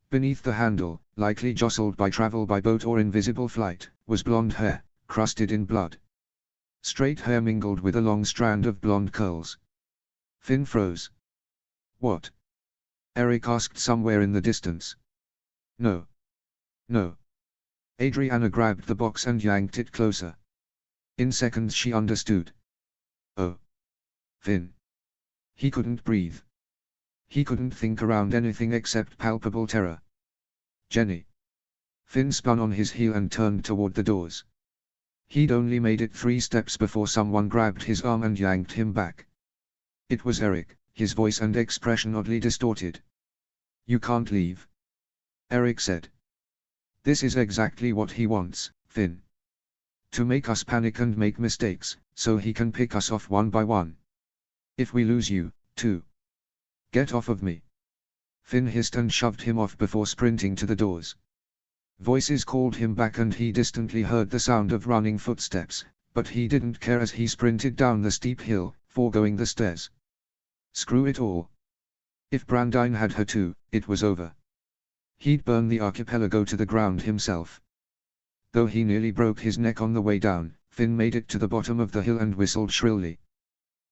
Beneath the handle, likely jostled by travel by boat or invisible flight, was blonde hair, crusted in blood. Straight hair mingled with a long strand of blonde curls. Finn froze. "What?" Eric asked somewhere in the distance. "No. No." Adriana grabbed the box and yanked it closer. In seconds she understood. "Oh. Finn." He couldn't breathe. He couldn't think around anything except palpable terror. "Jenny." Finn spun on his heel and turned toward the doors. He'd only made it 3 steps before someone grabbed his arm and yanked him back. It was Eric, his voice and expression oddly distorted. "You can't leave," Eric said. "This is exactly what he wants, Finn. To make us panic and make mistakes, so he can pick us off one by one. If we lose you, too. Get off of me." Finn hissed and shoved him off before sprinting to the doors. Voices called him back and he distantly heard the sound of running footsteps, but he didn't care as he sprinted down the steep hill, foregoing the stairs. Screw it all. If Brandine had her too, it was over. He'd burn the archipelago to the ground himself. Though he nearly broke his neck on the way down, Finn made it to the bottom of the hill and whistled shrilly.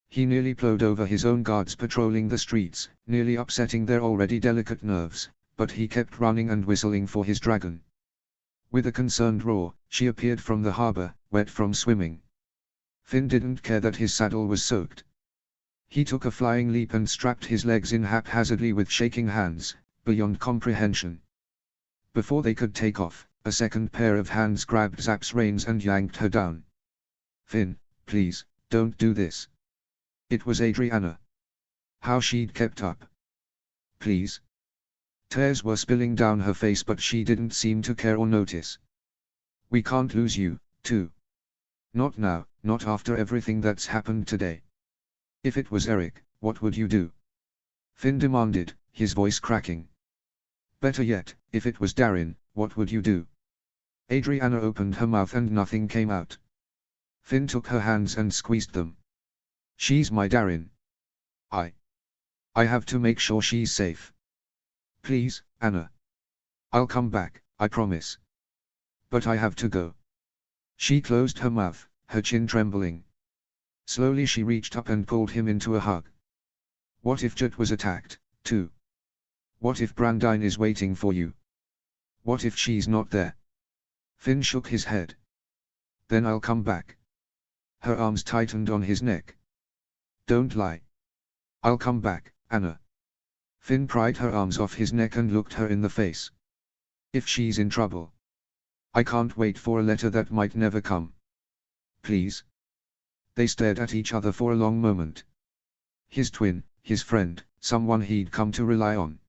He nearly plowed over his own guards patrolling the streets, nearly upsetting their already delicate nerves, but he kept running and whistling for his dragon. With a concerned roar, she appeared from the harbor, wet from swimming. Finn didn't care that his saddle was soaked. He took a flying leap and strapped his legs in haphazardly with shaking hands, beyond comprehension. Before they could take off, a second pair of hands grabbed Zap's reins and yanked her down. "Finn, please, don't do this." It was Adriana. How she'd kept up. Please. Tears were spilling down her face, but she didn't seem to care or notice. We can't lose you, too. Not now, not after everything that's happened today. If it was Eric, what would you do? Finn demanded, his voice cracking. Better yet, if it was Darren, what would you do? Adriana opened her mouth and nothing came out. Finn took her hands and squeezed them. She's my Darren. I have to make sure she's safe. Please, Anna. I'll come back, I promise. But I have to go. She closed her mouth, her chin trembling. Slowly she reached up and pulled him into a hug. What if Jet was attacked, too? What if Brandine is waiting for you? What if she's not there? Finn shook his head. Then I'll come back. Her arms tightened on his neck. Don't lie. I'll come back, Anna. Finn pried her arms off his neck and looked her in the face. If she's in trouble. I can't wait for a letter that might never come. Please. They stared at each other for a long moment. His twin, his friend, someone he'd come to rely on.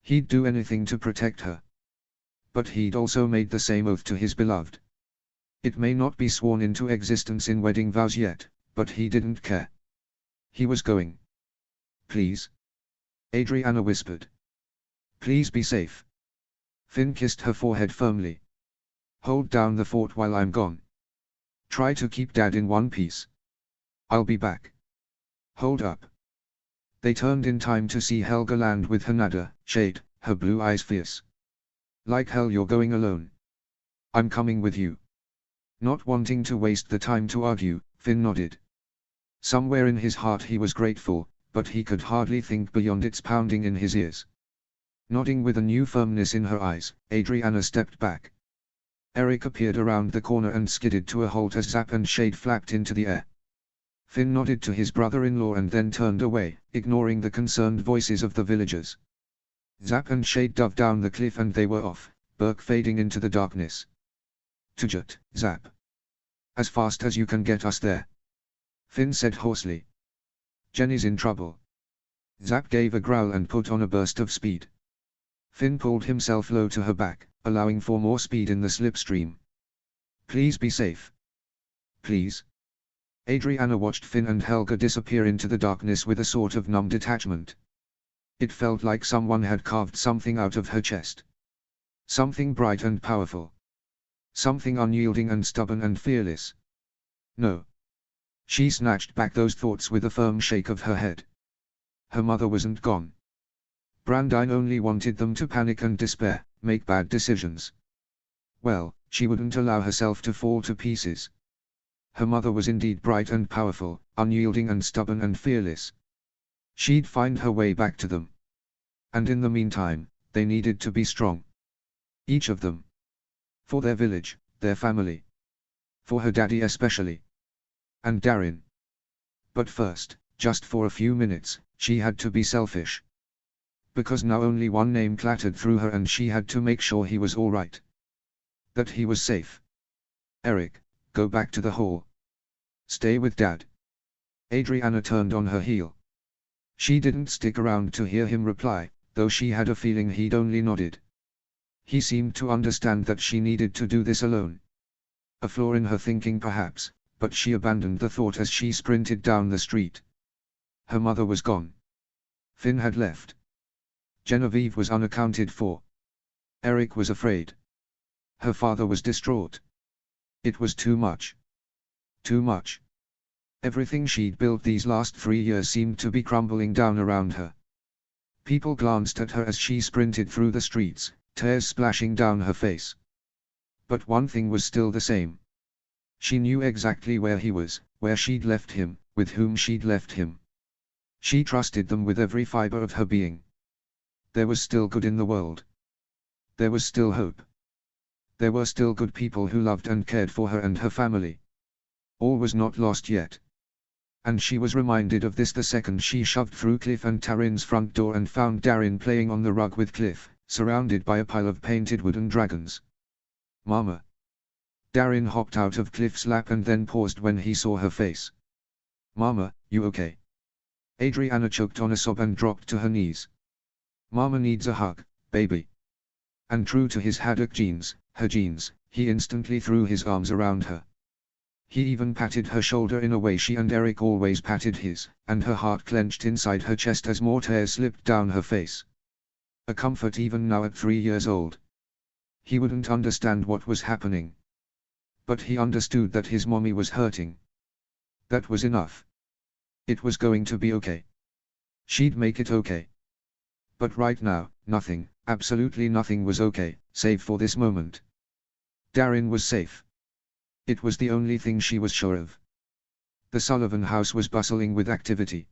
He'd do anything to protect her. But he'd also made the same oath to his beloved. It may not be sworn into existence in wedding vows yet, but he didn't care. He was going. Please. Adriana whispered. Please be safe. Finn kissed her forehead firmly. Hold down the fort while I'm gone. Try to keep Dad in one piece. I'll be back. Hold up. They turned in time to see Helga land with her nada, shade, her blue eyes fierce. Like hell you're going alone. I'm coming with you. Not wanting to waste the time to argue, Finn nodded. Somewhere in his heart he was grateful, but he could hardly think beyond its pounding in his ears. Nodding with a new firmness in her eyes, Adriana stepped back. Eric appeared around the corner and skidded to a halt as Zap and Shade flapped into the air. Finn nodded to his brother-in-law and then turned away, ignoring the concerned voices of the villagers. Zap and Shade dove down the cliff and they were off, Burke fading into the darkness. To Jet, Zap. As fast as you can get us there. Finn said hoarsely. Jenny's in trouble. Zap gave a growl and put on a burst of speed. Finn pulled himself low to her back, allowing for more speed in the slipstream. Please be safe. Please. Adriana watched Finn and Helga disappear into the darkness with a sort of numb detachment. It felt like someone had carved something out of her chest. Something bright and powerful. Something unyielding and stubborn and fearless. No. She snatched back those thoughts with a firm shake of her head. Her mother wasn't gone. Brandine only wanted them to panic and despair, make bad decisions. Well, she wouldn't allow herself to fall to pieces. Her mother was indeed bright and powerful, unyielding and stubborn and fearless. She'd find her way back to them. And in the meantime, they needed to be strong. Each of them. For their village, their family. For her daddy especially. And Darren. But first, just for a few minutes, she had to be selfish. Because now only one name clattered through her and she had to make sure he was alright. That he was safe. Eric, go back to the hall. Stay with Dad. Adriana turned on her heel. She didn't stick around to hear him reply, though she had a feeling he'd only nodded. He seemed to understand that she needed to do this alone. A flaw in her thinking perhaps, but she abandoned the thought as she sprinted down the street. Her mother was gone. Finn had left. Genevieve was unaccounted for. Eric was afraid. Her father was distraught. It was too much. Too much. Everything she'd built these last 3 years seemed to be crumbling down around her. People glanced at her as she sprinted through the streets, tears splashing down her face. But one thing was still the same. She knew exactly where he was, where she'd left him, with whom she'd left him. She trusted them with every fiber of her being. There was still good in the world. There was still hope. There were still good people who loved and cared for her and her family. All was not lost yet. And she was reminded of this the second she shoved through Cliff and Taryn's front door and found Darren playing on the rug with Cliff, surrounded by a pile of painted wooden dragons. Mama. Darren hopped out of Cliff's lap and then paused when he saw her face. Mama, you okay? Adriana choked on a sob and dropped to her knees. Mama needs a hug, baby. And true to his Haddock genes, her genes, he instantly threw his arms around her. He even patted her shoulder in a way she and Eric always patted his, and her heart clenched inside her chest as more tears slipped down her face. A comfort even now at 3 years old. He wouldn't understand what was happening. But he understood that his mommy was hurting. That was enough. It was going to be okay. She'd make it okay. But right now, nothing, absolutely nothing was okay, save for this moment. Darren was safe. It was the only thing she was sure of. The Sullivan house was bustling with activity.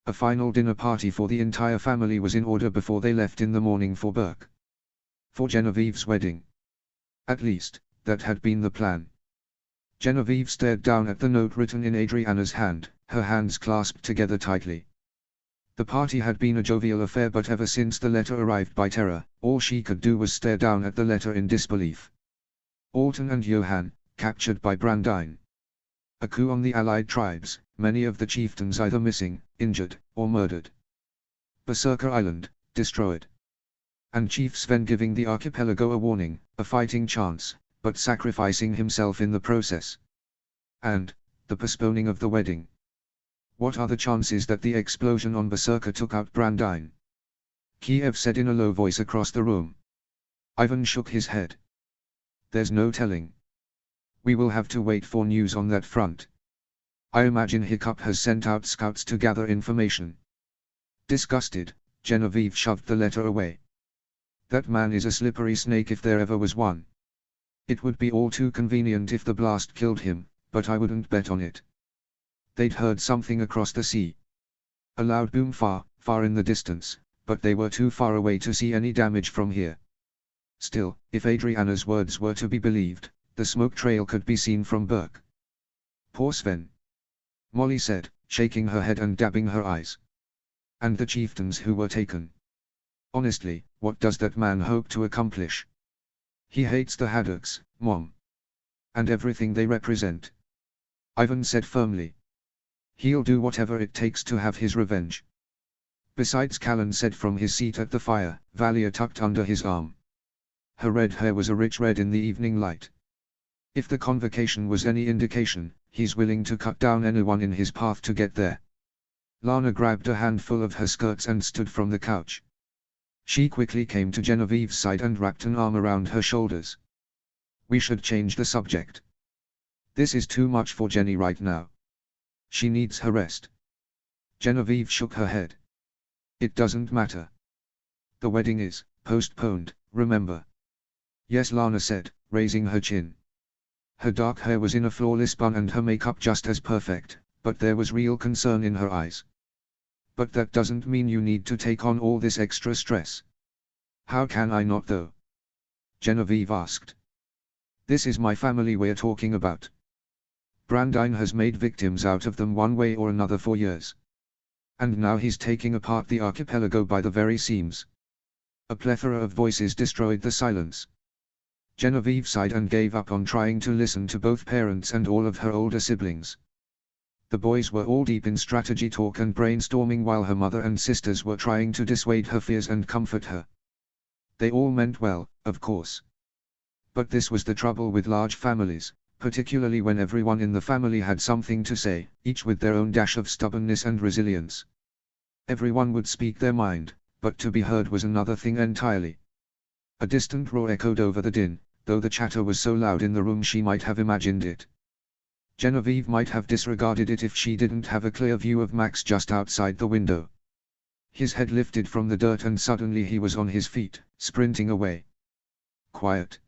A final dinner party for the entire family was in order before they left in the morning for Burke. For Genevieve's wedding. At least, that had been the plan. Genevieve stared down at the note written in Adriana's hand, her hands clasped together tightly. The party had been a jovial affair, but ever since the letter arrived by Terra, all she could do was stare down at the letter in disbelief. Alton and Johan, captured by Brandine. A coup on the allied tribes, many of the chieftains either missing, injured, or murdered. Berserker Island, destroyed. And Chief Sven giving the archipelago a warning, a fighting chance, but sacrificing himself in the process. And, the postponing of the wedding. What are the chances that the explosion on Berserker took out Brandine? Kiev said in a low voice across the room. Ivan shook his head. There's no telling. We will have to wait for news on that front. I imagine Hiccup has sent out scouts to gather information. Disgusted, Genevieve shoved the letter away. That man is a slippery snake if there ever was one. It would be all too convenient if the blast killed him, but I wouldn't bet on it. They'd heard something across the sea. A loud boom far, far in the distance, but they were too far away to see any damage from here. Still, if Adriana's words were to be believed, the smoke trail could be seen from Burke. Poor Sven. Molly said, shaking her head and dabbing her eyes. And the chieftains who were taken. Honestly, what does that man hope to accomplish? He hates the Haddocks, Mom. And everything they represent. Ivan said firmly. He'll do whatever it takes to have his revenge. Besides, Callan said from his seat at the fire, Valia tucked under his arm. Her red hair was a rich red in the evening light. If the convocation was any indication, he's willing to cut down anyone in his path to get there. Lana grabbed a handful of her skirts and stood from the couch. She quickly came to Genevieve's side and wrapped an arm around her shoulders. We should change the subject. This is too much for Jenny right now. She needs her rest. Genevieve shook her head. It doesn't matter. The wedding is postponed, remember? Yes, Lana said, raising her chin. Her dark hair was in a flawless bun and her makeup just as perfect, but there was real concern in her eyes. But that doesn't mean you need to take on all this extra stress. How can I not though? Genevieve asked. This is my family we're talking about. Brandine has made victims out of them one way or another for years. And now he's taking apart the archipelago by the very seams. A plethora of voices destroyed the silence. Genevieve sighed and gave up on trying to listen to both parents and all of her older siblings. The boys were all deep in strategy talk and brainstorming while her mother and sisters were trying to dissuade her fears and comfort her. They all meant well, of course. But this was the trouble with large families, particularly when everyone in the family had something to say, each with their own dash of stubbornness and resilience. Everyone would speak their mind, but to be heard was another thing entirely. A distant roar echoed over the din, though the chatter was so loud in the room she might have imagined it. Genevieve might have disregarded it if she didn't have a clear view of Max just outside the window. His head lifted from the dirt and suddenly he was on his feet, sprinting away. Quiet.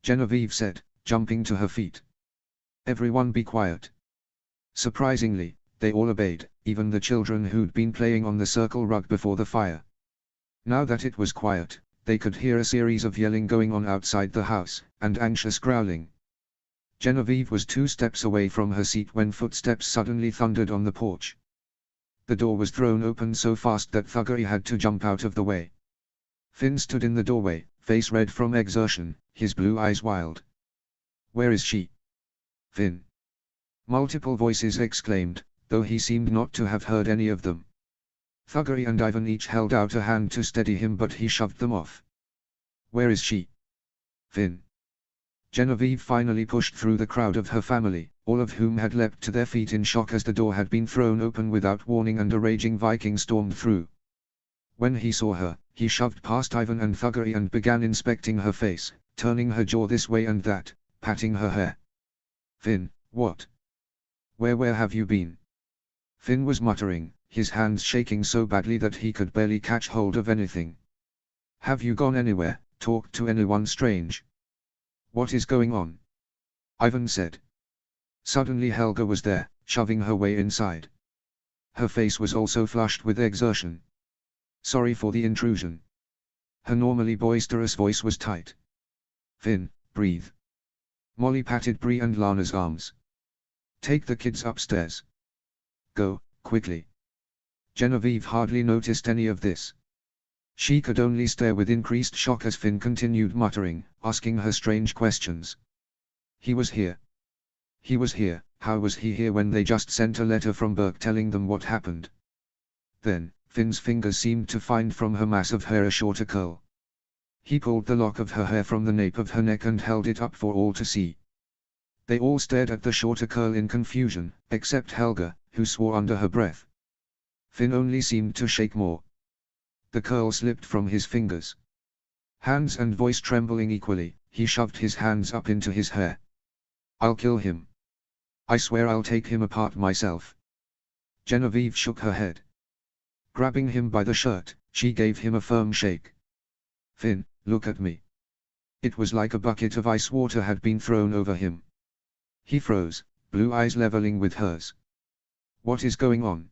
Genevieve said, jumping to her feet. Everyone be quiet. Surprisingly, they all obeyed, even the children who'd been playing on the circle rug before the fire. Now that it was quiet, they could hear a series of yelling going on outside the house, and anxious growling. Genevieve was 2 steps away from her seat when footsteps suddenly thundered on the porch. The door was thrown open so fast that Thuggery had to jump out of the way. Finn stood in the doorway, face red from exertion, his blue eyes wild. Where is she? Finn! Multiple voices exclaimed, though he seemed not to have heard any of them. Thuggery and Ivan each held out a hand to steady him, but he shoved them off. "Where is she?" "Finn." Genevieve finally pushed through the crowd of her family, all of whom had leapt to their feet in shock as the door had been thrown open without warning and a raging Viking stormed through. When he saw her, he shoved past Ivan and Thuggery and began inspecting her face, turning her jaw this way and that, patting her hair. "Finn, what? Where have you been?" Finn was muttering, his hands shaking so badly that he could barely catch hold of anything. "Have you gone anywhere, talked to anyone strange? What is going on?" Ivan said. Suddenly Helga was there, shoving her way inside. Her face was also flushed with exertion. "Sorry for the intrusion." Her normally boisterous voice was tight. "Finn, breathe." Molly patted Bree and Lana's arms. "Take the kids upstairs. Go, quickly." Genevieve hardly noticed any of this. She could only stare with increased shock as Finn continued muttering, asking her strange questions. "He was here. He was here, how was he here when they just sent a letter from Burke telling them what happened?" Then, Finn's fingers seemed to find from her mass of hair a shorter curl. He pulled the lock of her hair from the nape of her neck and held it up for all to see. They all stared at the shorter curl in confusion, except Helga, who swore under her breath. Finn only seemed to shake more. The curl slipped from his fingers. Hands and voice trembling equally, he shoved his hands up into his hair. "I'll kill him. I swear I'll take him apart myself." Genevieve shook her head. Grabbing him by the shirt, she gave him a firm shake. "Finn, look at me." It was like a bucket of ice water had been thrown over him. He froze, blue eyes leveling with hers. "What is going on?"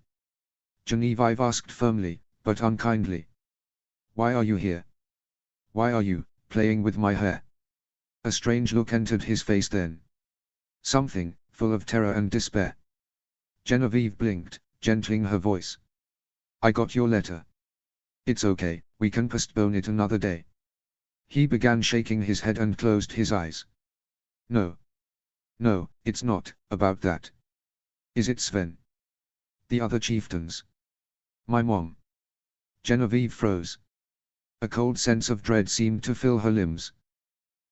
Genevieve asked firmly, but unkindly. "Why are you here? Why are you playing with my hair?" A strange look entered his face then. Something, full of terror and despair. Genevieve blinked, gentling her voice. "I got your letter. It's okay, we can postpone it another day." He began shaking his head and closed his eyes. "No. No, it's not about that." "Is it Sven? The other chieftains? My mom?" Genevieve froze. A cold sense of dread seemed to fill her limbs.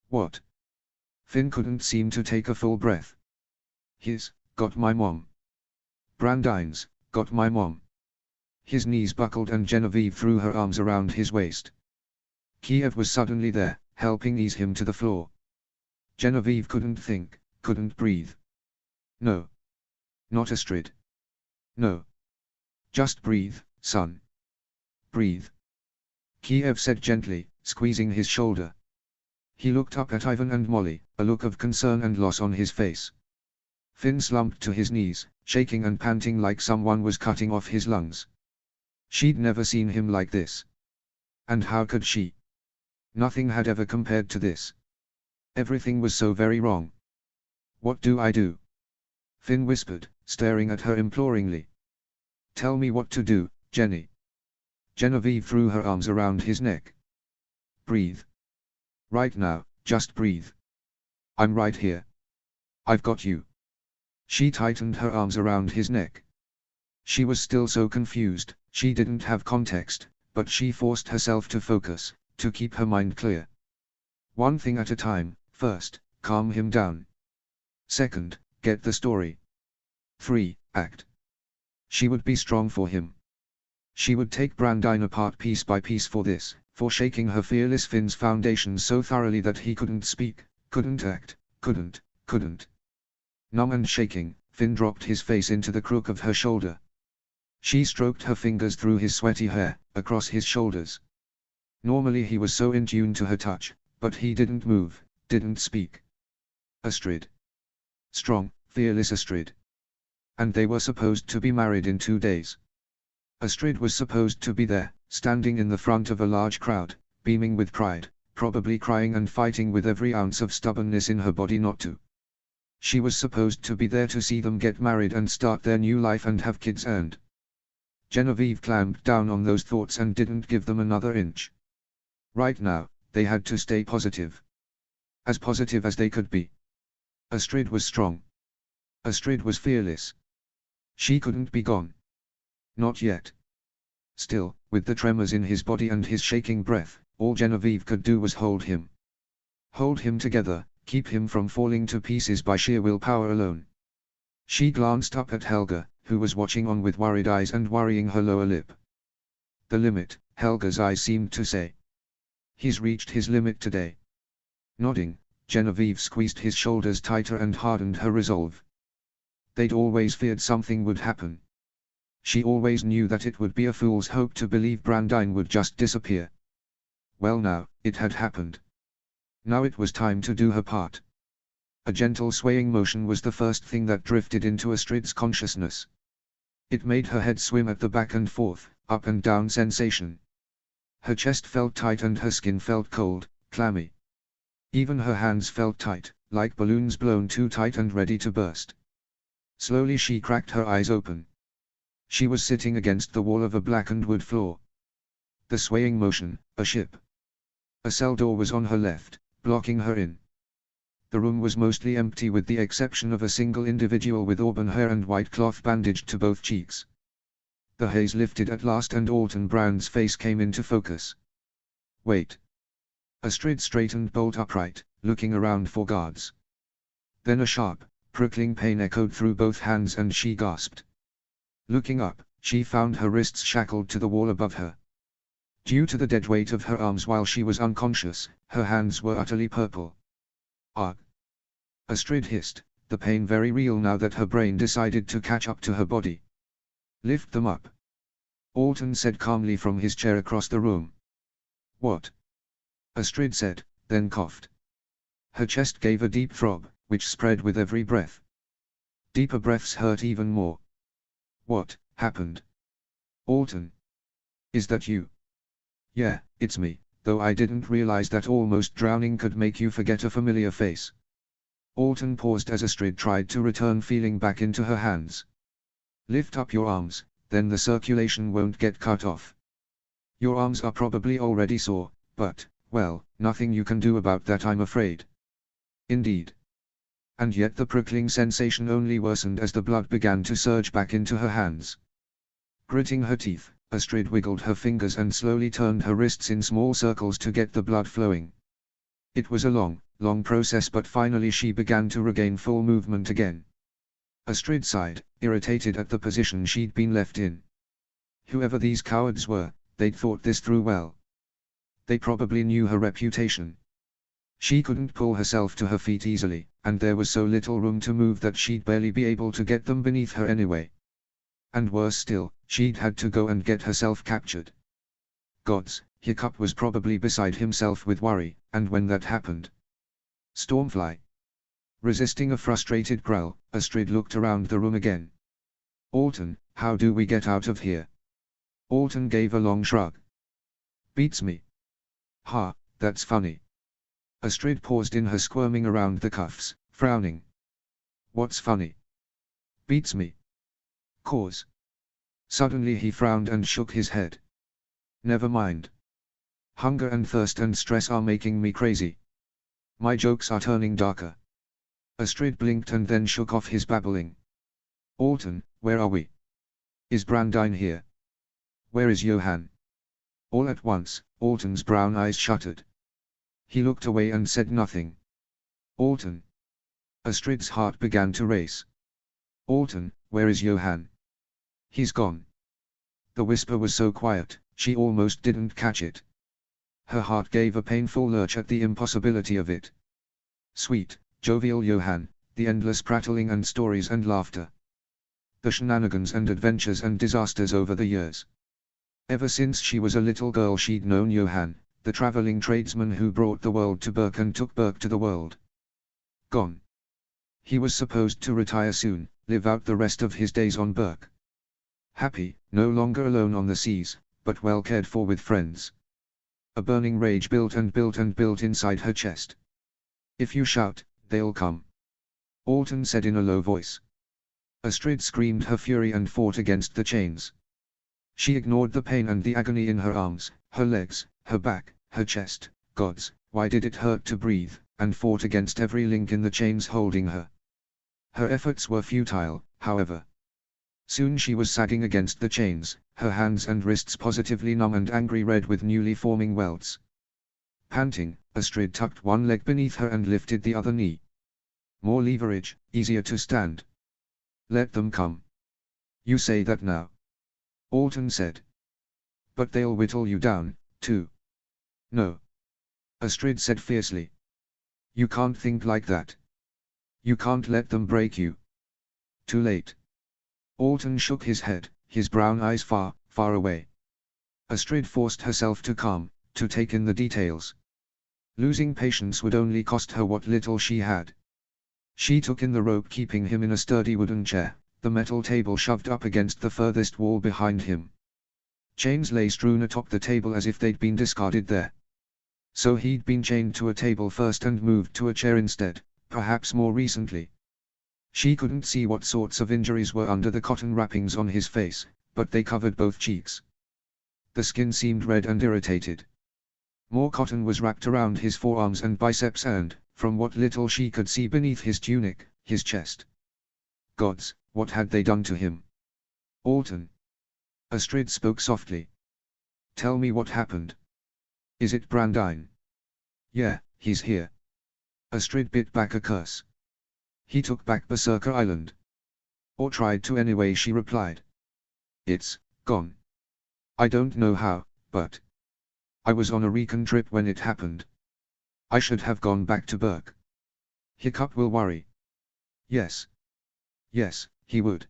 "What?" Finn couldn't seem to take a full breath. "He's got my mom. Brandine's got my mom." His knees buckled and Genevieve threw her arms around his waist. Kiev was suddenly there, helping ease him to the floor. Genevieve couldn't think, couldn't breathe. "No. Not Astrid. No. Just breathe, son. Breathe." Kiev said gently, squeezing his shoulder. He looked up at Ivan and Molly, a look of concern and loss on his face. Finn slumped to his knees, shaking and panting like someone was cutting off his lungs. She'd never seen him like this. And how could she? Nothing had ever compared to this. Everything was so very wrong. "What do I do?" Finn whispered, staring at her imploringly. "Tell me what to do, Jenny." Genevieve threw her arms around his neck. "Breathe. Right now, just breathe. I'm right here. I've got you." She tightened her arms around his neck. She was still so confused, she didn't have context, but she forced herself to focus, to keep her mind clear. One thing at a time. First, calm him down. Second, get the story. 3, act. She would be strong for him. She would take Brandine apart piece by piece for this, for shaking her fearless Finn's foundations so thoroughly that he couldn't speak, couldn't act, couldn't. Numb and shaking, Finn dropped his face into the crook of her shoulder. She stroked her fingers through his sweaty hair, across his shoulders. Normally he was so in tune to her touch, but he didn't move, didn't speak. Astrid. Strong, fearless Astrid. And they were supposed to be married in 2 days. Astrid was supposed to be there, standing in the front of a large crowd, beaming with pride, probably crying and fighting with every ounce of stubbornness in her body not to. She was supposed to be there to see them get married and start their new life and have kids and. Genevieve clamped down on those thoughts and didn't give them another inch. Right now, they had to stay positive. As positive as they could be. Astrid was strong. Astrid was fearless. She couldn't be gone. Not yet. Still, with the tremors in his body and his shaking breath, all Genevieve could do was hold him. Hold him together, keep him from falling to pieces by sheer willpower alone. She glanced up at Helga, who was watching on with worried eyes and worrying her lower lip. The limit, Helga's eyes seemed to say. He's reached his limit today. Nodding, Genevieve squeezed his shoulders tighter and hardened her resolve. They'd always feared something would happen. She always knew that it would be a fool's hope to believe Brandine would just disappear. Well now, it had happened. Now it was time to do her part. A gentle swaying motion was the first thing that drifted into Astrid's consciousness. It made her head swim at the back and forth, up and down sensation. Her chest felt tight and her skin felt cold, clammy. Even her hands felt tight, like balloons blown too tight and ready to burst. Slowly she cracked her eyes open. She was sitting against the wall of a blackened wood floor. The swaying motion, a ship. A cell door was on her left, blocking her in. The room was mostly empty with the exception of a single individual with auburn hair and white cloth bandaged to both cheeks. The haze lifted at last and Alton Brown's face came into focus. Wait. Astrid straightened bolt upright, looking around for guards. Then a sharp, prickling pain echoed through both hands and she gasped. Looking up, she found her wrists shackled to the wall above her. Due to the dead weight of her arms while she was unconscious, her hands were utterly purple. Ugh! Astrid hissed, the pain very real now that her brain decided to catch up to her body. Lift them up. Alton said calmly from his chair across the room. What? Astrid said, then coughed. Her chest gave a deep throb, which spread with every breath. Deeper breaths hurt even more. What happened? Alton. Is that you? Yeah, it's me, though I didn't realize that almost drowning could make you forget a familiar face. Alton paused as Astrid tried to return feeling back into her hands. Lift up your arms, then the circulation won't get cut off. Your arms are probably already sore, but, well, nothing you can do about that I'm afraid. Indeed. And yet the prickling sensation only worsened as the blood began to surge back into her hands. Gritting her teeth, Astrid wiggled her fingers and slowly turned her wrists in small circles to get the blood flowing. It was a long process, but finally she began to regain full movement again. Astrid sighed, irritated at the position she'd been left in. Whoever these cowards were, they'd thought this through well. They probably knew her reputation. She couldn't pull herself to her feet easily, and there was so little room to move that she'd barely be able to get them beneath her anyway. And worse still, she'd had to go and get herself captured. Gods, Hiccup was probably beside himself with worry, and when that happened. Stormfly. Resisting a frustrated growl, Astrid looked around the room again. Alton, how do we get out of here? Alton gave a long shrug. Beats me. Ha, that's funny. Astrid paused in her squirming around the cuffs, frowning. What's funny? Beats me. Cause. Suddenly he frowned and shook his head. Never mind. Hunger and thirst and stress are making me crazy. My jokes are turning darker. Astrid blinked and then shook off his babbling. Alton, where are we? Is Brandine here? Where is Johan? All at once, Alton's brown eyes shuttered. He looked away and said nothing. Alton. Astrid's heart began to race. Alton, where is Johan? He's gone. The whisper was so quiet, she almost didn't catch it. Her heart gave a painful lurch at the impossibility of it. Sweet, jovial Johan, the endless prattling and stories and laughter. The shenanigans and adventures and disasters over the years. Ever since she was a little girl she'd known Johan, the traveling tradesman who brought the world to Berk and took Berk to the world. Gone. He was supposed to retire soon, live out the rest of his days on Berk. Happy, no longer alone on the seas, but well cared for with friends. A burning rage built and built and built inside her chest. If you shout, they'll come. Alton said in a low voice. Astrid screamed her fury and fought against the chains. She ignored the pain and the agony in her arms, her legs, her back, her chest. Gods, why did it hurt to breathe, and fought against every link in the chains holding her. Her efforts were futile, however. Soon she was sagging against the chains, her hands and wrists positively numb and angry red with newly forming welts. Panting, Astrid tucked one leg beneath her and lifted the other knee. More leverage, easier to stand. Let them come. You say that now. Alton said. But they'll whittle you down, too. No. Astrid said fiercely. You can't think like that. You can't let them break you. Too late. Alton shook his head, his brown eyes far, far away. Astrid forced herself to calm, to take in the details. Losing patience would only cost her what little she had. She took in the rope keeping him in a sturdy wooden chair, the metal table shoved up against the furthest wall behind him. Chains lay strewn atop the table as if they'd been discarded there. So he'd been chained to a table first and moved to a chair instead, perhaps more recently. She couldn't see what sorts of injuries were under the cotton wrappings on his face, but they covered both cheeks. The skin seemed red and irritated. More cotton was wrapped around his forearms and biceps and, from what little she could see beneath his tunic, his chest. Gods, what had they done to him? Alton. Astrid spoke softly. Tell me what happened. Is it Brandine? Yeah, he's here. Astrid bit back a curse. He took back Berserker Island. Or tried to anyway, she replied. It's gone. I don't know how, but I was on a recon trip when it happened. I should have gone back to Berk. Hiccup will worry. Yes. Yes, he would.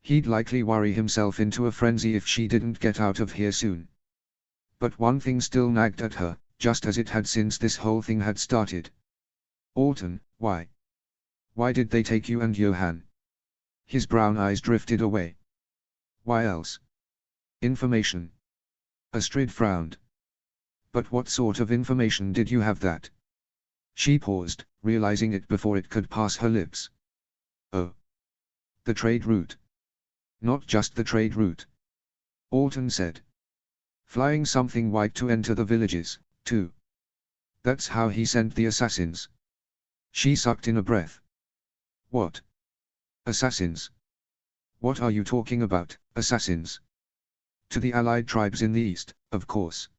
He'd likely worry himself into a frenzy if she didn't get out of here soon. But one thing still nagged at her, just as it had since this whole thing had started. Alton, why? Why did they take you and Johan? His brown eyes drifted away. Why else? Information. Astrid frowned. But what sort of information did you have that? She paused, realizing it before it could pass her lips. Oh. The trade route. Not just the trade route. Alton said. Flying something white to enter the villages, too. That's how he sent the assassins. She sucked in a breath. What? Assassins? What are you talking about, assassins? To the allied tribes in the east, of course.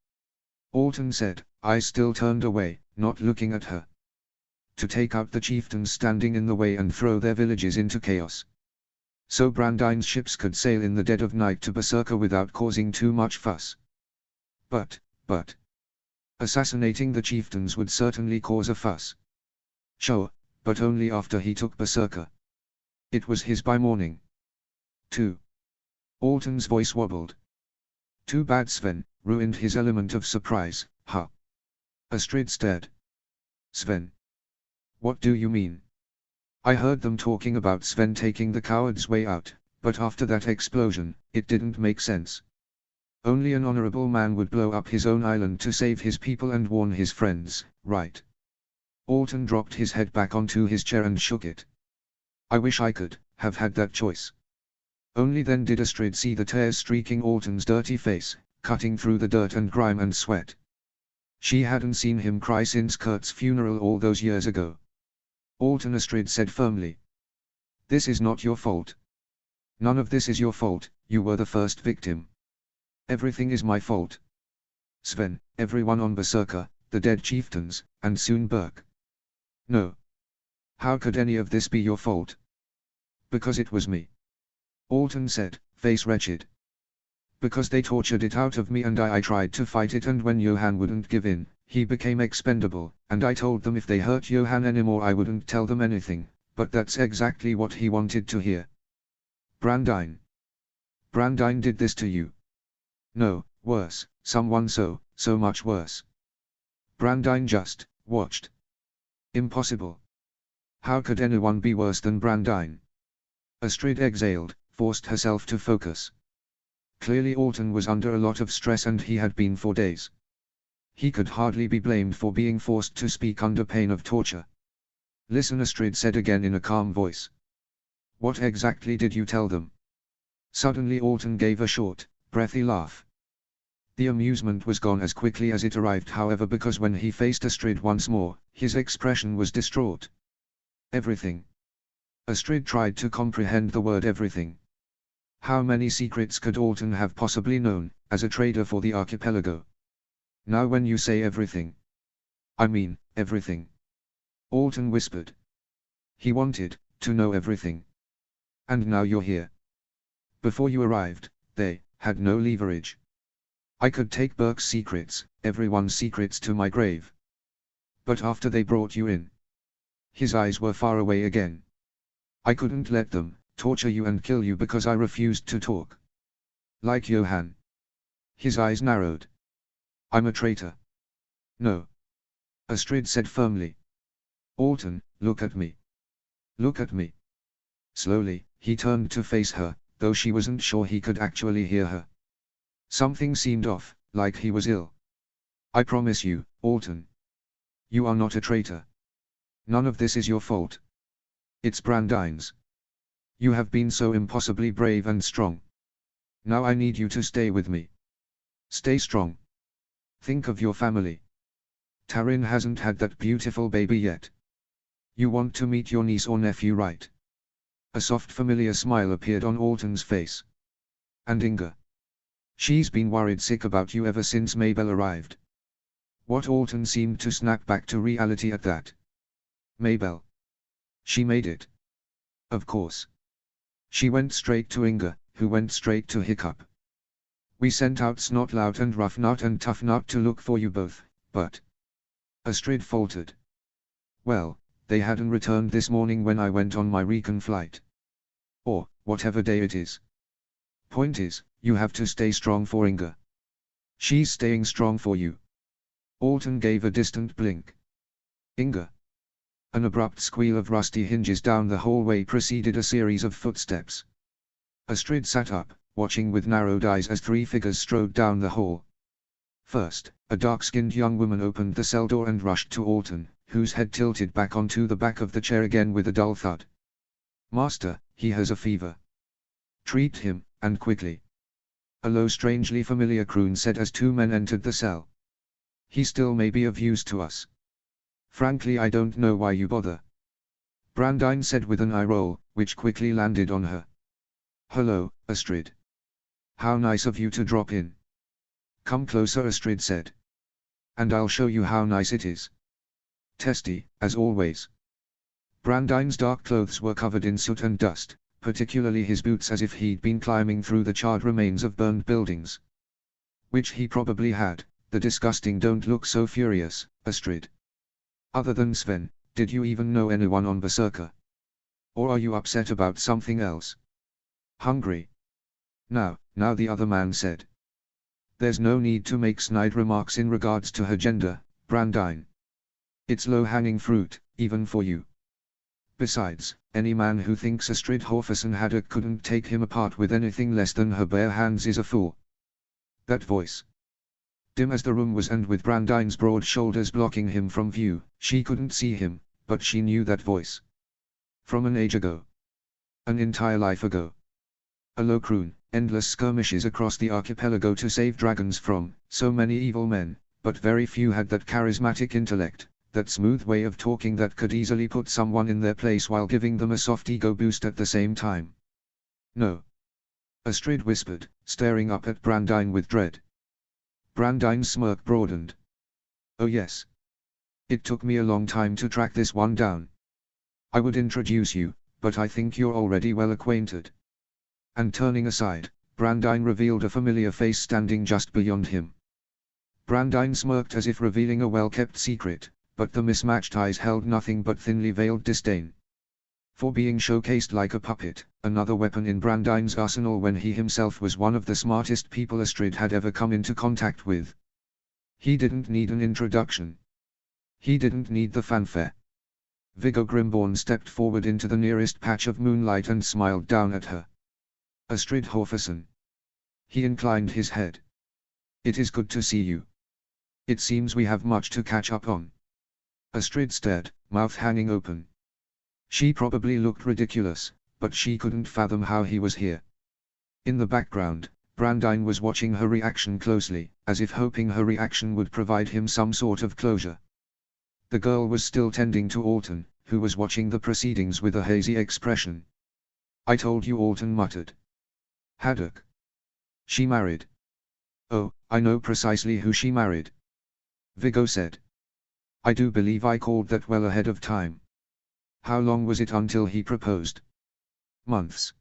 Alton said, eyes still turned away, not looking at her. To take out the chieftains standing in the way and throw their villages into chaos. So Brandine's ships could sail in the dead of night to Berserker without causing too much fuss. But, assassinating the chieftains would certainly cause a fuss. Sure, but only after he took Berserker. It was his by morning. Too. Alton's voice wobbled. Too bad Sven, ruined his element of surprise, huh? Astrid stared. Sven. What do you mean? I heard them talking about Sven taking the coward's way out, but after that explosion, it didn't make sense. Only an honorable man would blow up his own island to save his people and warn his friends, right? Alton dropped his head back onto his chair and shook it. I wish I could have had that choice. Only then did Astrid see the tears streaking Alton's dirty face, cutting through the dirt and grime and sweat. She hadn't seen him cry since Kurt's funeral all those years ago. Alton, Astrid said firmly. This is not your fault. None of this is your fault, you were the first victim. Everything is my fault. Sven, everyone on Berserker, the dead chieftains, and soon Berk. No. How could any of this be your fault? Because it was me. Alton said, face wretched. Because they tortured it out of me and I tried to fight it, and when Johan wouldn't give in, he became expendable, and I told them if they hurt Johan anymore I wouldn't tell them anything, but that's exactly what he wanted to hear. Brandine. Brandine did this to you. No, worse, someone so much worse. Brandine just watched. Impossible. How could anyone be worse than Brandine? Astrid exhaled, forced herself to focus. Clearly Alton was under a lot of stress, and he had been for days. He could hardly be blamed for being forced to speak under pain of torture. Listen, Astrid said again in a calm voice. What exactly did you tell them? Suddenly Alton gave a short, breathy laugh. The amusement was gone as quickly as it arrived, however, because when he faced Astrid once more, his expression was distraught. Everything. Astrid tried to comprehend the word everything. How many secrets could Alton have possibly known, as a trader for the archipelago? Now when you say everything. I mean, everything. Alton whispered. He wanted to know everything. And now you're here. Before you arrived, they had no leverage. I could take Burke's secrets, everyone's secrets to my grave. But after they brought you in. His eyes were far away again. I couldn't let them torture you and kill you because I refused to talk. Like Johann. His eyes narrowed. I'm a traitor. No. Astrid said firmly. Alton, look at me. Look at me. Slowly, he turned to face her, though she wasn't sure he could actually hear her. Something seemed off, like he was ill. I promise you, Alton. You are not a traitor. None of this is your fault. It's Brandine's. You have been so impossibly brave and strong. Now I need you to stay with me. Stay strong. Think of your family. Taryn hasn't had that beautiful baby yet. You want to meet your niece or nephew, right? A soft familiar smile appeared on Alton's face. And Inga. She's been worried sick about you ever since Mabel arrived. What? Alton seemed to snap back to reality at that. Mabel. She made it. Of course. She went straight to Inga, who went straight to Hiccup. We sent out Snotlout and Roughnut and Toughnut to look for you both, but... Astrid faltered. Well, they hadn't returned this morning when I went on my recon flight. Or, whatever day it is. Point is, you have to stay strong for Inga. She's staying strong for you. Alton gave a distant blink. Inga. An abrupt squeal of rusty hinges down the hallway preceded a series of footsteps. Astrid sat up, watching with narrowed eyes as three figures strode down the hall. First, a dark-skinned young woman opened the cell door and rushed to Alton, whose head tilted back onto the back of the chair again with a dull thud. Master, he has a fever. Treat him, and quickly. A low, strangely familiar croon said as two men entered the cell. He still may be of use to us. Frankly, I don't know why you bother. Brandine said with an eye roll, which quickly landed on her. Hello, Astrid. How nice of you to drop in. Come closer, Astrid said. And I'll show you how nice it is. Testy, as always. Brandine's dark clothes were covered in soot and dust, particularly his boots, as if he'd been climbing through the charred remains of burned buildings. Which he probably had. The disgusting don't look so furious, Astrid. Other than Sven, did you even know anyone on Berserker? Or are you upset about something else? Hungry? Now the other man said. There's no need to make snide remarks in regards to her gender, Brandine. It's low-hanging fruit, even for you. Besides, any man who thinks Astrid Horferson Haddock couldn't take him apart with anything less than her bare hands is a fool. That voice. Dim as the room was and with Brandine's broad shoulders blocking him from view, she couldn't see him, but she knew that voice. From an age ago. An entire life ago. A low croon, endless skirmishes across the archipelago to save dragons from so many evil men, but very few had that charismatic intellect, that smooth way of talking that could easily put someone in their place while giving them a soft ego boost at the same time. No. Astrid whispered, staring up at Brandine with dread. Brandine's smirk broadened. Oh yes. It took me a long time to track this one down. I would introduce you, but I think you're already well acquainted. And turning aside, Brandine revealed a familiar face standing just beyond him. Brandine smirked as if revealing a well-kept secret, but the mismatched eyes held nothing but thinly veiled disdain. For being showcased like a puppet, another weapon in Brandine's arsenal when he himself was one of the smartest people Astrid had ever come into contact with. He didn't need an introduction. He didn't need the fanfare. Viggo Grimborn stepped forward into the nearest patch of moonlight and smiled down at her. Astrid Horferson. He inclined his head. It is good to see you. It seems we have much to catch up on. Astrid stared, mouth hanging open. She probably looked ridiculous, but she couldn't fathom how he was here. In the background, Brandine was watching her reaction closely, as if hoping her reaction would provide him some sort of closure. The girl was still tending to Alton, who was watching the proceedings with a hazy expression. I told you, Alton muttered. Haddock. She married. Oh, I know precisely who she married. Viggo said. I do believe I called that well ahead of time. How long was it until he proposed? Months.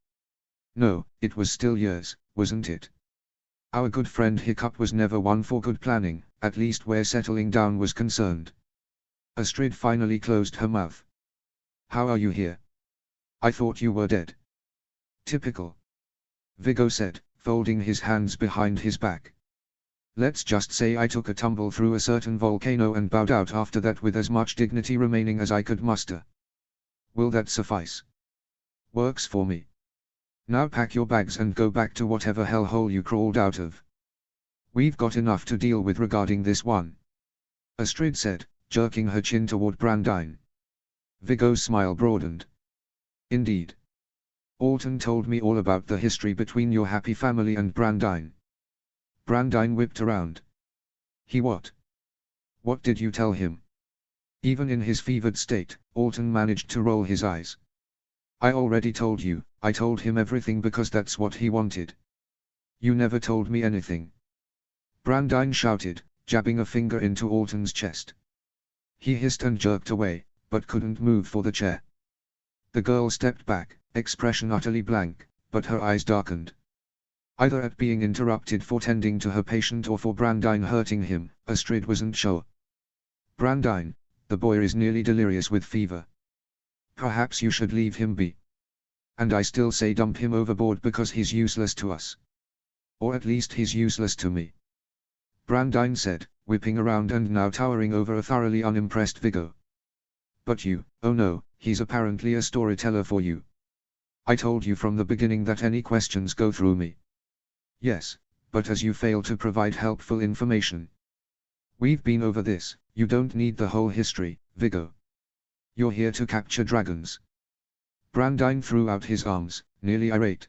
No, it was still years, wasn't it? Our good friend Hiccup was never one for good planning, at least where settling down was concerned. Astrid finally closed her mouth. How are you here? I thought you were dead. Typical. Viggo said, folding his hands behind his back. Let's just say I took a tumble through a certain volcano and bowed out after that with as much dignity remaining as I could muster. Will that suffice? Works for me. Now pack your bags and go back to whatever hellhole you crawled out of. We've got enough to deal with regarding this one. Astrid said, jerking her chin toward Brandine. Viggo's smile broadened. Indeed. Alton told me all about the history between your happy family and Brandine. Brandine whipped around. He what? What did you tell him? Even in his fevered state, Alton managed to roll his eyes. I already told you, I told him everything because that's what he wanted. You never told me anything. Brandine shouted, jabbing a finger into Alton's chest. He hissed and jerked away, but couldn't move for the chair. The girl stepped back, expression utterly blank, but her eyes darkened. Either at being interrupted for tending to her patient or for Brandine hurting him, Astrid wasn't sure. Brandine, the boy is nearly delirious with fever. Perhaps you should leave him be. And I still say dump him overboard because he's useless to us. Or at least he's useless to me. Brandine said, whipping around and now towering over a thoroughly unimpressed Viggo. But you, oh no, he's apparently a storyteller for you. I told you from the beginning that any questions go through me. Yes, but as you fail to provide helpful information. We've been over this, you don't need the whole history, Viggo. You're here to capture dragons. Brandine threw out his arms, nearly irate.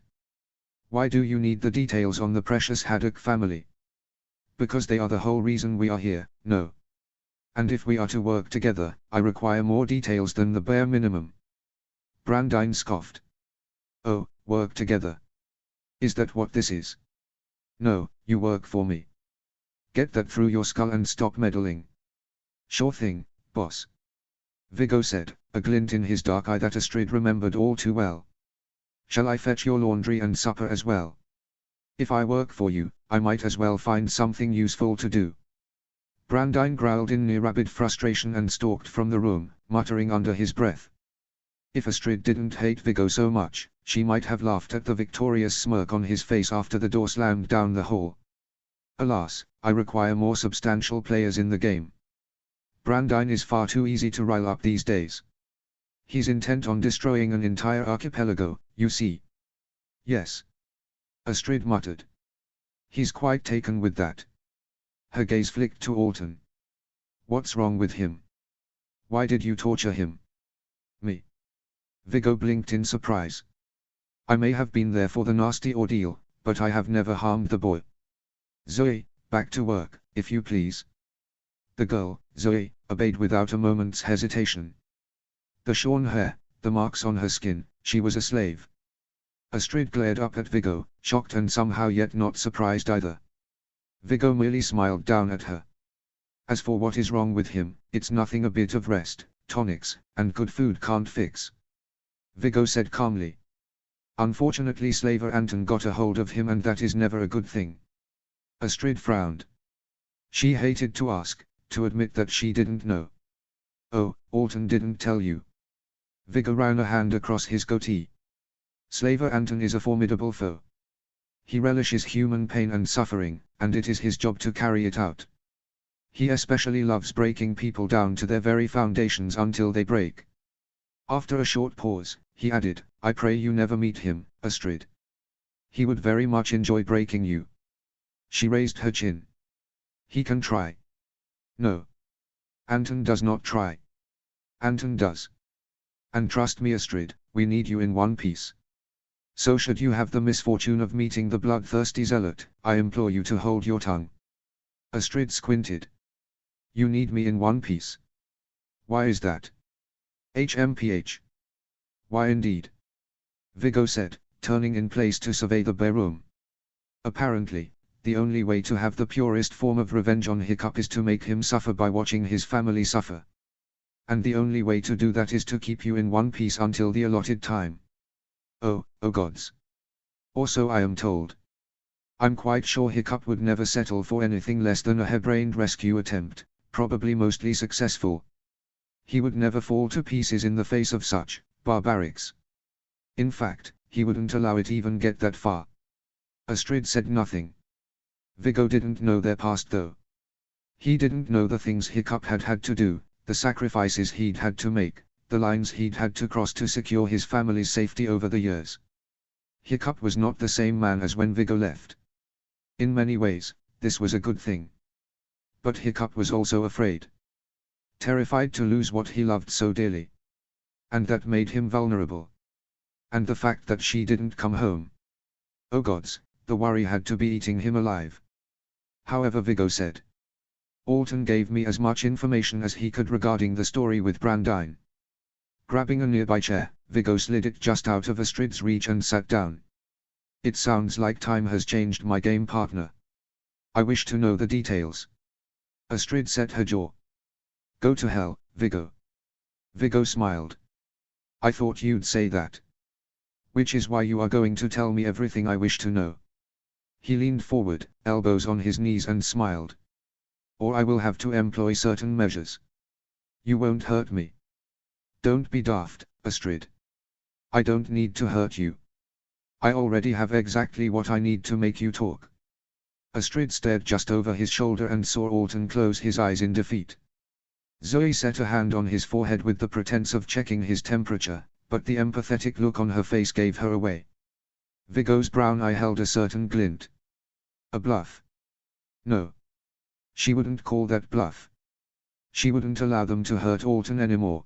Why do you need the details on the precious Haddock family? Because they are the whole reason we are here, no. And if we are to work together, I require more details than the bare minimum. Brandine scoffed. Oh, work together. Is that what this is? No, you work for me. Get that through your skull and stop meddling. Sure thing, boss. Viggo said, a glint in his dark eye that Astrid remembered all too well. Shall I fetch your laundry and supper as well? If I work for you, I might as well find something useful to do. Brandine growled in near rabid frustration and stalked from the room, muttering under his breath. If Astrid didn't hate Viggo so much, she might have laughed at the victorious smirk on his face after the door slammed down the hall. Alas, I require more substantial players in the game. Brandine is far too easy to rile up these days. He's intent on destroying an entire archipelago, you see. Yes. Astrid muttered. He's quite taken with that. Her gaze flicked to Alton. What's wrong with him? Why did you torture him? Me. Viggo blinked in surprise. I may have been there for the nasty ordeal, but I have never harmed the boy. Zoe, back to work, if you please. The girl, Zoe, obeyed without a moment's hesitation. The shorn hair, the marks on her skin, she was a slave. Astrid glared up at Viggo, shocked and somehow yet not surprised either. Viggo merely smiled down at her. As for what is wrong with him, it's nothing a bit of rest, tonics, and good food can't fix. Viggo said calmly. Unfortunately Slaver Anton got a hold of him and that is never a good thing. Astrid frowned. She hated to ask, to admit that she didn't know. Oh, Alton didn't tell you. Viggo ran a hand across his goatee. Slaver Anton is a formidable foe. He relishes human pain and suffering, and it is his job to carry it out. He especially loves breaking people down to their very foundations until they break. After a short pause, he added, I pray you never meet him, Astrid. He would very much enjoy breaking you. She raised her chin. He can try. No. Anton does not try. Anton does. And trust me Astrid, we need you in one piece. So should you have the misfortune of meeting the bloodthirsty zealot, I implore you to hold your tongue. Astrid squinted. You need me in one piece. Why is that? HMPH. Why indeed? Viggo said, turning in place to survey the bare room. Apparently, the only way to have the purest form of revenge on Hiccup is to make him suffer by watching his family suffer. And the only way to do that is to keep you in one piece until the allotted time. Oh gods. Or so I am told. I'm quite sure Hiccup would never settle for anything less than a harebrained rescue attempt, probably mostly successful. He would never fall to pieces in the face of such barbarics. In fact, he wouldn't allow it even get that far. Astrid said nothing. Viggo didn't know their past though. He didn't know the things Hiccup had had to do, the sacrifices he'd had to make, the lines he'd had to cross to secure his family's safety over the years. Hiccup was not the same man as when Viggo left. In many ways, this was a good thing. But Hiccup was also afraid. Terrified to lose what he loved so dearly. And that made him vulnerable. And the fact that she didn't come home. Oh gods, the worry had to be eating him alive. However, Viggo said. Alton gave me as much information as he could regarding the story with Brandine. Grabbing a nearby chair, Viggo slid it just out of Astrid's reach and sat down. It sounds like time has changed my game partner. I wish to know the details. Astrid set her jaw. Go to hell, Viggo. Viggo smiled. I thought you'd say that. Which is why you are going to tell me everything I wish to know. He leaned forward, elbows on his knees and smiled. Or I will have to employ certain measures. You won't hurt me. Don't be daft, Astrid. I don't need to hurt you. I already have exactly what I need to make you talk. Astrid stared just over his shoulder and saw Alton close his eyes in defeat. Zoe set a hand on his forehead with the pretense of checking his temperature, but the empathetic look on her face gave her away. Viggo's brown eye held a certain glint. A bluff? No. She wouldn't call that bluff. She wouldn't allow them to hurt Alton anymore.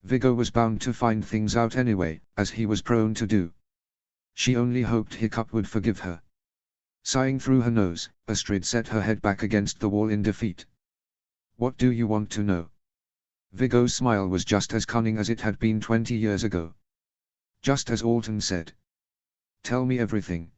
Viggo was bound to find things out anyway, as he was prone to do. She only hoped Hiccup would forgive her. Sighing through her nose, Astrid set her head back against the wall in defeat. What do you want to know? Viggo's smile was just as cunning as it had been 20 years ago. Just as Alton said. Tell me everything.